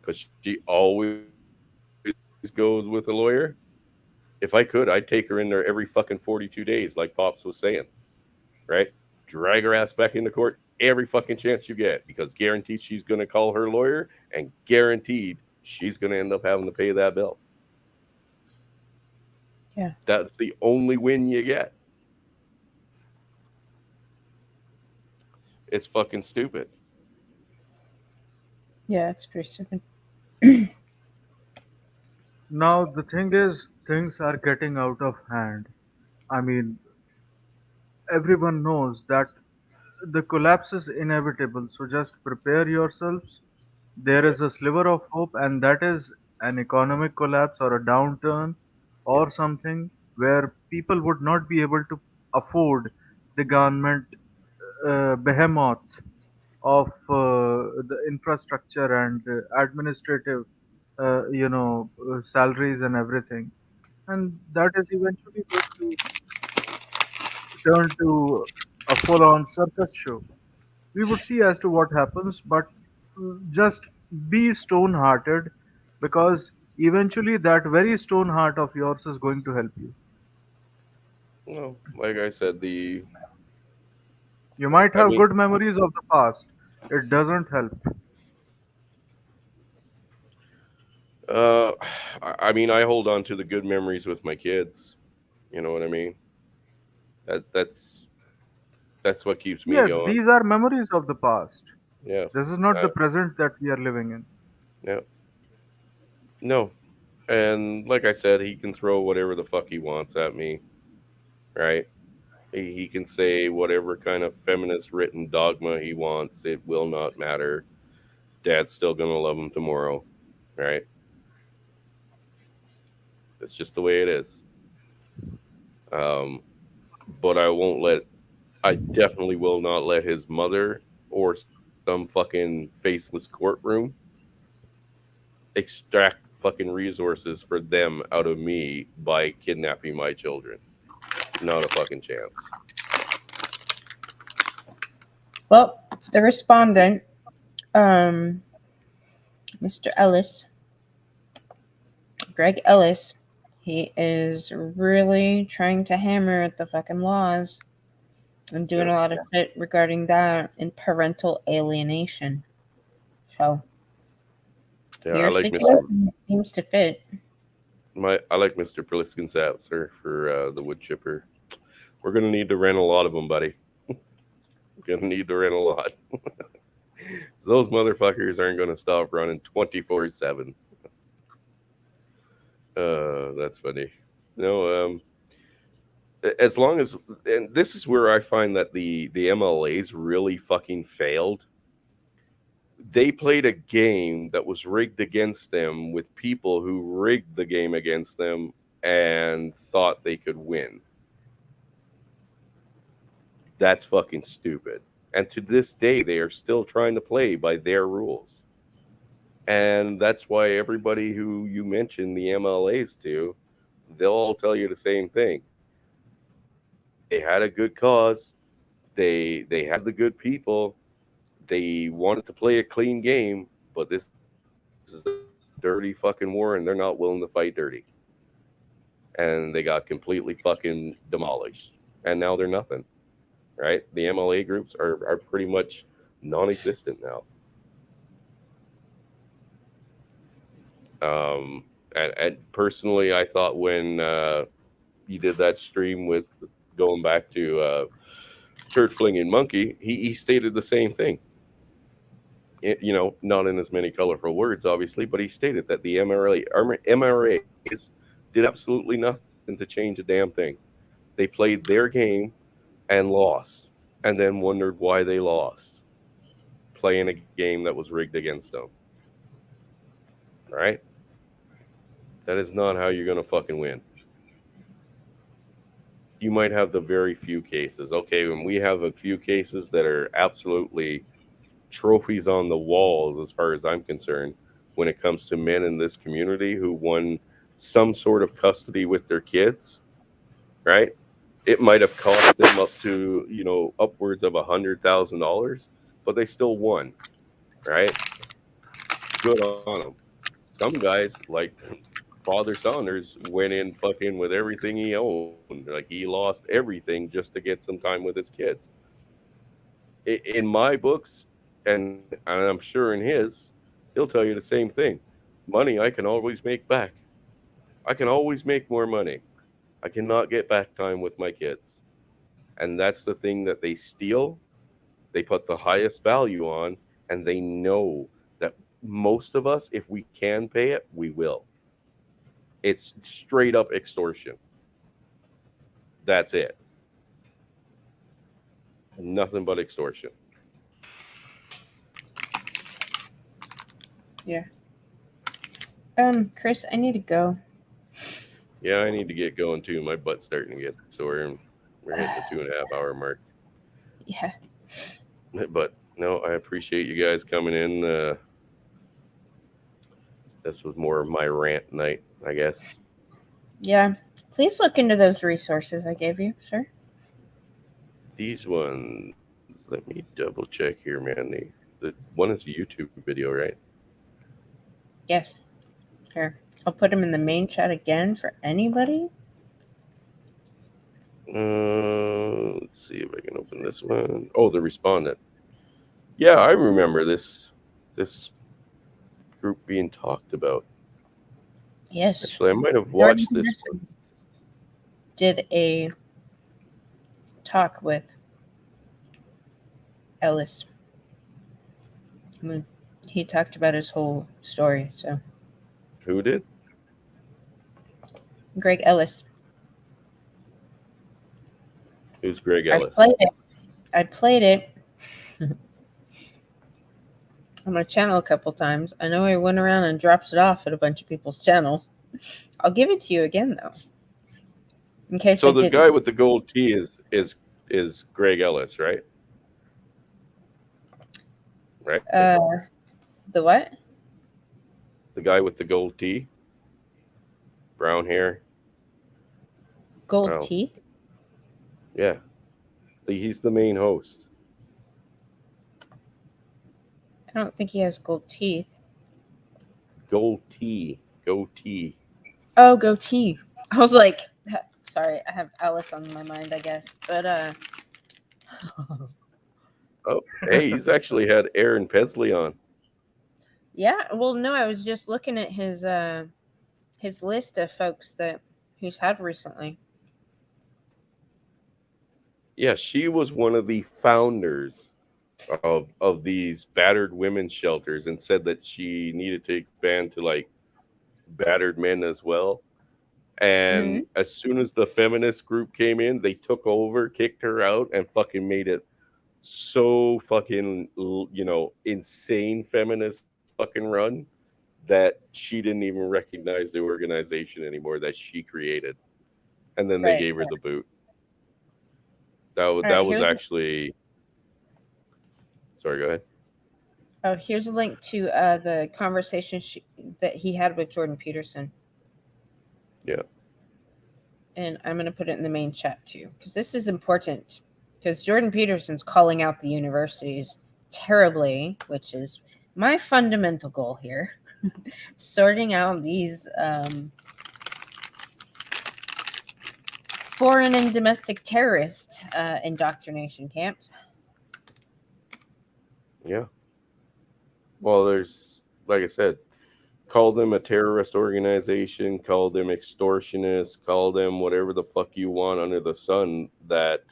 because she always goes with a lawyer. If I could, I'd take her in there every fucking 42 days, like Pops was saying, right? Drag her ass back into court every fucking chance you get, because guaranteed she's going to call her lawyer, and guaranteed she's going to end up having to pay that bill. Yeah. That's the only win you get. It's fucking stupid. Yeah, it's pretty stupid. Now the thing is, things are getting out of hand. I mean, everyone knows that the collapse is inevitable, so just prepare yourselves. There Yep. is a sliver of hope, and that is an economic collapse or a downturn Yep. or something where people would not be able to afford the government behemoth of the infrastructure and administrative, salaries and everything. And that is eventually going to turn to a full on circus show. We would see as to what happens, but just be stone hearted because eventually that very stone heart of yours is going to help you. Well, like I said, the You might I have mean, good memories of the past, it doesn't help. uh, I hold on to the good memories with my kids. You know what I mean? That's what keeps me Yes, going. these are memories of the past. Yeah. This is not Uh, the present that we are living in. yeah. No. And like I said, he can throw whatever the fuck he wants at me, right? He can say whatever kind of feminist written dogma he wants. It will not matter. Dad's still gonna love him tomorrow, right? That's just the way it is. Um, but I definitely will not let his mother or some fucking faceless courtroom extract fucking resources for them out of me by kidnapping my children. Not a fucking chance. Well, the respondent, um, Mr. Ellis, Greg Ellis, he is really trying to hammer at the fucking laws and doing Yeah, a lot of shit regarding that and parental alienation. So yeah. I your like Mister situation seems to fit. I like Mister Pliskin's answer for the wood chipper. We're gonna need to rent a lot of them, buddy. We're gonna need to rent a lot. Those motherfuckers aren't gonna stop running 24/7. That's funny. No, as long as, and this is where I find that the MLAs really fucking failed. They played a game that was rigged against them with people who rigged the game against them and thought they could win. That's fucking stupid. And to this day, they are still trying to play by their rules. And that's why everybody who you mention the MLAs to, they'll all tell you the same thing. They had a good cause. They had the good people. They wanted to play a clean game, but this is a dirty fucking war, and they're not willing to fight dirty. And they got completely fucking demolished, and now they're nothing. Right? The MLA groups are pretty much non-existent now. And personally, I thought when you did that stream with going back to turd flinging monkey, he stated the same thing. Not in as many colorful words, obviously, but he stated that the MRAs did absolutely nothing to change a damn thing. They played their game and lost, and then wondered why they lost, playing a game that was rigged against them. Right? That is not how you're gonna fucking win. You might have the very few cases. Okay, when we have a few cases that are absolutely trophies on the walls, as far as I'm concerned, when it comes to men in this community who won some sort of custody with their kids, right? It might have cost them up to, upwards of $100,000, but they still won, right? Good on them. Some guys, like Father Saunders, went in fucking with everything he owned. Like he lost everything just to get some time with his kids. In my books, and I'm sure in his, he'll tell you the same thing. Money I can always make back. I can always make more money. I cannot get back time with my kids. And that's the thing that they steal, they put the highest value on, and they know that most of us, if we can pay it, we will. It's straight up extortion. That's it. Nothing but extortion. Yeah. Chris, I need to go. Yeah, I need to get going too. My butt's starting to get sore, and we're hitting the 2.5 hour mark. Yeah. But no, I appreciate you guys coming in. This was more of my rant night, I guess. Yeah. Please look into those resources I gave you, sir. These ones, let me double check here, man. The one is a YouTube video, right? Yes. Here. I'll put them in the main chat again for anybody. Let's see if I can open this one. Oh, the respondent. Yeah, I remember this group being talked about. Yes. Actually, I might have Jordan watched this one. Peterson did a talk with Ellis. I mean, he talked about his whole story. So Who did? Greg Ellis. Who's Greg I Ellis? played it. I played it on my channel a couple times. I know he went around and drops it off at a bunch of people's channels. I'll give it to you again though, in case So I the didn't. guy with the gold tee is Greg Ellis, right? Right. The what? The guy with the gold tee, brown hair. Gold Wow. teeth? Yeah, he's the main host. I don't think he has gold teeth. Gold tee, goatee. Oh, goatee. I was like, sorry, I have Alice on my mind, I guess. But Oh, hey, he's actually had Aaron Pesley on. yeah. Well, no, I was just looking at his list of folks that he's had recently. Yeah, she was one of the founders of these battered women's shelters, and said that she needed to expand to like battered men as well. Mm-hmm. And as soon as the feminist group came in, they took over, kicked her out, and fucking made it so fucking, insane feminist fucking run that she didn't even recognize the organization anymore that she created. And then they Right. gave her the boot. That was All that right. was actually. Sorry, go ahead. Here's a link to the conversation that he had with Jordan Peterson. Yeah. And I'm going to put it in the main chat too, because this is important. Because Jordan Peterson's calling out the universities terribly, which is my fundamental goal here. Sorting out these foreign and domestic terrorist indoctrination camps. Yeah. Well, there's, like I said, call them a terrorist organization, call them extortionists, call them whatever the fuck you want under the sun that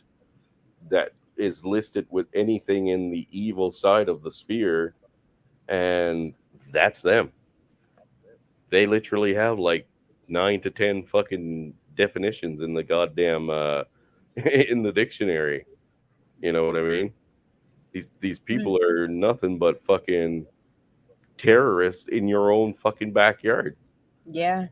is listed with anything in the evil side of the sphere, and that's them. They literally have like 9 to 10 fucking definitions in the goddamn in the dictionary. You know what I mean? These people are nothing but fucking terrorists in your own fucking backyard. Yeah.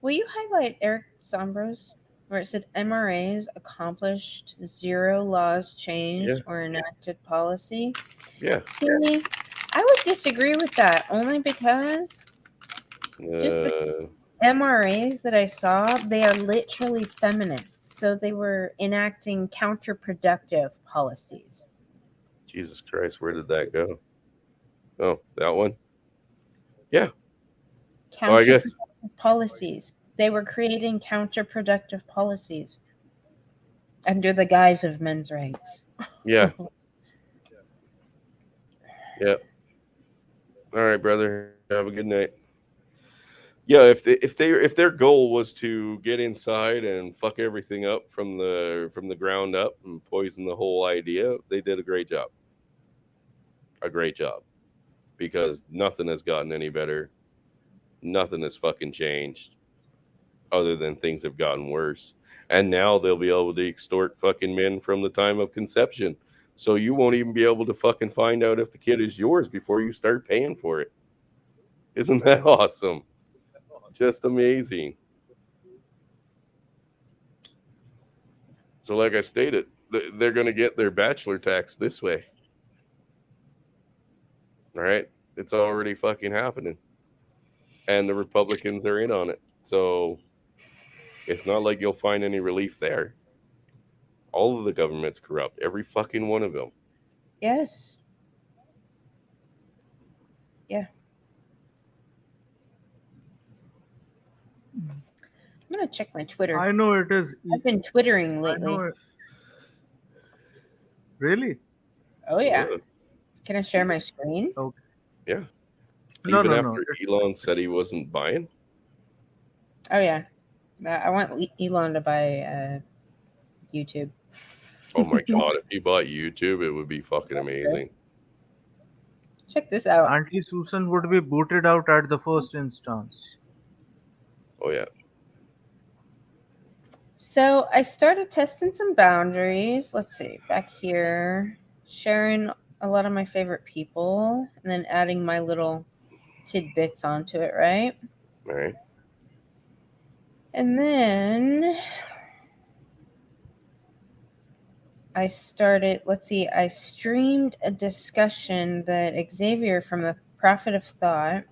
Will you highlight Eric Sombro's where it said MRAs accomplished zero laws changed Yeah. or enacted policy? Yeah. See, I would disagree with that only because just the MRAs that I saw, they are literally feminists. So they were enacting counterproductive policies. Jesus Christ, where did that go? Oh, that one? Yeah. Well, I guess. Counterproductive policies. They were creating counterproductive policies under the guise of men's rights. Yeah. Yeah. All right, brother. Have a good night. Yeah, if their goal was to get inside and fuck everything up from the ground up and poison the whole idea, they did a great job. A great job. because nothing has gotten any better. Nothing has fucking changed other than things have gotten worse. And now they'll be able to extort fucking men from the time of conception. So you won't even be able to fucking find out if the kid is yours before you start paying for it. Isn't that awesome? Just amazing. So, like I stated, they're going to get their bachelor tax this way. All right. It's already fucking happening. And the Republicans are in on it. So it's not like you'll find any relief there. All of the government's corrupt, every fucking one of them. Yes. Yeah. I'm gonna check my Twitter. I know it is. I've been twittering I lately. know it. Really? Oh yeah. Ugh. Can I share my screen? Okay. Yeah. No, Even no, after no. Elon said he wasn't buying. Oh yeah. I want Elon to buy YouTube. Oh my god, if he bought YouTube, it would be fucking amazing. Check this out. Auntie Susan would be booted out at the first instance. Oh yeah. So I started testing some boundaries. Let's see, back here, sharing a lot of my favorite people, and then adding my little tidbits onto it, right? All right. And then I started, let's see, I streamed a discussion that Xavier from the Prophet of Thought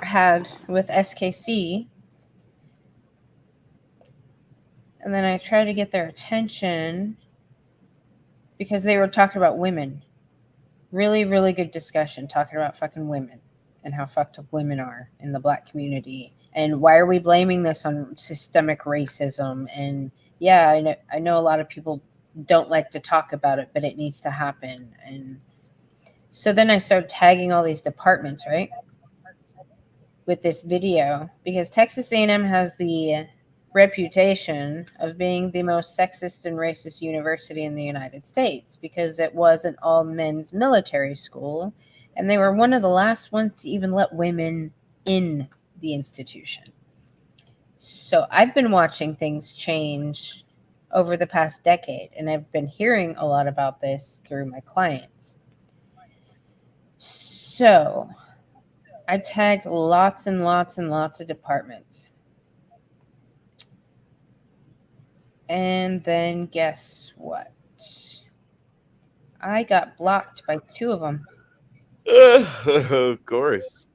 had with SKC. And then I tried to get their attention because they were talking about women. Really, really good discussion talking about fucking women and how fucked up women are in the Black community. And why are we blaming this on systemic racism? And yeah, I know a lot of people don't like to talk about it, but it needs to happen. And so then I started tagging all these departments, right? With this video, because Texas A&M has the reputation of being the most sexist and racist university in the United States because it was an all men's military school and they were one of the last ones to even let women in the institution. So I've been watching things change over the past decade and I've been hearing a lot about this through my clients. So I tagged lots and lots and lots of departments. And then guess what? I got blocked by 2 of them. Of course.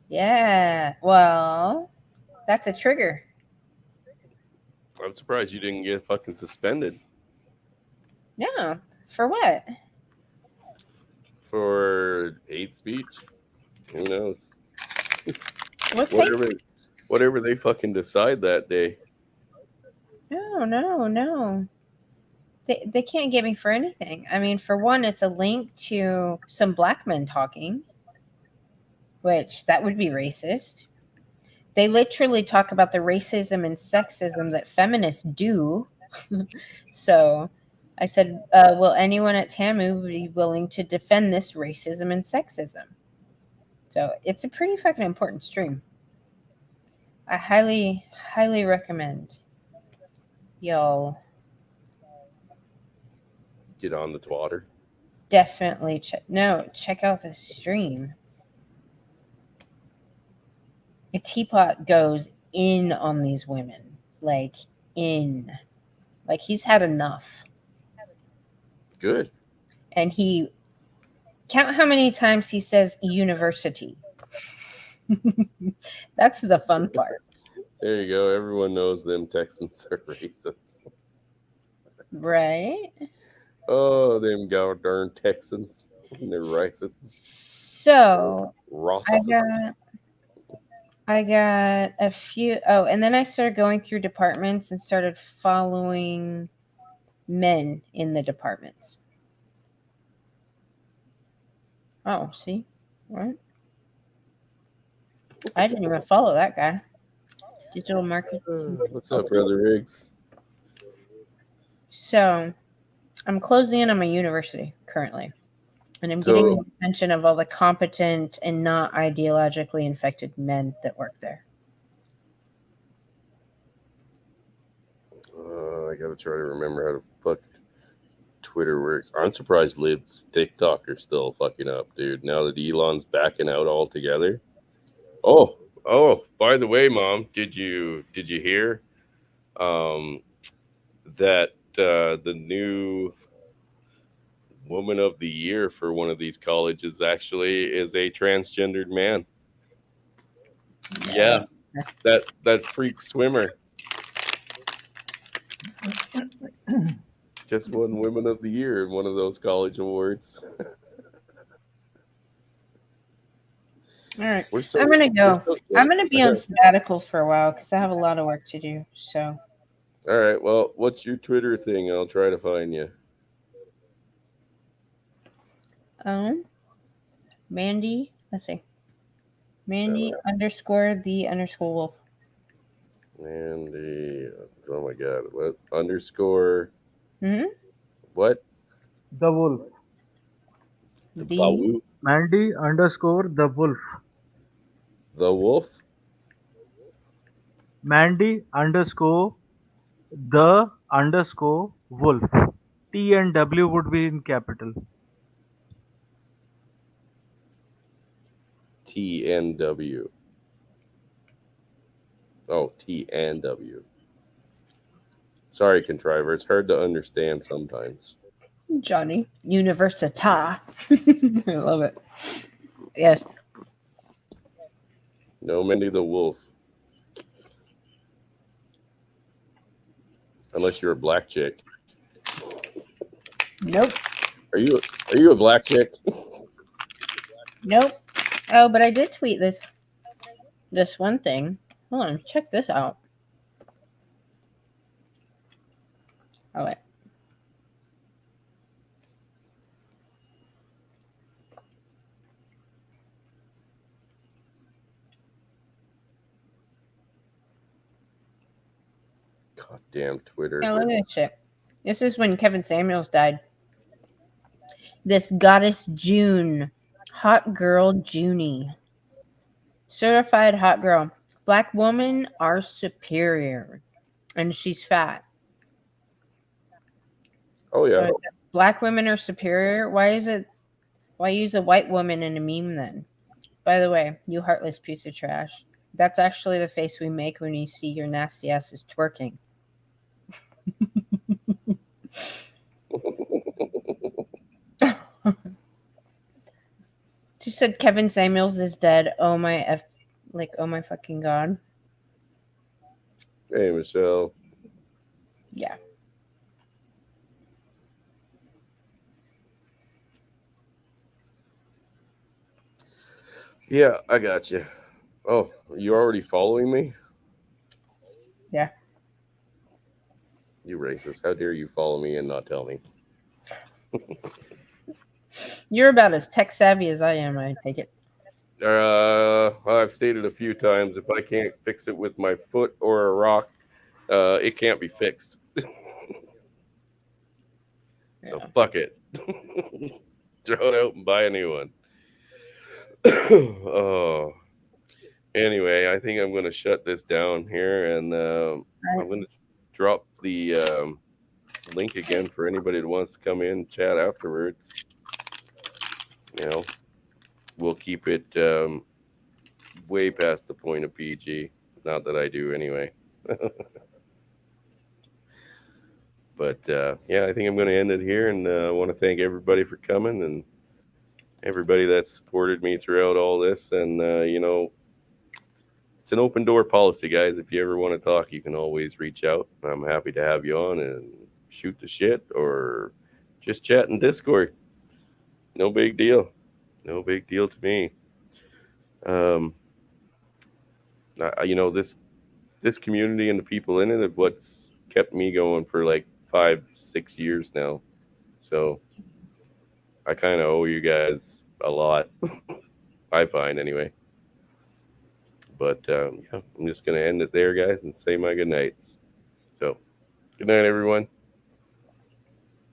Yeah. Well, that's a trigger. I'm surprised you didn't get fucking suspended Yeah. For what? for hate speech. Who knows? What's Whatever, hate? whatever they fucking decide that day. No. They can't get me for anything. I mean, for one, it's a link to some Black men talking, which that would be racist. They literally talk about the racism and sexism that feminists do. So I said, will anyone at TAMU be willing to defend this racism and sexism? So it's a pretty fucking important stream. I highly, highly recommend y'all Get on the twatter. definitely check out this stream. A teapot goes in on these women, like he's had enough. Good. And he count how many times he says university. That's the fun part. There you go. Everyone knows them Texans are racist. Right? Oh, them darn Texans. They're racist. So Racist. I got a few. Oh, and then I started going through departments and started following men in the departments. Oh, see? What? I didn't even follow that guy. Digital marketing. What's up, Brother Riggs? So I'm closing in on my university currently, and I'm getting the So attention of all the competent and not ideologically infected men that work there. I gotta try to remember how to fuck Twitter works. I'm surprised libs TikTok are still fucking up, dude. Now that Elon's backing out altogether. Oh, by the way, Mom, did you hear um that the new woman of the year for one of these colleges actually is a transgendered man? No. Yeah, that freak swimmer just won women of the year in one of those college awards. All right. We're I'm so gonna we're go. so I'm good. gonna be on sabbatical for a while because I have a lot of work to do. So, All right, well, what's your Twitter thing? I'll try to find you. um, Mandy. Let's see. Uh, Mandy underscore the underscore wolf. Mandy. Oh my God. What underscore? Hmm. What? The wolf. The The Bawu? Mandy underscore the wolf. The wolf? Mandy underscore the underscore wolf. T and W would be in capital. TNW. Oh, TNW. Sorry, contriver. It's hard to understand sometimes. Johnny Universita. I love it. Yes. No, Mindy the wolf. Unless you're a black chick. Nope. Are you a black chick? Nope. Oh, but I did tweet this one thing. Hold on. Check this out. Oh wait. Goddamn Twitter. Yeah, look at this shit. This is when Kevin Samuels died. This goddess June, hot girl Junie, certified hot girl. Black women are superior, and she's fat. Oh So yeah. if black women are superior. Why is it? Why use a white woman in a meme then? By the way, you heartless piece of trash. That's actually the face we make when you see your nasty asses twerking. She said Kevin Samuels is dead. Oh my f, like oh my fucking god. Hey, Michelle. Yeah. Yeah, I got you. Oh, you already following me? Yeah. You racist. How dare you follow me and not tell me? You're about as tech savvy as I am, I take it. I've stated a few times if I can't fix it with my foot or a rock, it can't be fixed. So Yeah. fuck it. Throw it out and buy a new one. Oh, anyway, I think I'm going to shut this down here, and I'm going to drop the link again for anybody that wants to come in and chat afterwards. You know, we'll keep it way past the point of PG. Not that I do anyway. But yeah, I think I'm going to end it here, and I want to thank everybody for coming and everybody that supported me throughout all this. And it's an open door policy, guys. If you ever want to talk, you can always reach out. I'm happy to have you on and shoot the shit or just chat in Discord. No big deal. No big deal to me. Um, this community and the people in it is what's kept me going for like 5-6 years now. So I kind of owe you guys a lot. I find anyway. But yeah, I'm just gonna end it there, guys, and say my good nights. So good night, everyone.